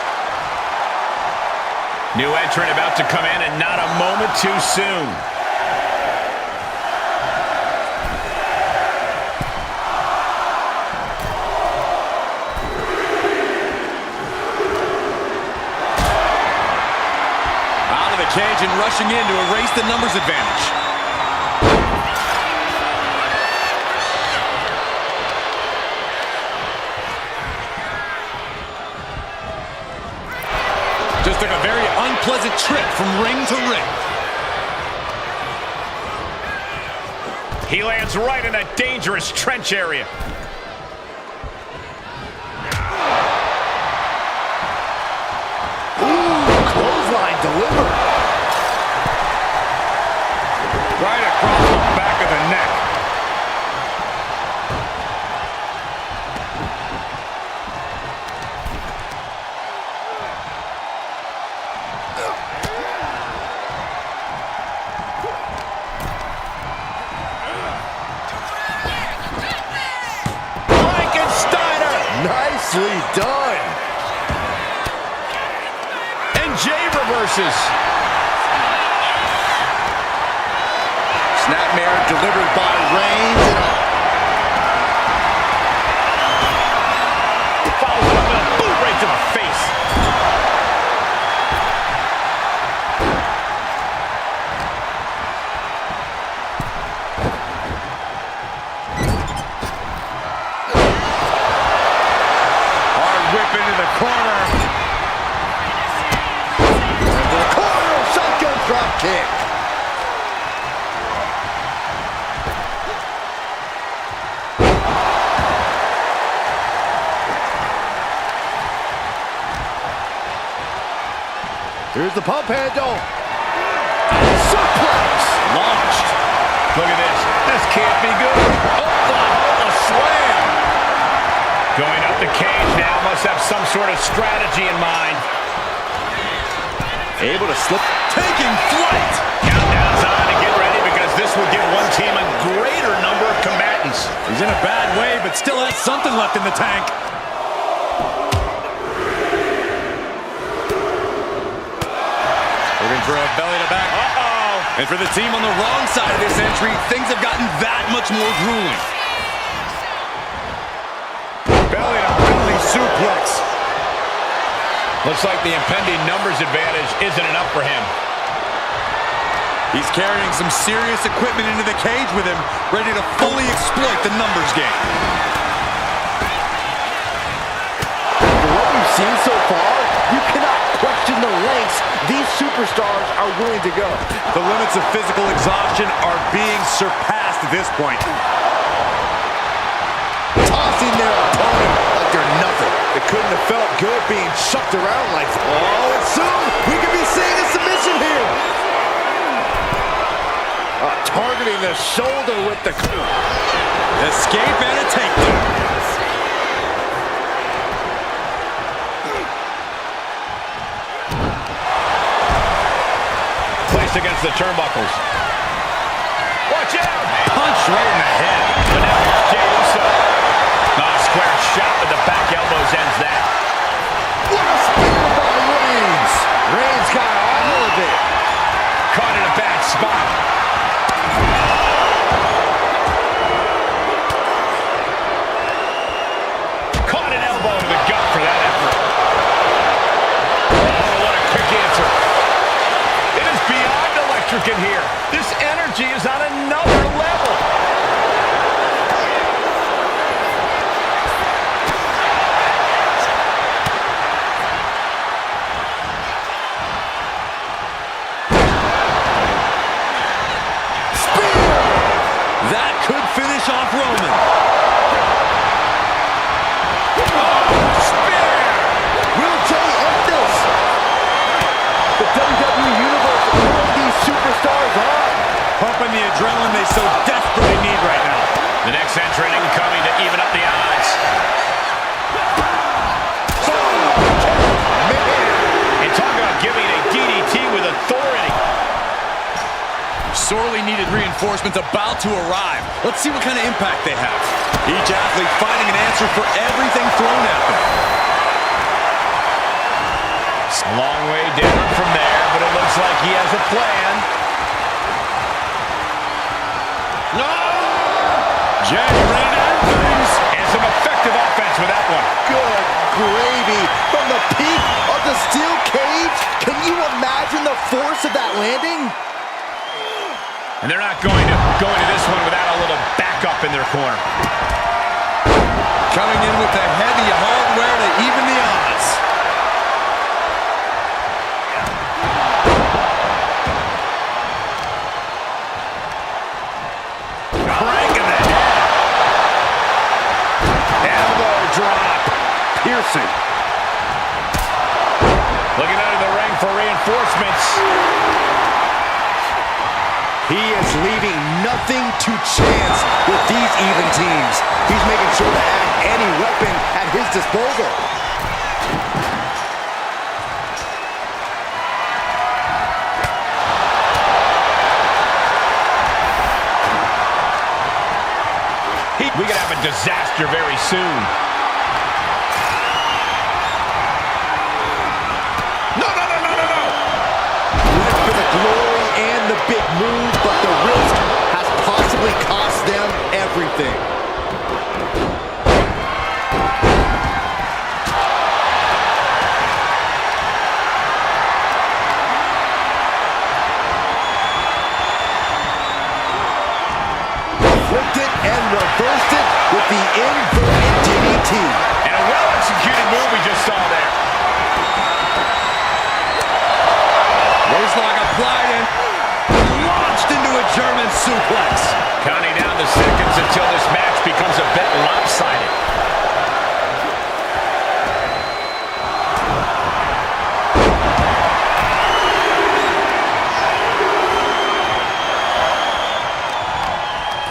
Speaker 4: New entrant about to come in and not a moment too soon.
Speaker 2: Out of the cage and rushing in to erase the numbers advantage. Just took a very unpleasant trip from ring to ring.
Speaker 4: He lands right in a dangerous trench area.
Speaker 3: Ooh, clothesline delivered.
Speaker 4: Right across the back of the neck.
Speaker 3: Nicely done.
Speaker 4: And Jay reverses.
Speaker 3: Snapmare delivered by Reigns.
Speaker 4: Follows it up with a boot right to the face. Whip into the corner.
Speaker 3: Into the corner, shotgun drop kick. Here's the pump handle. Suplex.
Speaker 4: Launched. Look at this. This can't be good. Oklahoma slam. Going up the cage now, must have some sort of strategy in mind.
Speaker 3: Able to slip.
Speaker 2: Taking flight.
Speaker 4: Countdown's on to get ready because this will give one team a greater number of combatants.
Speaker 2: He's in a bad way, but still has something left in the tank. Looking for a belly to back. Uh-oh. And for the team on the wrong side of this entry, things have gotten that much more grueling.
Speaker 4: Belly to belly suplex. Looks like the impending numbers advantage isn't enough for him.
Speaker 2: He's carrying some serious equipment into the cage with him, ready to fully exploit the numbers game.
Speaker 3: After what we've seen so far, you cannot question the lengths these superstars are willing to go.
Speaker 2: The limits of physical exhaustion are being surpassed at this point.
Speaker 3: Tossing their opponent like they're nothing. It couldn't have felt good being chucked around like that. Oh, and soon we could be seeing a submission here. Targeting the shoulder with the
Speaker 2: escape and a takedown.
Speaker 4: Placed against the turnbuckles. Watch out!
Speaker 2: Punch right in the head.
Speaker 4: But now here's Jey Uso. Square shot with the back elbows ends that.
Speaker 3: What a spear by Reigns. Reigns got all of it.
Speaker 4: Caught in a bad spot. Caught an elbow to the gut for that effort. Oh, what a quick answer. It is beyond electric in here. This energy is on another level.
Speaker 2: That could finish off Roman.
Speaker 3: Spear! Will Jey end this? The WWE Universe knows these superstars on.
Speaker 2: Pumping the adrenaline they so desperately need right now.
Speaker 4: The next entrant incoming to even up the odds. And talk about giving a DDT with authority.
Speaker 2: Sorely needed reinforcements about to arrive. Let's see what kind of impact they have. Each athlete finding an answer for everything thrown at them.
Speaker 4: It's a long way down from there, but it looks like he has a plan. No!
Speaker 2: Jey ready to end things.
Speaker 4: And some effective offense with that one.
Speaker 3: Good gravy. From the peak of the steel cage, can you imagine the force of that landing?
Speaker 4: And they're not going to go into this one without a little backup in their corner.
Speaker 2: Coming in with the heavy hardware to even the odds.
Speaker 4: Cranking the head. Elbow drop. Piercing. Looking under the ring for reinforcements.
Speaker 3: He is leaving nothing to chance with these even teams. He's making sure to have any weapon at his disposal.
Speaker 4: We could have a disaster very soon. No.
Speaker 3: Went for the glory and the big move, but the risk has possibly cost them everything. Flipped it and reversed it with the inverted DDT.
Speaker 4: And a well-executed move we just saw there.
Speaker 2: Waistlock applied and launched into a German suplex.
Speaker 4: Counting down the seconds until this match becomes a bit lopsided.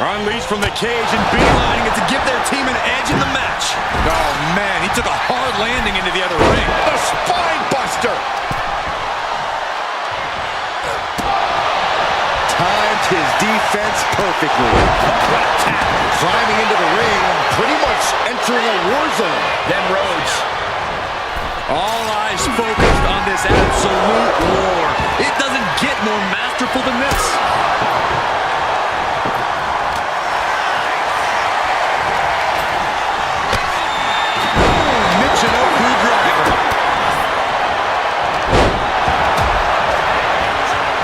Speaker 2: Unleashed from the cage and beelining it to give their team an edge in the match. Oh man, he took a hard landing into the other ring.
Speaker 3: The spine buster. Timed his defense perfectly. Climbing into the ring. entering a war zone.
Speaker 4: Then Rhodes.
Speaker 2: All eyes focused on this absolute war. It doesn't get more masterful than this. Michinoku driver.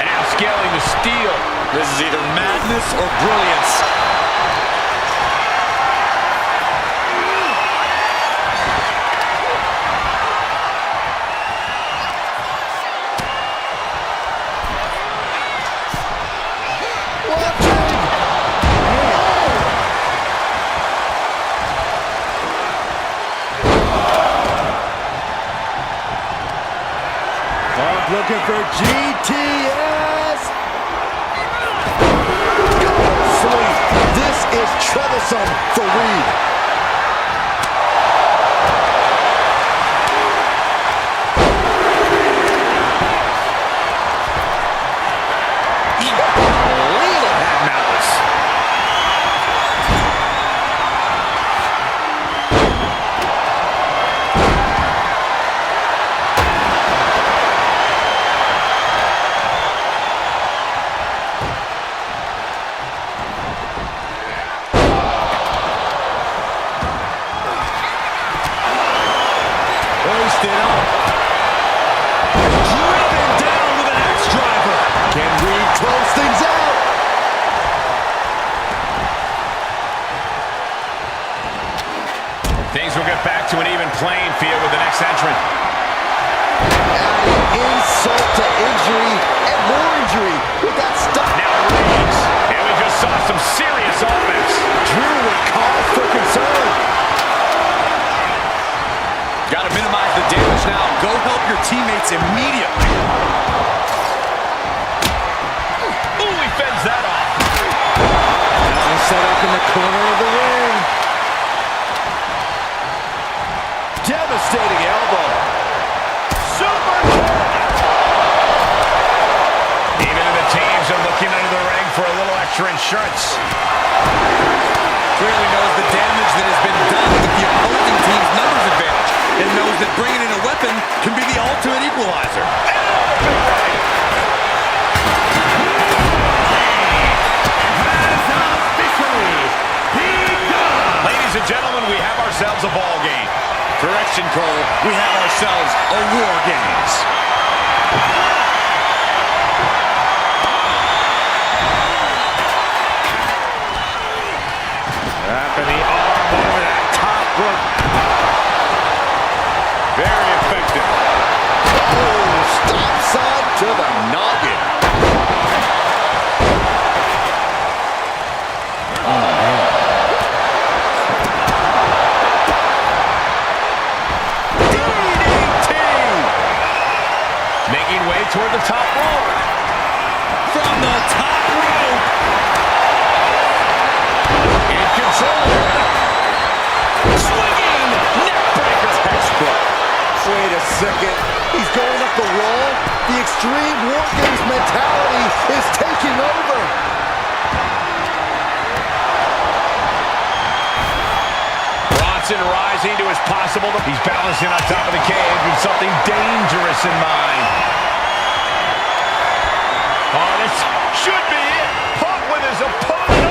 Speaker 4: Now scaling the steel.
Speaker 2: This is either madness or brilliance.
Speaker 3: Looking for GTS. Sweet. This is troublesome for Reed.
Speaker 2: Hoisted up. Driven down with an axe driver.
Speaker 3: Can Reed close things out?
Speaker 4: Things will get back to an even playing field with the next entrant.
Speaker 3: Adding insult to injury and more injury with that stuff.
Speaker 4: Now Reigns. And we just saw some serious offense.
Speaker 3: Drew with cause for concern.
Speaker 2: Got to minimize the damage now. Go help your teammates immediately.
Speaker 4: Ooh, he fends that off.
Speaker 3: Now set up in the corner of the ring. Devastating elbow.
Speaker 4: Super kick. Even the teams are looking under the ring for a little extra insurance.
Speaker 2: Clearly knows the damage that has been done with the opposing team's numbers advantage, and knows that bringing in a weapon can be the ultimate equalizer.
Speaker 4: Ladies and gentlemen, we have ourselves a ball game.
Speaker 2: Correction, Cole. We have ourselves a War Games.
Speaker 4: Wrapping the arm over that top rope. Very effective.
Speaker 3: Oh, stop side to the noggin.
Speaker 4: Making way toward the top rope.
Speaker 2: From the top rope.
Speaker 4: In control.
Speaker 2: Swinging neckbreaker.
Speaker 3: Textbook. Wait a second. He's going up the wall. The Extreme War Games mentality is taking over.
Speaker 4: Bronson rising to his possible. He's balancing on top of the cage with something dangerous in mind. Oh, this should be it. Punk with his opponent.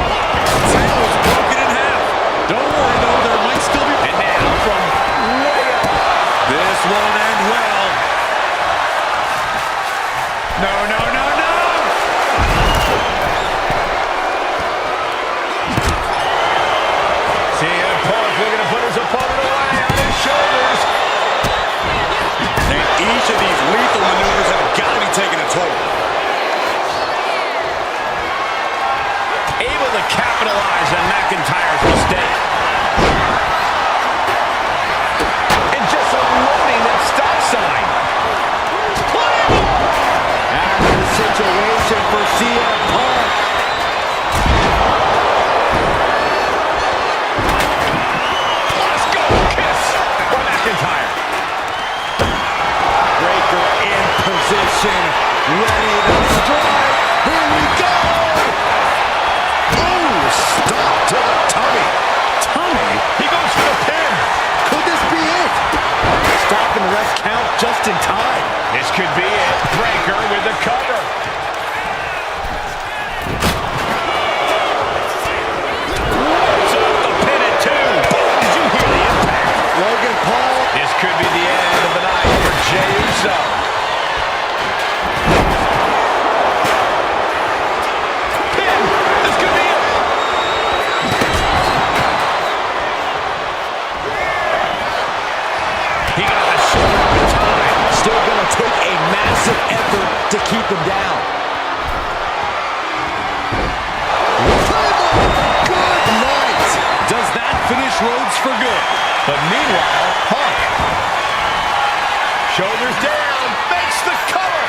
Speaker 2: Tail is broken in half. Don't worry, though. There might still be...
Speaker 4: And now from way up.
Speaker 2: This won't end well.
Speaker 4: No, no, no, no. CM Punk looking to put his opponent away on his shoulders.
Speaker 2: And each of these lethal maneuvers have got to be taking a toll.
Speaker 4: Able to could be it. Breaker with the cover. What's up the pin at 2? Did you hear the impact?
Speaker 3: Logan Paul.
Speaker 4: This could be the end of the night for Jey Uso. Pin. This could be it. He got the shoulder in time.
Speaker 3: Still going to take a massive effort to keep him down. Good night.
Speaker 2: Does that finish Rhodes for good?
Speaker 4: But meanwhile, Punk. Shoulders down, makes the cover.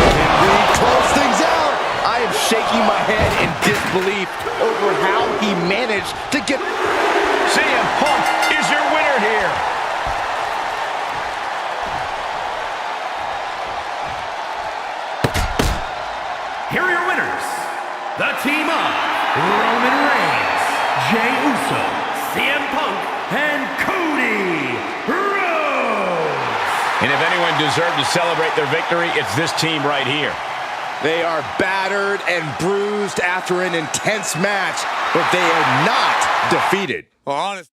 Speaker 3: Can we close things out? I am shaking my head in disbelief over how he managed to get...
Speaker 4: CM Punk is your winner here.
Speaker 1: Here are your winners. The team of Roman Reigns, Jey Uso, CM Punk, and Cody Rhodes.
Speaker 4: And if anyone deserved to celebrate their victory, it's this team right here.
Speaker 3: They are battered and bruised after an intense match, but they are not defeated.
Speaker 2: Well, honestly.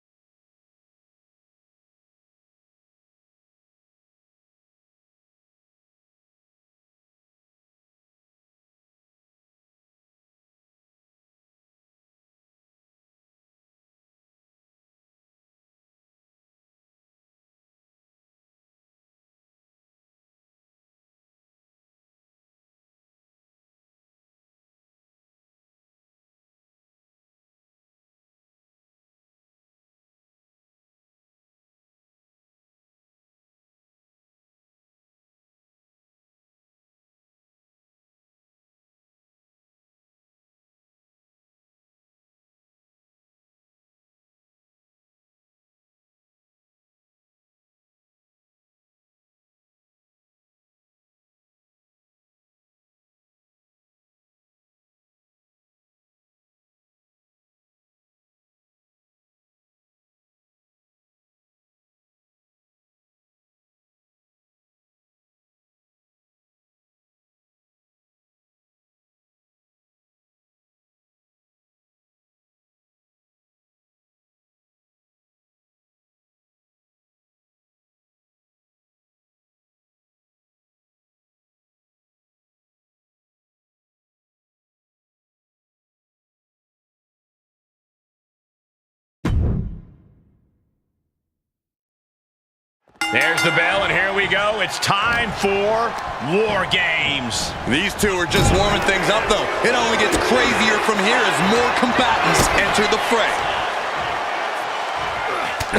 Speaker 4: There's the bell, and here we go. It's time for War Games.
Speaker 2: These two are just warming things up, though. It only gets crazier from here as more combatants enter the fray.
Speaker 4: Oh,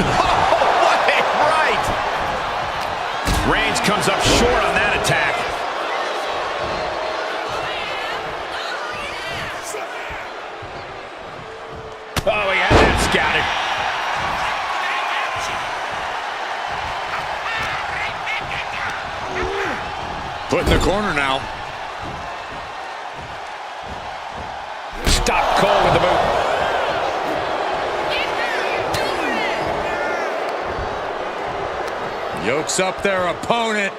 Speaker 4: what a right! Reigns comes up short on that attack. Oh, he had that scouted.
Speaker 2: Put in the corner now.
Speaker 4: Stop Cole with the boot.
Speaker 2: Yokes up their opponent.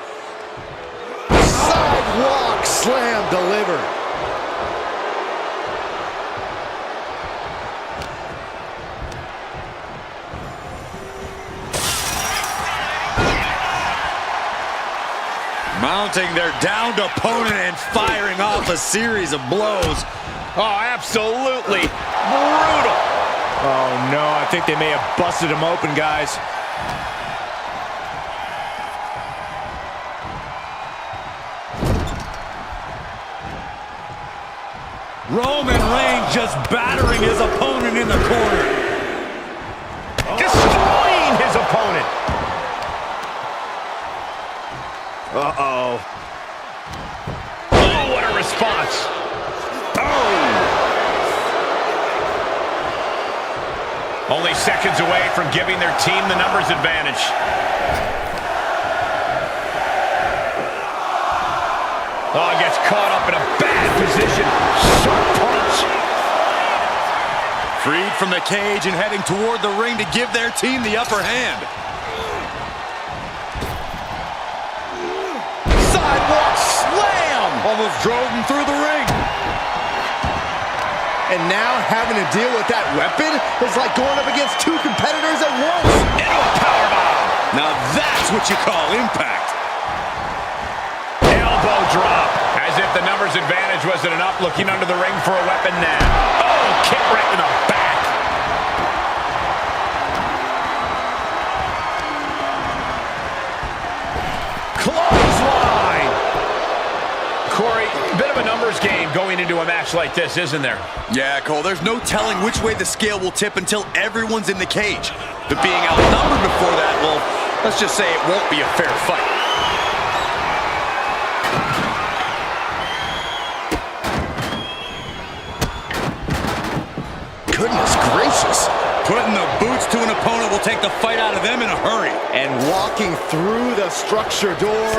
Speaker 3: Sidewalk slam delivered.
Speaker 2: Mounting their downed opponent and firing off a series of blows.
Speaker 4: Oh, absolutely brutal.
Speaker 3: Oh, no, I think they may have busted him open, guys.
Speaker 2: Roman Reigns just battering his opponent in the corner.
Speaker 4: Destroying his opponent.
Speaker 3: Uh-oh.
Speaker 4: Oh, what a response. Oh! Only seconds away from giving their team the numbers advantage. Oh, gets caught up in a bad position. Sharp punch.
Speaker 2: Freed from the cage and heading toward the ring to give their team the upper hand. Almost drove him through the ring.
Speaker 3: And now having to deal with that weapon is like going up against two competitors at once.
Speaker 2: Into a powerbomb. Now that's what you call impact.
Speaker 4: Elbow drop. As if the numbers advantage wasn't enough, looking under the ring for a weapon now. Oh, kick right to the back. Clothesline. Corey, bit of a numbers game going into a match like this, isn't there?
Speaker 2: Yeah, Cole, there's no telling which way the scale will tip until everyone's in the cage. But being outnumbered before that, well, let's just say it won't be a fair fight.
Speaker 3: Goodness gracious.
Speaker 2: Putting the boots to an opponent will take the fight out of them in a hurry.
Speaker 3: And walking through the structure door,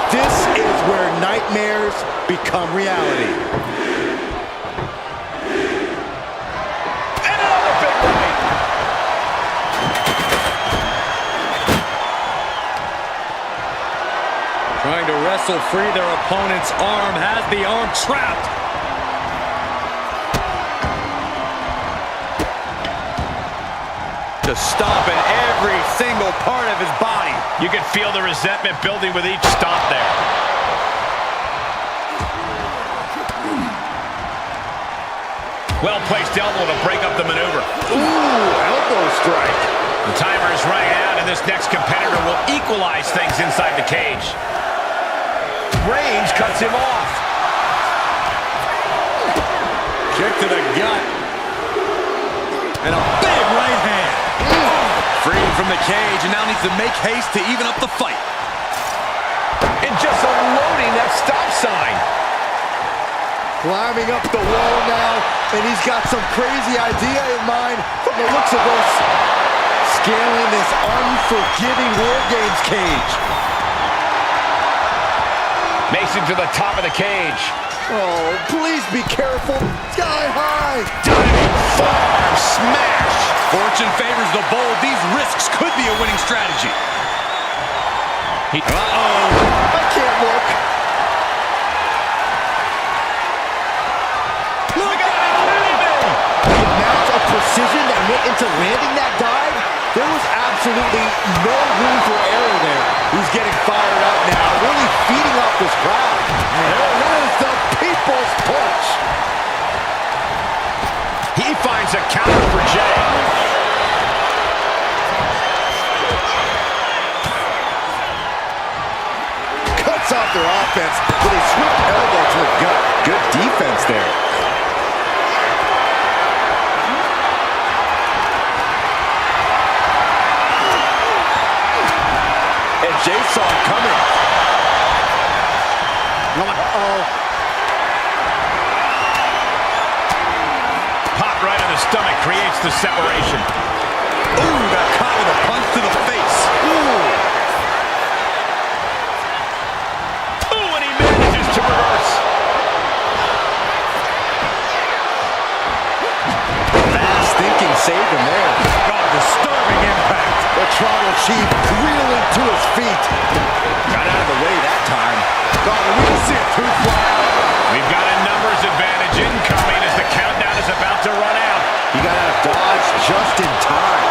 Speaker 3: this is where nightmares become reality.
Speaker 4: And another big right.
Speaker 2: Trying to wrestle free their opponent's arm, has the arm trapped. To stop in every single part of his body.
Speaker 4: You can feel the resentment building with each stomp there. Well-placed elbow to break up the maneuver.
Speaker 3: Ooh, elbow strike.
Speaker 4: The timer is running out, and this next competitor will equalize things inside the cage. Reigns cuts him off.
Speaker 2: Kick to the gut. And a big right hand. Freed from the cage, and now needs to make haste to even up the fight.
Speaker 4: And just unloading that stop sign.
Speaker 3: Climbing up the wall now, and he's got some crazy idea in mind from the looks of this. Scaling this unforgiving War Games cage.
Speaker 4: Mason to the top of the cage.
Speaker 3: Oh, please be careful. Sky high.
Speaker 4: Diving farm smash.
Speaker 2: Fortune favors the bold. These risks could be a winning strategy. Uh-oh.
Speaker 3: I can't look.
Speaker 4: Look at it.
Speaker 3: The amount of precision that went into landing that dive, there was absolutely no room for error there. He's getting fired up now, really feeding off this crowd. There is the people's punch.
Speaker 4: He finds a counter for Jay.
Speaker 3: Cuts off their offense with a swift elbow to the gut. Good defense there. And Jay saw it coming. Uh-oh.
Speaker 4: Pop right in the stomach creates the separation.
Speaker 2: Ooh, got caught with a punch to the face.
Speaker 4: Ooh, and he manages to reverse.
Speaker 3: Fast thinking saved him there.
Speaker 2: Oh, disturbing impact.
Speaker 3: The Tribal Chief reeling to his feet. Got out of the way that time. Oh, we can see it too far.
Speaker 4: We've got a numbers advantage incoming as the countdown is about to run out.
Speaker 3: He got out of dodge just in time.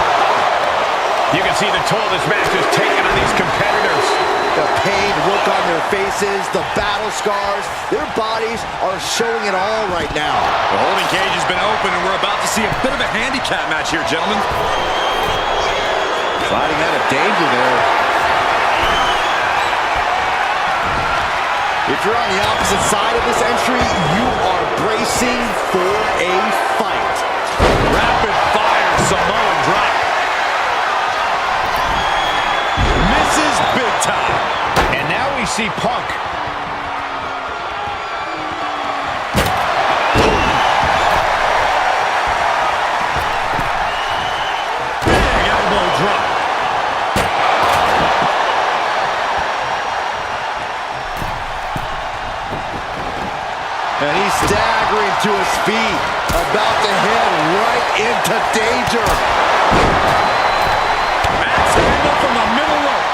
Speaker 4: You can see the toll this match has taken on these competitors.
Speaker 3: The pained look on their faces, the battle scars, their bodies are showing it all right now.
Speaker 2: The holding cage has been open, and we're about to see a bit of a handicap match here, gentlemen.
Speaker 3: Sliding out of danger there. If you're on the opposite side of this entry, you are bracing for a fight.
Speaker 2: Rapid fire Samoan drop. Misses big time.
Speaker 4: And now we see Punk.
Speaker 2: Big elbow drop.
Speaker 3: And he's staggering to his feet, about to head right into danger.
Speaker 2: Matt's handle from the middle rope.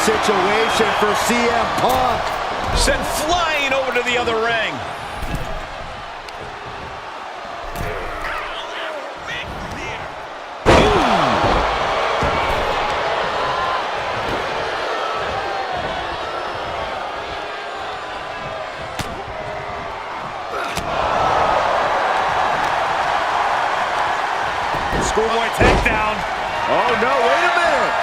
Speaker 3: situation for CM Punk.
Speaker 4: Sent flying over to the other ring.
Speaker 3: Schoolboy takedown. Oh no, wait a minute.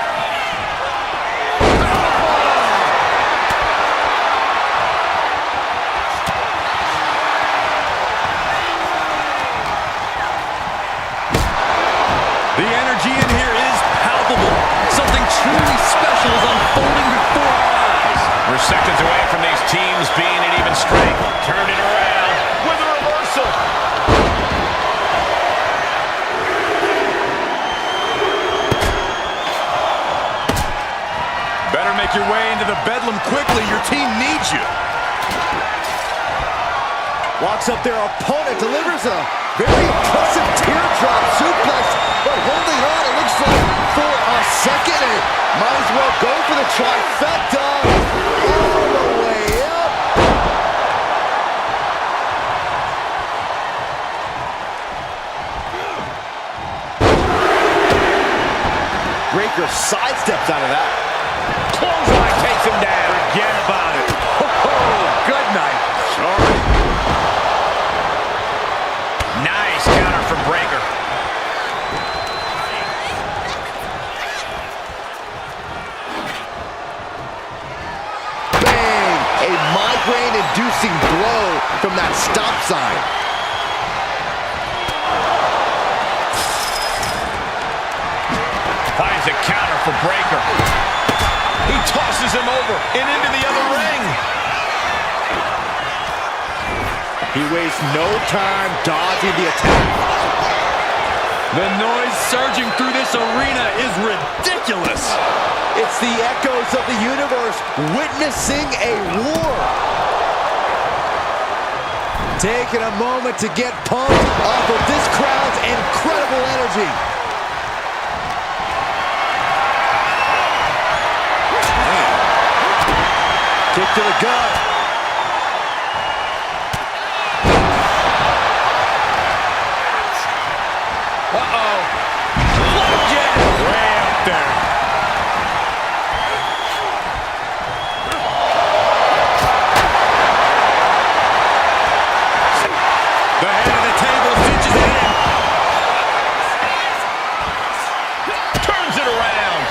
Speaker 2: The energy in here is palpable. Something truly special is unfolding before our eyes.
Speaker 4: We're seconds away from these teams being at even strength. Turn it around with a reversal.
Speaker 2: Better make your way into the bedlam quickly. Your team needs you.
Speaker 3: Walks up their opponent, delivers a very impressive teardrop suplex, but holding on, it looks like, for a second. And might as well go for the trifecta all the way up. Breaker sidesteps out of that.
Speaker 4: Clothesline takes him down.
Speaker 2: Forget about it. Oh, good night. Sorry.
Speaker 4: Nice counter from Breaker.
Speaker 3: Bang! A migraine-inducing blow from that stop sign.
Speaker 4: Finds a counter for Breaker. He tosses him over and into the other ring.
Speaker 3: He wastes no time dodging the attack.
Speaker 2: The noise surging through this arena is ridiculous.
Speaker 3: It's the echoes of the universe witnessing a war. Taking a moment to get pumped off of this crowd's incredible energy. Kick to the gut.
Speaker 4: Uh-oh. Flapjack. Way up there.
Speaker 2: The head of the table stitches it in.
Speaker 4: Turns it around.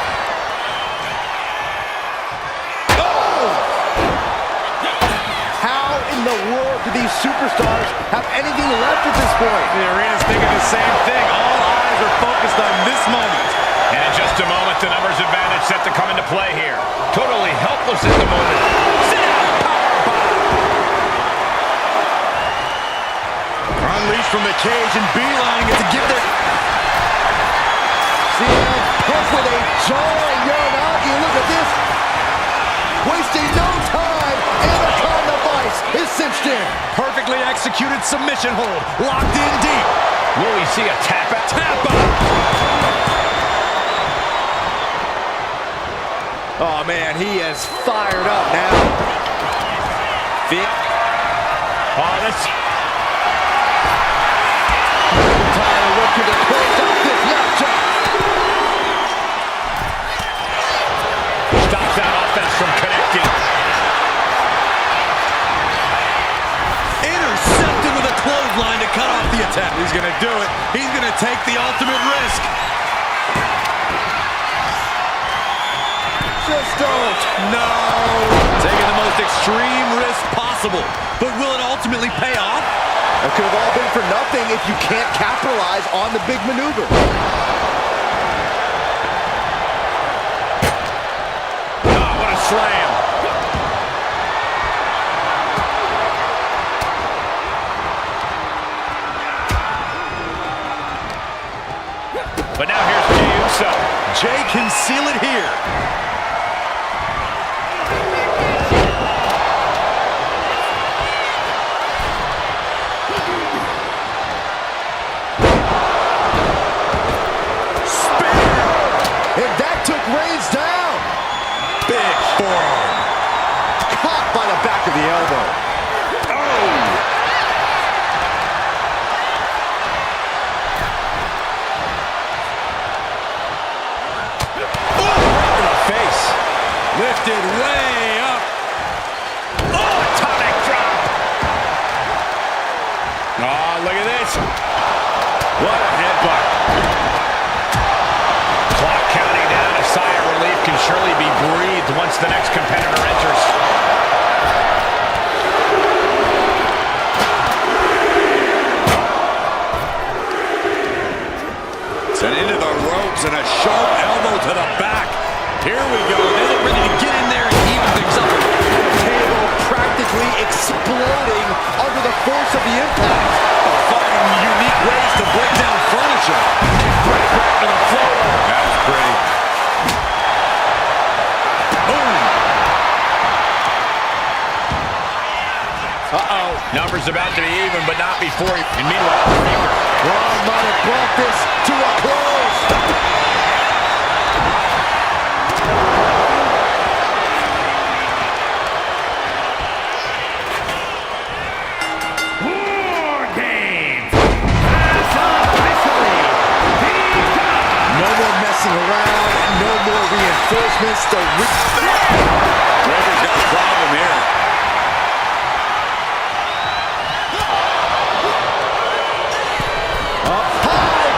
Speaker 3: How in the world do these superstars have anything left at this point?
Speaker 2: The arena's thinking the same thing. All eyes are focused on this moment.
Speaker 4: And in just a moment, the numbers advantage set to come into play here. Totally helpless at the moment. Sit down, powerbomb.
Speaker 2: Unleashed from the cage and beelining it to give their...
Speaker 3: CM Punk with a jarring Uranagi. Look at this. Wasting no time. Anaconda Vice is cinched in.
Speaker 2: Perfectly executed submission hold. Locked in deep.
Speaker 4: Will we see a tap out?
Speaker 2: Tap out.
Speaker 3: Oh, man, he is fired up now.
Speaker 4: Oh, this...
Speaker 3: McIntyre looking to close out this matchup.
Speaker 4: stops that offense from connecting.
Speaker 2: Intercepted with a clothesline to cut off the attack. He's going to do it. He's going to take the ultimate risk.
Speaker 3: Just don't.
Speaker 2: No. Taking the most extreme risk possible. But will it ultimately pay off?
Speaker 3: It could have all been for nothing if you can't capitalize on the big maneuver.
Speaker 4: Oh, what a slam. But now here's Jey Uso.
Speaker 2: Jey can seal it here.
Speaker 3: And that took Reigns down.
Speaker 2: Big
Speaker 3: with the elbow.
Speaker 2: Lifted way up. Oh, atomic drop. Oh, look at this. What a headbutt.
Speaker 4: Clock counting down. A sigh of relief can surely be breathed once the next competitor enters.
Speaker 2: Sent into the ropes and a sharp elbow to the back. Here we go. They look ready to get in there and even things up.
Speaker 3: Table practically exploding under the force of the impact.
Speaker 2: Finding unique ways to break down furniture. Right back to the floor. That was pretty. Boom.
Speaker 4: Uh-oh. Numbers about to be even, but not before. And meanwhile,
Speaker 3: Braun might have brought this to a close. Around, no more reinforcements.
Speaker 2: Breaker's got a problem here.
Speaker 3: Up high.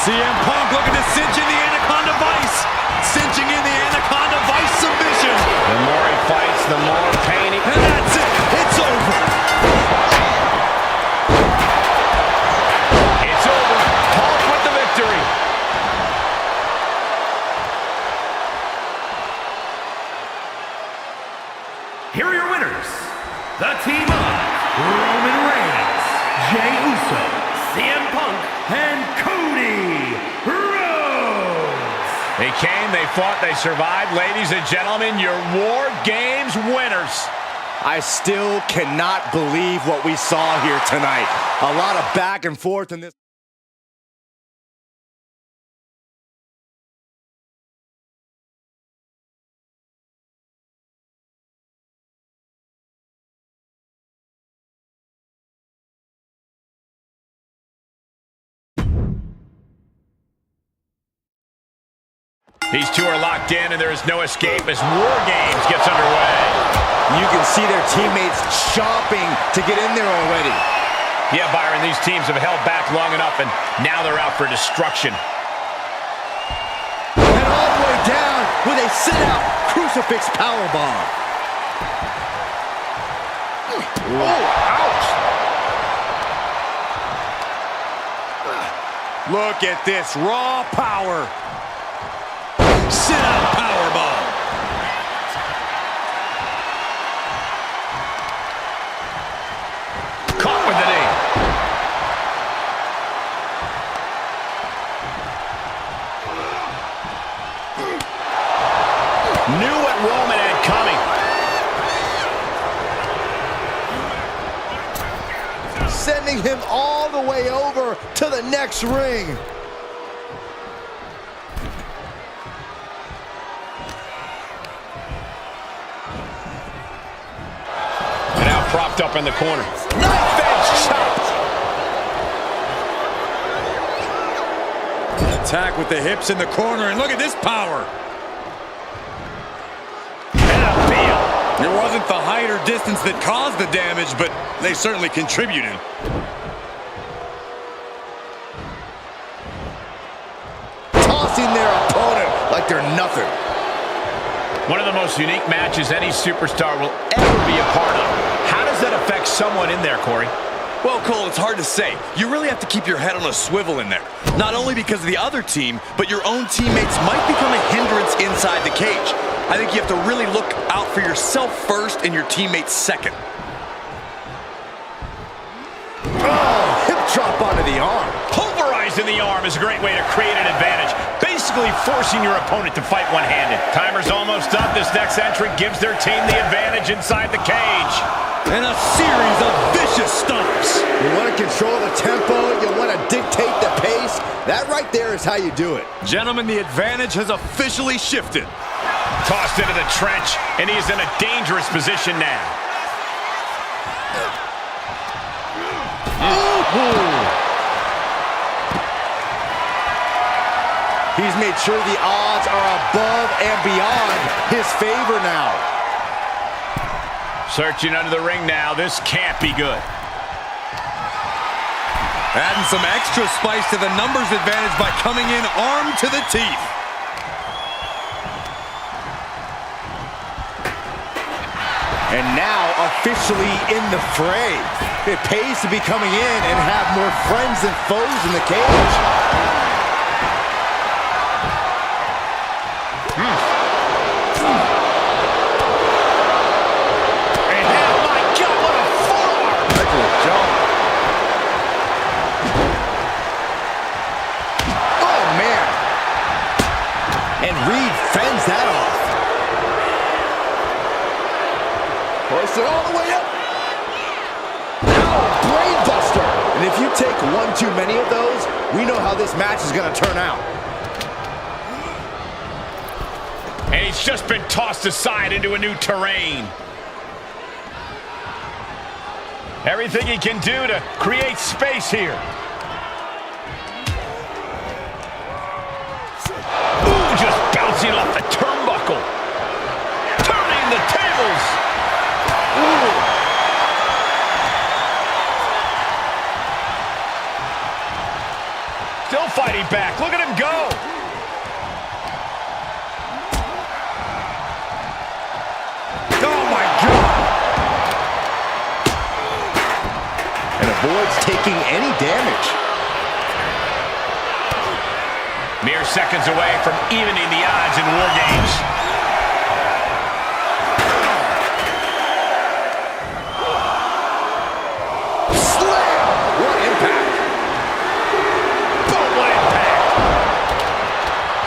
Speaker 2: CM Punk looking to cinch in the Anaconda Vice. Cinching in the Anaconda Vice submission.
Speaker 4: the more he fights, the more pain he...
Speaker 2: And that's it. It's over.
Speaker 4: It's over. Punk with the victory.
Speaker 1: Here are your winners. The team of Roman Reigns, Jey Uso, CM Punk, and Cody Rhodes.
Speaker 4: They came, they fought, they survived. Ladies and gentlemen, your War Games winners.
Speaker 3: I still cannot believe what we saw here tonight. A lot of back and forth in this.
Speaker 4: These two are locked in, and there is no escape as War Games gets underway.
Speaker 3: You can see their teammates chomping to get in there already.
Speaker 4: Yeah, Byron, these teams have held back long enough, and now they're out for destruction.
Speaker 3: And all the way down with a sit-out crucifix powerbomb. Oh, ouch!
Speaker 2: Look at this raw power. Sit-out powerbomb.
Speaker 4: Caught with the knee. Knew what Roman had coming.
Speaker 3: Sending him all the way over to the next ring.
Speaker 4: Propped up in the corner.
Speaker 3: Knife edge chop.
Speaker 2: Attack with the hips in the corner, and look at this power.
Speaker 4: And a feel.
Speaker 2: It wasn't the height or distance that caused the damage, but they certainly contributed.
Speaker 3: Tossing their opponent like they're nothing.
Speaker 4: One of the most unique matches any superstar will ever be a part of. How does that affect someone in there, Corey?
Speaker 2: Well, Cole, it's hard to say. You really have to keep your head on a swivel in there. Not only because of the other team, but your own teammates might become a hindrance inside the cage. I think you have to really look out for yourself first and your teammates second.
Speaker 3: Oh, hip drop onto the arm.
Speaker 4: Pulverizing the arm is a great way to create an advantage. Basically basically forcing your opponent to fight one-handed. Timer's almost up. This next entrant gives their team the advantage inside the cage.
Speaker 2: And a series of vicious stomps.
Speaker 3: You want to control the tempo, you want to dictate the pace. That right there is how you do it.
Speaker 2: Gentlemen, the advantage has officially shifted.
Speaker 4: Tossed into the trench, and he's in a dangerous position now.
Speaker 3: He's made sure the odds are above and beyond his favor now.
Speaker 4: Searching under the ring now. This can't be good.
Speaker 2: Adding some extra spice to the numbers advantage by coming in armed to the teeth.
Speaker 3: And now officially in the fray. It pays to be coming in and have more friends than foes in the cage. It all the way up. Oh, brain buster. And if you take one too many of those, we know how this match is going to turn out.
Speaker 4: And he's just been tossed aside into a new terrain. Everything he can do to create space here. Ooh, just bouncing off the turnbuckle. Turning the tables. Still fighting back. Look at him go.
Speaker 3: Oh, my God. And avoids taking any damage.
Speaker 4: Mere seconds away from evening the odds in War Games.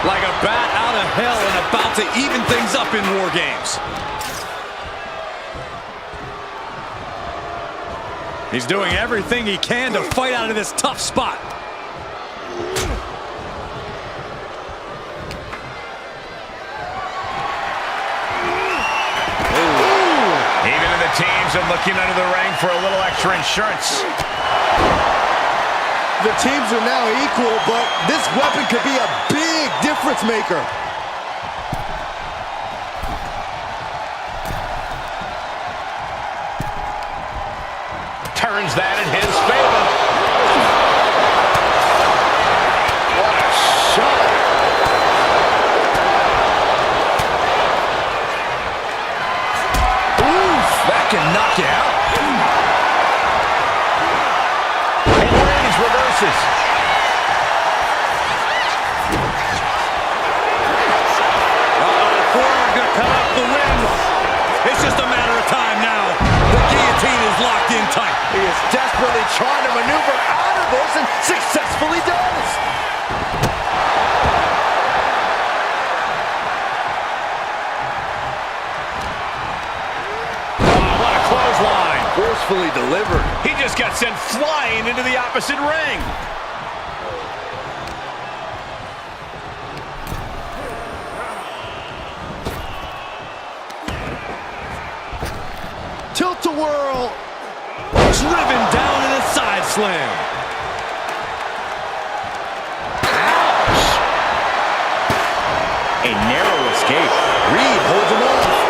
Speaker 2: Like a bat out of hell and about to even things up in War Games. He's doing everything he can to fight out of this tough spot.
Speaker 4: Even in the teams are looking under the ring for a little extra insurance.
Speaker 3: The teams are now equal, but this weapon could be a big difference maker.
Speaker 4: Turns that in his favor.
Speaker 3: What a shot.
Speaker 2: Oof, that can knock you out.
Speaker 4: Reverses.
Speaker 2: Forearm gonna come out the win. It's just a matter of time now. The guillotine is locked in tight.
Speaker 3: He is desperately trying to maneuver out of this and successfully does.
Speaker 4: What a clothesline.
Speaker 3: Forcefully delivered.
Speaker 4: He just got sent flying into the opposite ring.
Speaker 3: Tilt-a-whirl.
Speaker 2: Driven down in a side slam.
Speaker 3: Ouch. A narrow escape. Reed holds him off.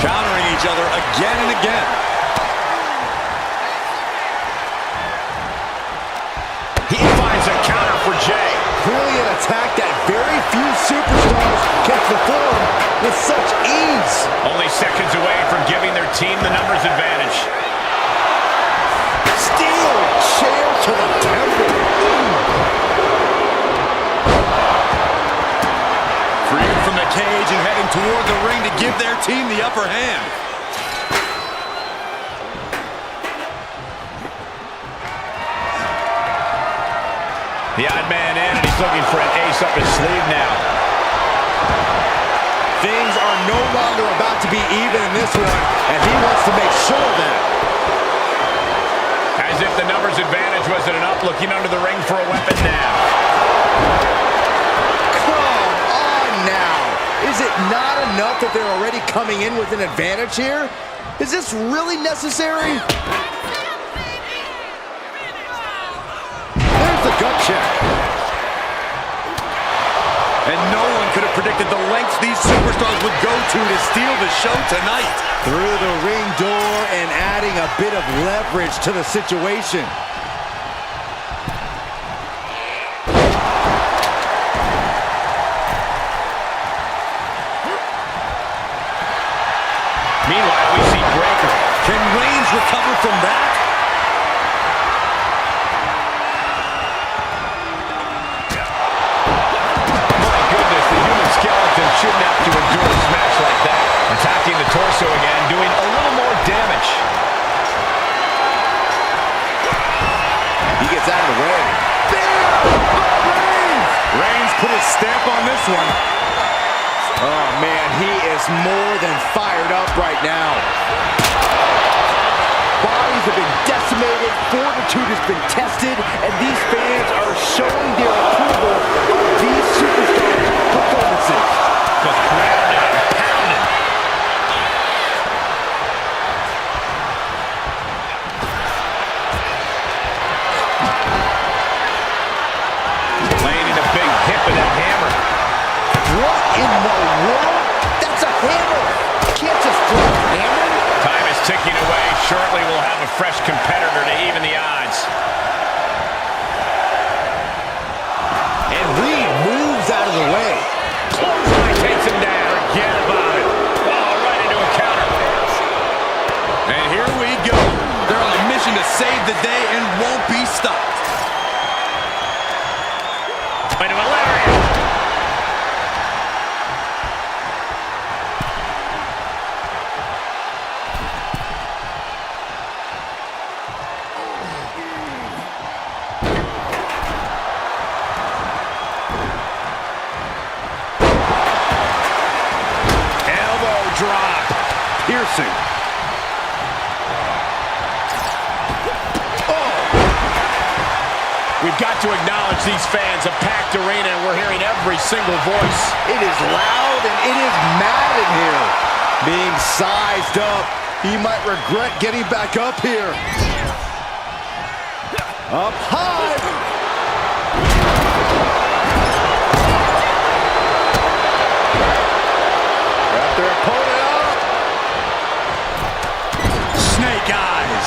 Speaker 2: Countering each other again and again.
Speaker 4: He finds a counter for Jay.
Speaker 3: Clearly an attack that very few superstars can perform with such ease.
Speaker 4: Only seconds away from giving their team the numbers advantage.
Speaker 3: Steel chair to the temple.
Speaker 2: Freed from the cage and heading toward the ring to give their team the upper hand.
Speaker 4: The odd man in, and he's looking for an ace up his sleeve now.
Speaker 3: Things are no longer about to be even in this one, and he wants to make sure of that.
Speaker 4: As if the numbers advantage wasn't enough, looking under the ring for a weapon now.
Speaker 3: Come on now. Is it not enough that they're already coming in with an advantage here? Is this really necessary? There's the gut check.
Speaker 2: And no one could have predicted the lengths these superstars would go to steal the show tonight.
Speaker 3: Through the ring door and adding a bit of leverage to the situation.
Speaker 4: Meanwhile, we see Breaker.
Speaker 2: Can Reigns recover from that?
Speaker 4: My goodness, the human skeleton shouldn't have to endure a smash like that. Attacking the torso again, doing a little more damage.
Speaker 3: He gets out of the way. Reigns put his stamp on this one. Oh, man, he is more than fired up right now. Bodies have been decimated, fortitude has been tested, and these fans are showing their approval of these superstars' performances.
Speaker 4: Just pounding and pounding. Landing a big hit with that hammer.
Speaker 3: What in the world? That's a hammer. You can't just throw a hammer.
Speaker 4: Time is ticking away. Shortly we'll have a fresh competitor to even the odds.
Speaker 3: And Reed moves out of the way.
Speaker 4: Clothesline takes him down. Forget about it. Oh, right into a counter.
Speaker 2: And here we go. They're on a mission to save the day and won't be stopped.
Speaker 4: Into a lariat. Drop.
Speaker 3: Piercing. Oh!
Speaker 4: We've got to acknowledge these fans, a packed arena, and we're hearing every single voice.
Speaker 3: It is loud and it is mad in here. Being sized up, he might regret getting back up here. Up high. Wrap their opponent up.
Speaker 2: Snake eyes.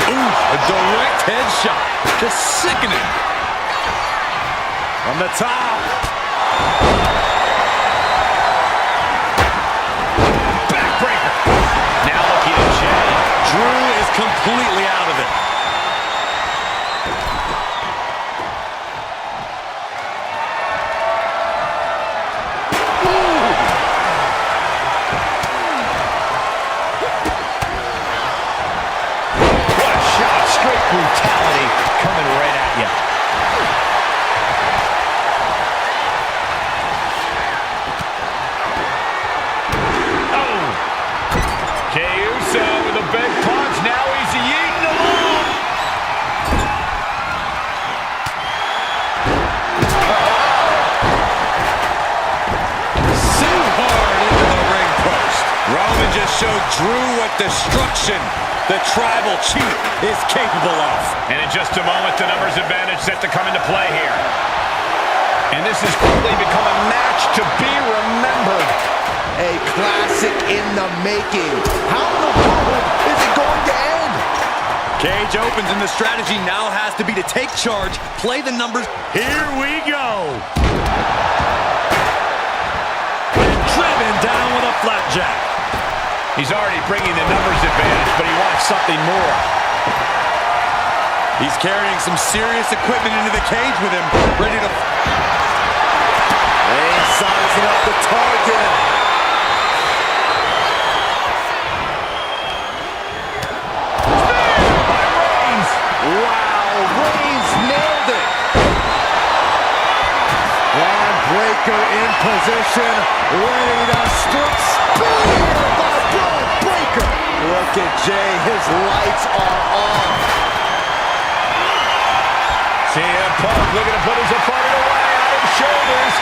Speaker 2: Ooh, a direct headshot. Just sickening.
Speaker 3: From the top.
Speaker 4: Backbreaker. Now looking at Jay.
Speaker 2: Drew is completely out of it.
Speaker 4: What a shot. Straight brutality coming right at you. Oh. Jey Uso with a big punch. Now he's yeeting along.
Speaker 2: So hard into the ring post. Roman just showed Drew what destruction the tribal chief is capable of.
Speaker 4: And in just a moment, the numbers advantage set to come into play here. And this has quickly become a match to be remembered.
Speaker 3: A classic in the making. How in the world is it going to end?
Speaker 2: Cage opens and the strategy now has to be to take charge, play the numbers.
Speaker 4: Here we go.
Speaker 2: Driven down with a flapjack.
Speaker 4: He's already bringing the numbers advantage, but he wants something more.
Speaker 2: He's carrying some serious equipment into the cage with him, ready to...
Speaker 3: And sizing up the target. position, ready to strike. Spear by Braun Breaker. Look at Jay, his lights are off.
Speaker 4: CM Punk looking to put his opponent away on his shoulders.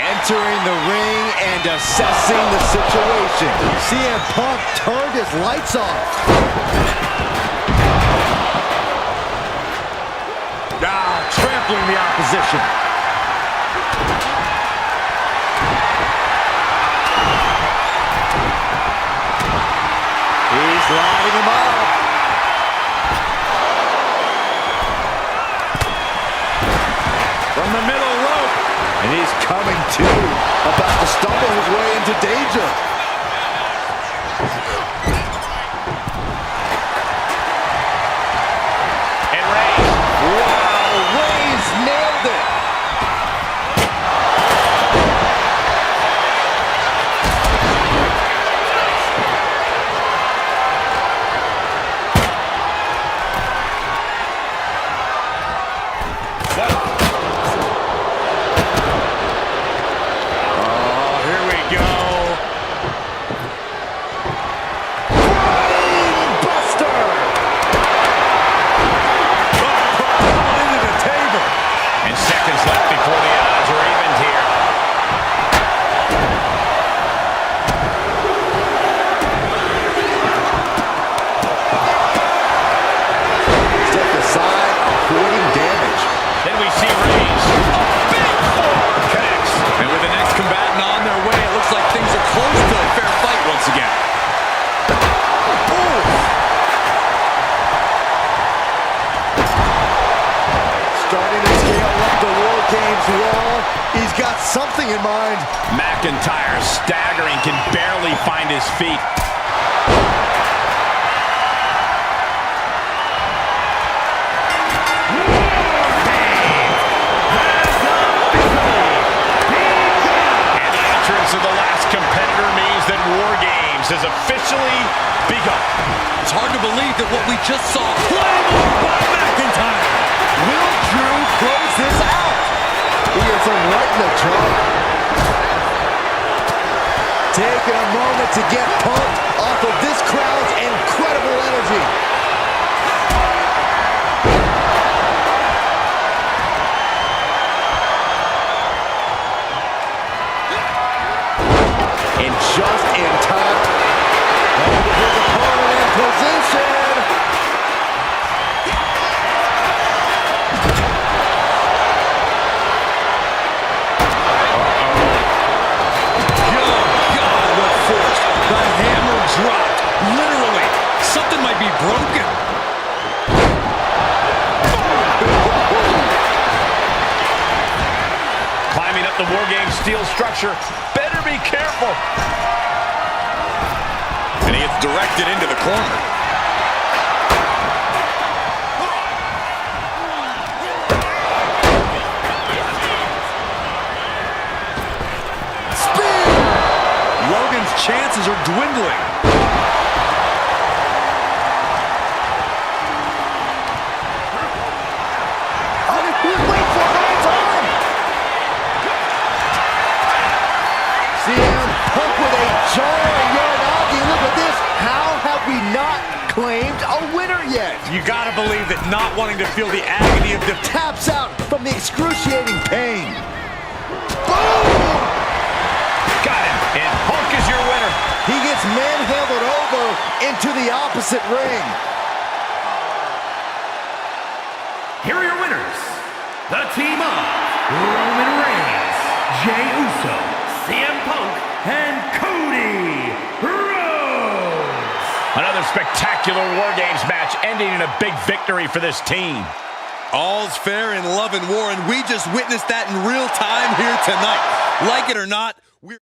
Speaker 3: Entering the ring and assessing the situation. CM Punk turned his lights off. Trampling the opposition. He's lining him up. From the middle rope. And he's coming to. About to stumble his way into danger.
Speaker 4: And Reigns.
Speaker 3: Wow, Reigns nailed it. He's got something in mind.
Speaker 4: McIntyre staggering, can barely find his feet. And the entrance of the last competitor means that War Games has officially begun.
Speaker 2: It's hard to believe that what we just saw. Claymore by McIntyre.
Speaker 3: Will Drew close this out? He is right in the trunk. Taking a moment to get pumped off of this crowd's incredible energy. And just in time. His opponent in position.
Speaker 2: Dropped. Literally. Something might be broken.
Speaker 4: Climbing up the War Games steel structure. Better be careful.
Speaker 2: And he gets directed into the corner. Spear! Logan's chances are dwindling.
Speaker 3: Claimed a winner yet.
Speaker 2: You gotta believe that not wanting to feel the agony of defeat.
Speaker 3: Taps out from the excruciating pain. Boom!
Speaker 4: Got him, and Punk is your winner.
Speaker 3: He gets manhandled over into the opposite ring.
Speaker 1: Here are your winners. The team of Roman Reigns, Jey Uso, CM Punk, and Cody Rhodes.
Speaker 4: Another spectacular War Games match ending in a big victory for this team.
Speaker 2: All's fair in love and war, and we just witnessed that in real time here tonight. Like it or not, we're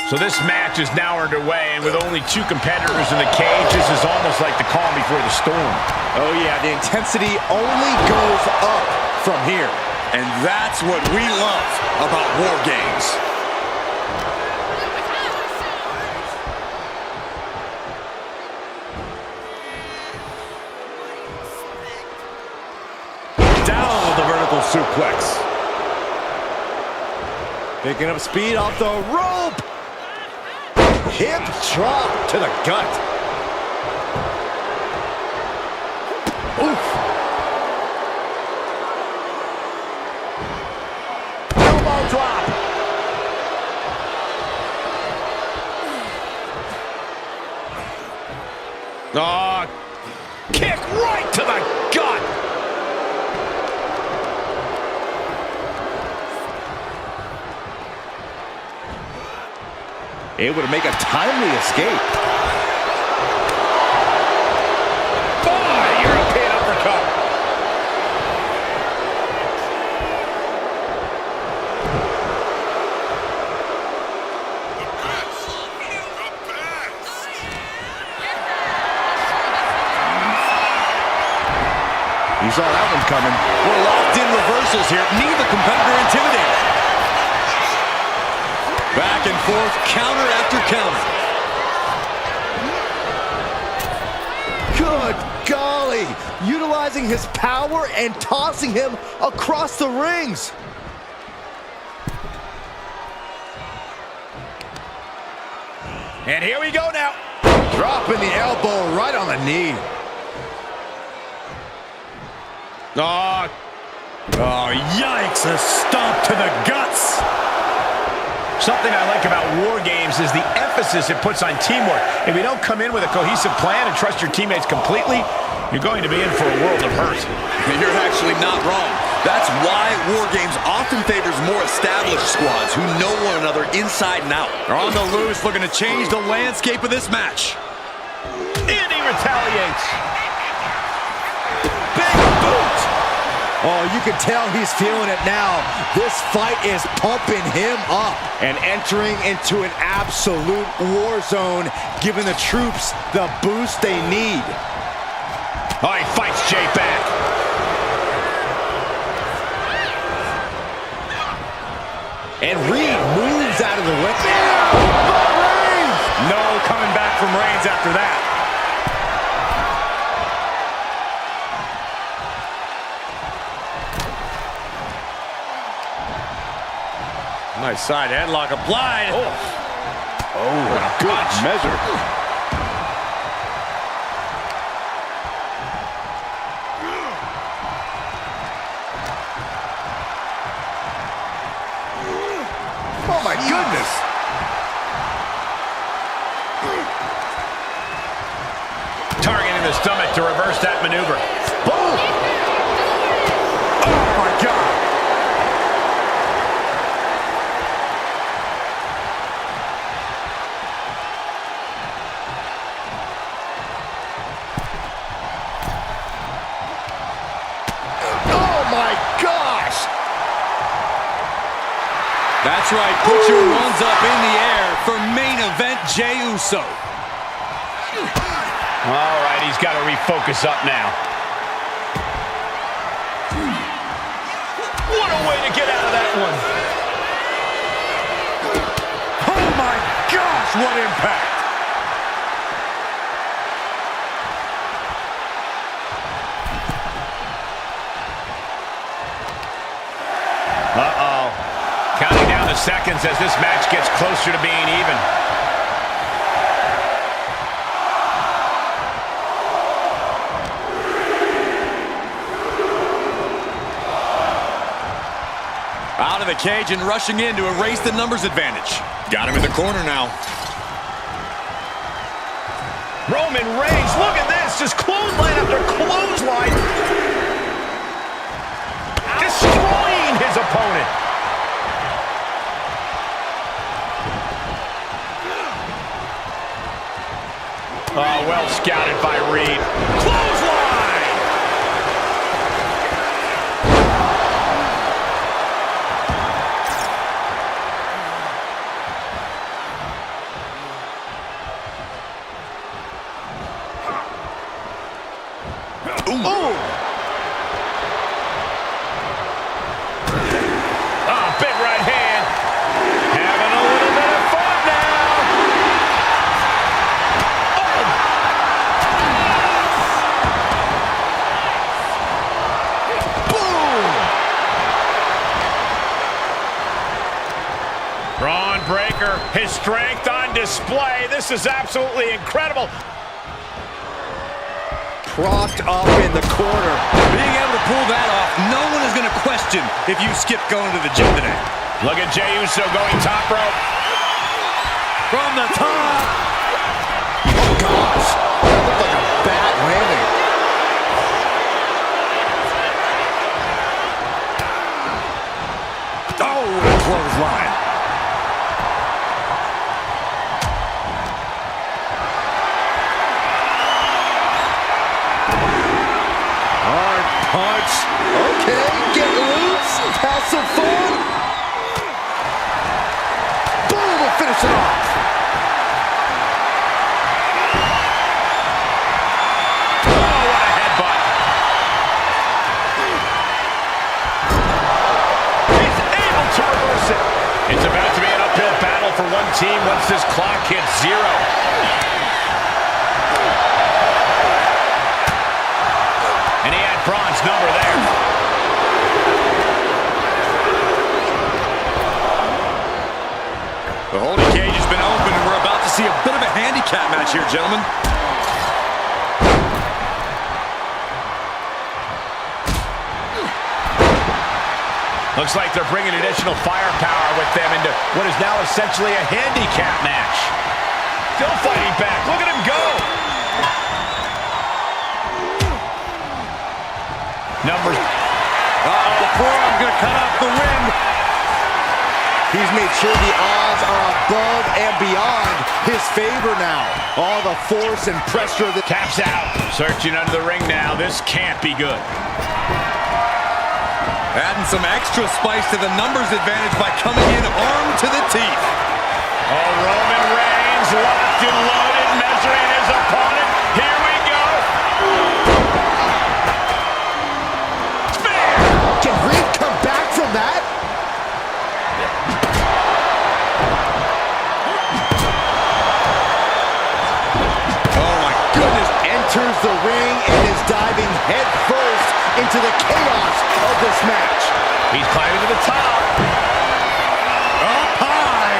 Speaker 4: So this match is now underway, and with only 2 competitors in the cage, this is almost like the calm before the storm.
Speaker 3: Oh yeah, the intensity only goes up from here.
Speaker 2: And that's what we love about War Games.
Speaker 3: Down with the vertical suplex. Picking up speed off the rope. Hip drop to the gut. Oof. Elbow drop.
Speaker 4: Kick right to the gut.
Speaker 3: Able to make a timely escape.
Speaker 4: European uppercut.
Speaker 3: You saw that one coming.
Speaker 2: We're locked in reversals here. Neither competitor intimidated. Back and forth, counter after counter.
Speaker 3: Good golly. Utilizing his power and tossing him across the rings.
Speaker 4: And here we go now.
Speaker 3: Dropping the elbow right on the knee.
Speaker 2: Oh, yikes. A stomp to the guts.
Speaker 4: Something I like about War Games is the emphasis it puts on teamwork. If you don't come in with a cohesive plan and trust your teammates completely, you're going to be in for a world of hurt.
Speaker 2: You're actually not wrong. That's why War Games often favors more established squads who know one another inside and out. They're on the loose, looking to change the landscape of this match.
Speaker 4: And he retaliates.
Speaker 2: Big boot.
Speaker 3: Oh, you can tell he's feeling it now. This fight is pumping him up and entering into an absolute war zone, giving the troops the boost they need.
Speaker 4: Oh, he fights Jay back.
Speaker 3: And Reed moves out of the way.
Speaker 4: No coming back from Reigns after that.
Speaker 3: Nice side headlock applied.
Speaker 4: Oh, what a good measure.
Speaker 3: Oh my goodness.
Speaker 4: Targeting the stomach to reverse that maneuver.
Speaker 3: Boom. Oh my God.
Speaker 2: That's right, put your ones up in the air for main event Jey Uso.
Speaker 4: All right, he's got to refocus up now. What a way to get out of that one.
Speaker 3: Oh my gosh, what impact.
Speaker 4: Uh-oh. Counting down the seconds as this match gets closer to being even.
Speaker 2: Out of the cage and rushing in to erase the numbers advantage. Got him in the corner now.
Speaker 4: Roman Reigns, look at this, just clothesline after clothesline. Destroying his opponent. Oh, well scouted by Reed. Clothesline!
Speaker 2: Ooh.
Speaker 3: Oh!
Speaker 4: Oh, big right hand. Having a little bit of fun now. Oh!
Speaker 3: Boom!
Speaker 4: Braun Breaker, his strength on display. This is absolutely incredible.
Speaker 3: Propped up in the corner.
Speaker 2: Being able to pull that off, no one is going to question if you skip going to the gym today.
Speaker 4: Look at Jey Uso going top rope.
Speaker 2: From the top.
Speaker 3: Oh, gosh. That looked like a bad landing.
Speaker 2: Oh, what a clothesline.
Speaker 3: Hard punch. Okay, get loose. Have some fun. Boom, we'll finish it off.
Speaker 4: Oh, what a headbutt. He's able to reverse it. It's about to be an uphill battle for one team once this clock hits 0. And he had Braun's number there.
Speaker 2: The holding cage has been open, and we're about to see a bit of a handicap match here, gentlemen.
Speaker 4: Looks like they're bringing additional firepower with them into what is now essentially a handicap match. Still fighting back. Look at him go. Numbers.
Speaker 2: Uh-oh, the forearm's going to cut off the wind.
Speaker 3: He's made sure the odds are above and beyond his favor now. All the force and pressure of the...
Speaker 4: Taps out. Searching under the ring now. This can't be good.
Speaker 2: Adding some extra spice to the numbers advantage by coming in armed to the teeth.
Speaker 4: Oh, Roman Reigns locked and loaded, measuring his opponent. Here we go. Spear!
Speaker 3: Can Reed come back from that? Oh my goodness. Enters the ring and is diving head first into the chaos of this match.
Speaker 4: He's climbing to the top.
Speaker 2: Up high.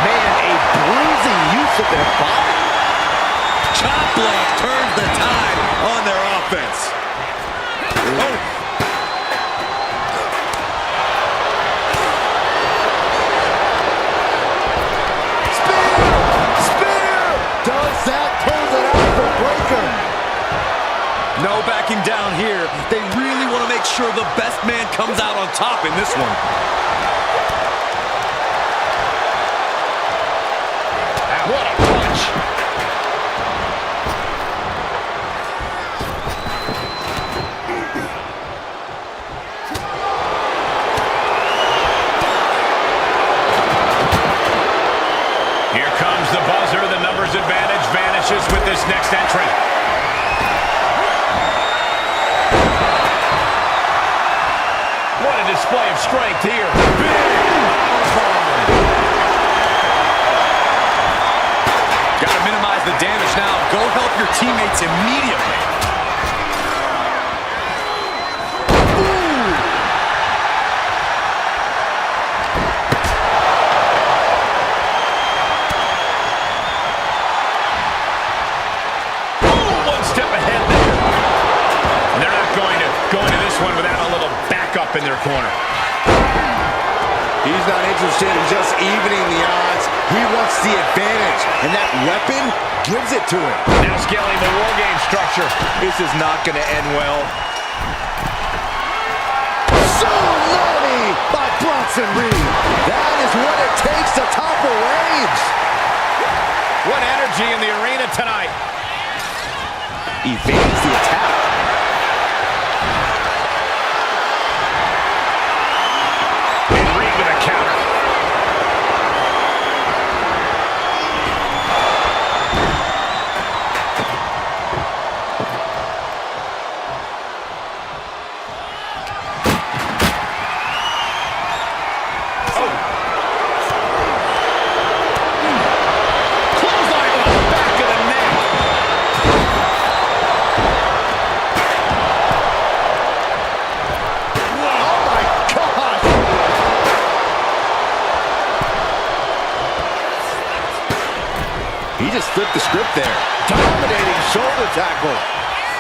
Speaker 3: Man, a bruising use of their body.
Speaker 2: Chop block turns the tide on their offense. Oh.
Speaker 3: Spear! Does that close it out for Breaker?
Speaker 2: No backing down here. They really want to make sure the best man comes out on top in this one.
Speaker 4: What a punch. Here comes the buzzer. The numbers advantage vanishes with this next entrant. What a display of strength here.
Speaker 2: Got to minimize the damage now. Go help your teammates immediately.
Speaker 4: One step ahead there. And they're not going to go into this one without a little backup in their corner.
Speaker 3: He's not interested in just evening the odds. He wants the advantage, and that weapon gives it to him.
Speaker 4: Now scaling the War Game structure.
Speaker 3: This is not going to end well. Tsunami by Bronson Reed. That is what it takes to topple Reigns.
Speaker 4: What energy in the arena tonight.
Speaker 3: Evades the attack.
Speaker 4: And Reed with a counter.
Speaker 3: there. Dominating shoulder tackle.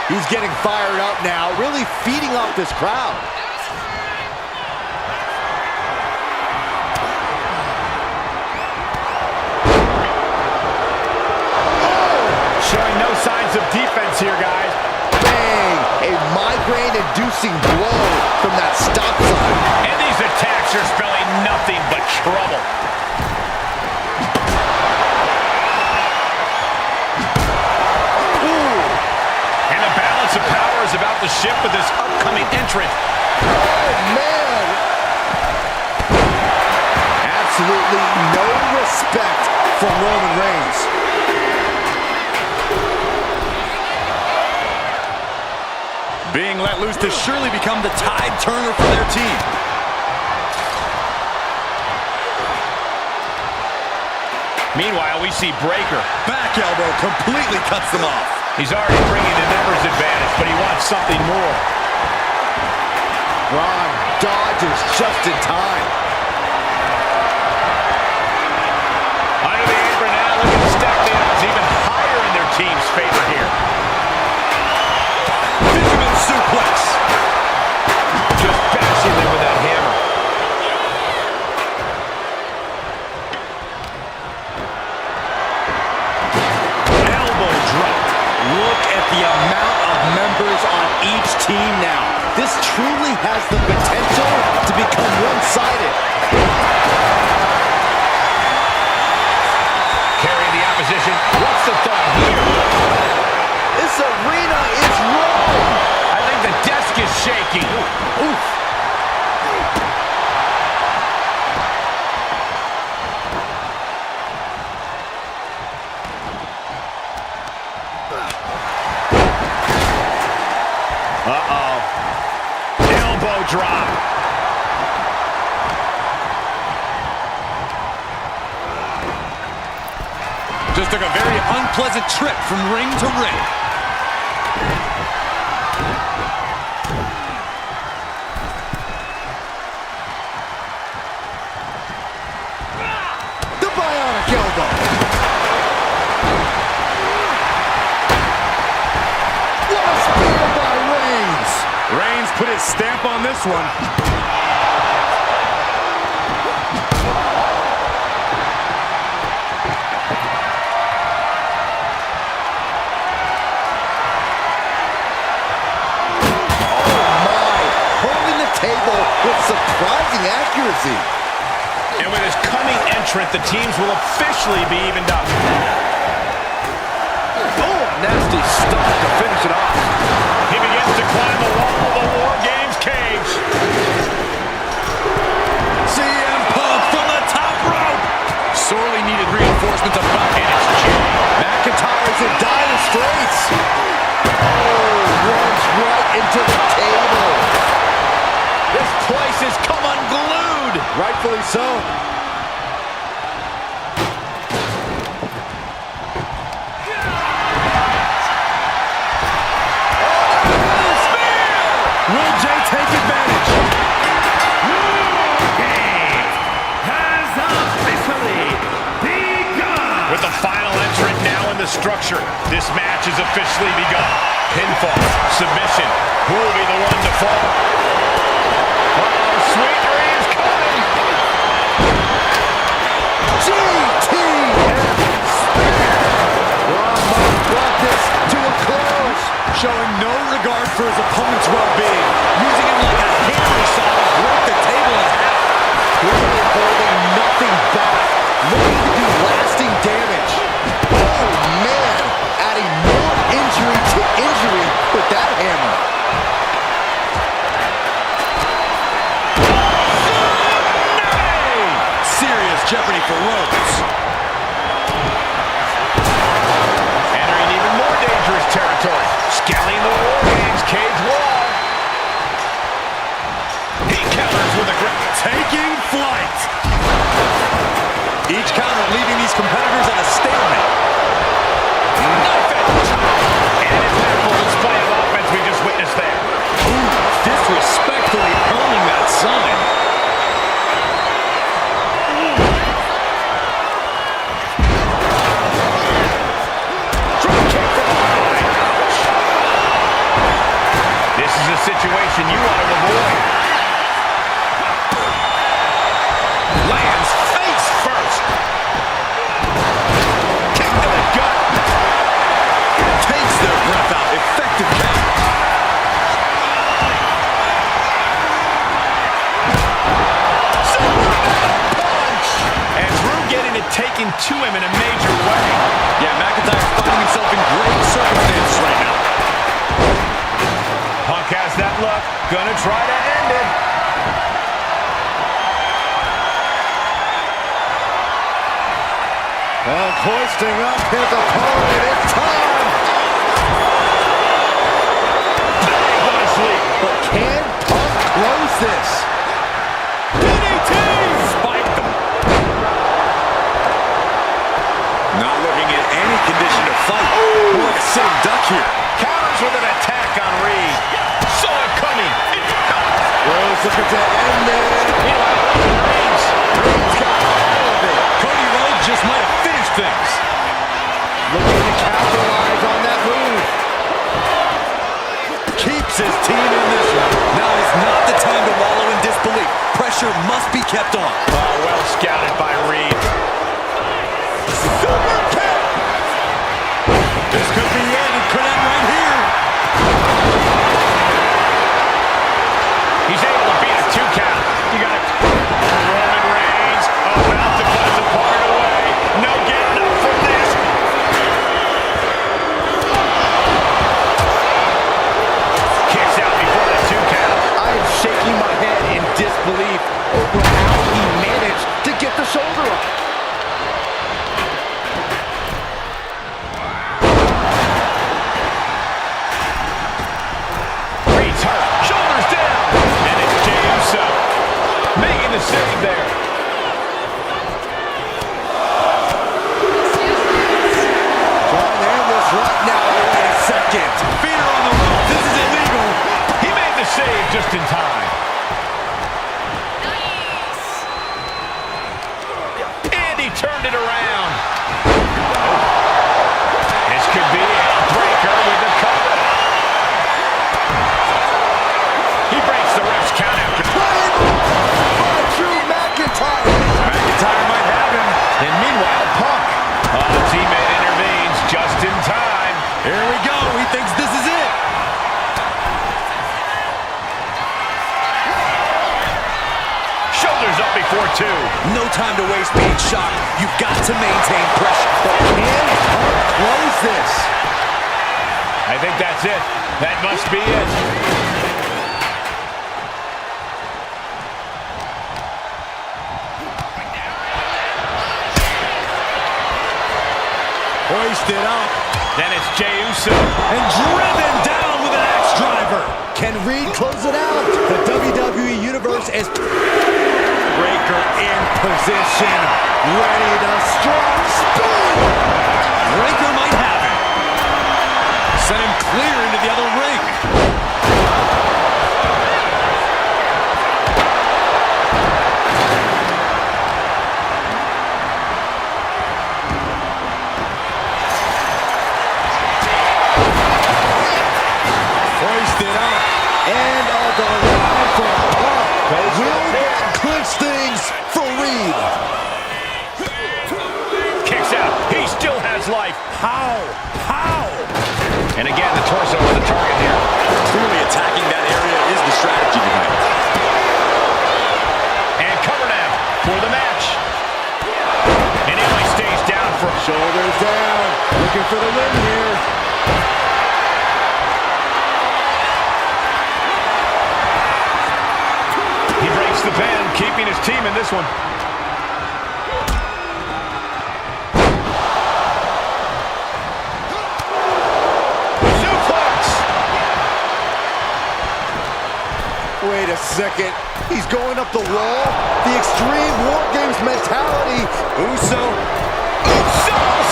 Speaker 3: He's getting fired up now, really feeding off this crowd.
Speaker 4: Showing no signs of defense here, guys.
Speaker 3: Bang! A migraine-inducing blow from that stop sign.
Speaker 4: And these attacks are spelling nothing but trouble.
Speaker 3: Ooh.
Speaker 4: And the balance of power is about to shift with this upcoming entrant.
Speaker 3: Oh, man! Absolutely no respect from Roman Reigns.
Speaker 2: Being let loose to surely become the tide turner for their team.
Speaker 4: Meanwhile, we see Breaker.
Speaker 2: Back elbow completely cuts them off.
Speaker 4: He's already bringing the numbers advantage, but he wants something more.
Speaker 3: Ron dodges just in time.
Speaker 4: Under the apron now, looking to stack the odds even higher in their team's favor here.
Speaker 2: Fisherman suplex.
Speaker 4: Just bashing them with that hammer.
Speaker 3: Elbow drop. Look at the amount of members on each team now. This truly has the potential to become one-sided.
Speaker 4: Carrying the opposition. What's the thought here?
Speaker 3: This arena is rolling.
Speaker 4: I think the desk is shaking.
Speaker 3: Oof.
Speaker 4: Uh-oh. Elbow drop.
Speaker 2: Just took a very unpleasant trip from ring to ring.
Speaker 3: The bionic elbow. What a spear by Reigns.
Speaker 2: Reigns put his stamp on this one.
Speaker 3: Table with surprising accuracy.
Speaker 4: And with his coming entrant, the teams will officially be evened up.
Speaker 3: Oh, nasty stuff to finish it off.
Speaker 4: He begins to climb the wall of the War Games cage.
Speaker 2: CM Punk from the top rope. Sorely needed reinforcements of back in his chin.
Speaker 3: McIntyre's in dire straits. Oh, runs right into the table.
Speaker 4: This place has come unglued.
Speaker 3: Rightfully so.
Speaker 2: Will Jay take advantage?
Speaker 1: Games has officially begun.
Speaker 4: With the final entrant now in the structure, this match has officially begun. Pinfall, submission. Who will be the one to fall? Sweet dreams coming.
Speaker 3: Ron brought this to a close.
Speaker 2: Showing no regard for his opponent's well-being. Using him like a hammer saw to break the table in half.
Speaker 3: Clearly holding nothing back. Looking to do lasting damage. Oh, man. Adding more injury to injury with that hammer.
Speaker 2: Serious jeopardy for Rhodes.
Speaker 4: Entering even more dangerous territory. Scaling the War Games cage wall. He counters with a grip.
Speaker 2: Taking flight. Each counter leaving these competitors at a stalemate.
Speaker 4: Knife edge. And an impactful display of offense we just witnessed there.
Speaker 2: Ooh, disrespectfully earning that sign.
Speaker 4: situation you want to avoid. Lands face first. Kick to the gut.
Speaker 2: Takes their breath out. Effective count.
Speaker 4: And Drew getting it taken to him in a major way.
Speaker 2: Yeah, McIntyre's finding himself in great circumstances right now.
Speaker 4: Punk has that look. Gonna try to end it.
Speaker 3: And hoisting up his opponent. It's time.
Speaker 4: Go to sleep.
Speaker 3: But can Punk close this?
Speaker 4: DDT! Spiked him.
Speaker 2: Not looking at any condition to fight. More like a sitting duck here.
Speaker 4: Counters with an attack on Reed. Saw it coming.
Speaker 3: Rhodes looking to end it.
Speaker 4: Reigns.
Speaker 3: Reigns got all of it.
Speaker 2: Cody Rhodes just might have finished things.
Speaker 3: Looking to capitalize on that move.
Speaker 2: Keeps his team in this one. Now is not the time to wallow in disbelief. Pressure must be kept on.
Speaker 4: Oh, well scouted by Reed.
Speaker 2: Super kick! This could be it. It could end right here.
Speaker 4: He's able to beat a 2 count. You got it. Roman Reigns about to put his opponent away. No getting up from this. Kicks out before the 2 count.
Speaker 3: I am shaking my head in disbelief over how he managed to get the shoulder up.
Speaker 4: Reed's hurt. Shoulders down. And it's Jey Uso making the save there.
Speaker 3: Trying to end this right now. Wait a second.
Speaker 2: Feeder on the rope. This is illegal.
Speaker 4: He made the save just in time. And he turned it around. This could be a breaker with the cover. He breaks the ref's count after.
Speaker 3: By Drew McIntyre.
Speaker 4: McIntyre might have him. And meanwhile, Punk. Oh, the teammate intervenes just in time.
Speaker 2: Here we go. He thinks this is it.
Speaker 4: Shoulders up before 2.
Speaker 2: No time to waste being shocked. You've got to maintain pressure.
Speaker 3: But can Punk close this?
Speaker 4: I think that's it. That must be it.
Speaker 3: Hoisted up.
Speaker 4: Then it's Jey Uso.
Speaker 2: And driven down with an axe driver.
Speaker 3: Can Reed close it out? The WWE Universe is
Speaker 2: Breaker in position. Ready to strike. Spin. Breaker might have it. Send him clear into the other ring.
Speaker 3: hoisted up. And on the line for Punk. Will that clinch things for Reed?
Speaker 4: Kicks out. He still has life. How? And again, the torso is the target here.
Speaker 2: Clearly attacking that area is the strategy tonight.
Speaker 4: And cover now for the match. And he only stays down for...
Speaker 3: Shoulders down. Looking for the win here.
Speaker 4: He breaks the pen, keeping his team in this one. Suplex!
Speaker 3: Wait a second. He's going up the wall. The extreme War Games mentality. Uso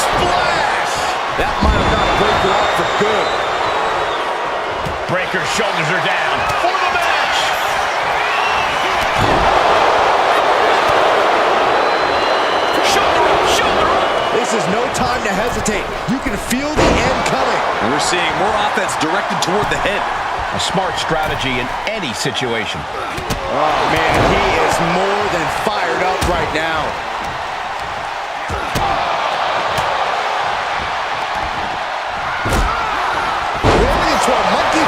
Speaker 4: Splash!
Speaker 3: That might have knocked Breaker out for good.
Speaker 4: Breaker's shoulders are down for the match. Shoulder up.
Speaker 3: This is no time to hesitate. You can feel the end coming.
Speaker 2: And we're seeing more offense directed toward the head.
Speaker 4: A smart strategy in any situation.
Speaker 3: Oh, man, he is more than fired up right now. Rolling into a monkey.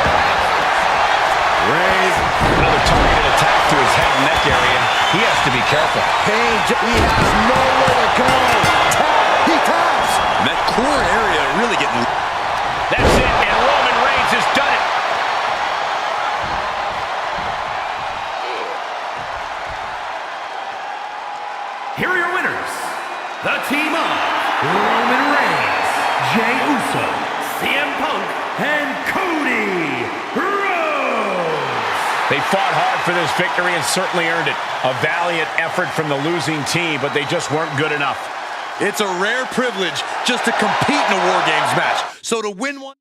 Speaker 3: Reigns.
Speaker 4: Another targeted attack to his head and neck area. He has to be careful.
Speaker 3: Pain, he has nowhere to go. Tap, he taps.
Speaker 2: And that core area really getting...
Speaker 4: That's it, and Roman Reigns has done it.
Speaker 1: Here are your winners, the team of Roman Reigns, Jey Uso, CM Punk, and Cody Rhodes.
Speaker 4: They fought hard for this victory and certainly earned it. A valiant effort from the losing team, but they just weren't good enough.
Speaker 2: It's a rare privilege just to compete in a War Games match. So to win one...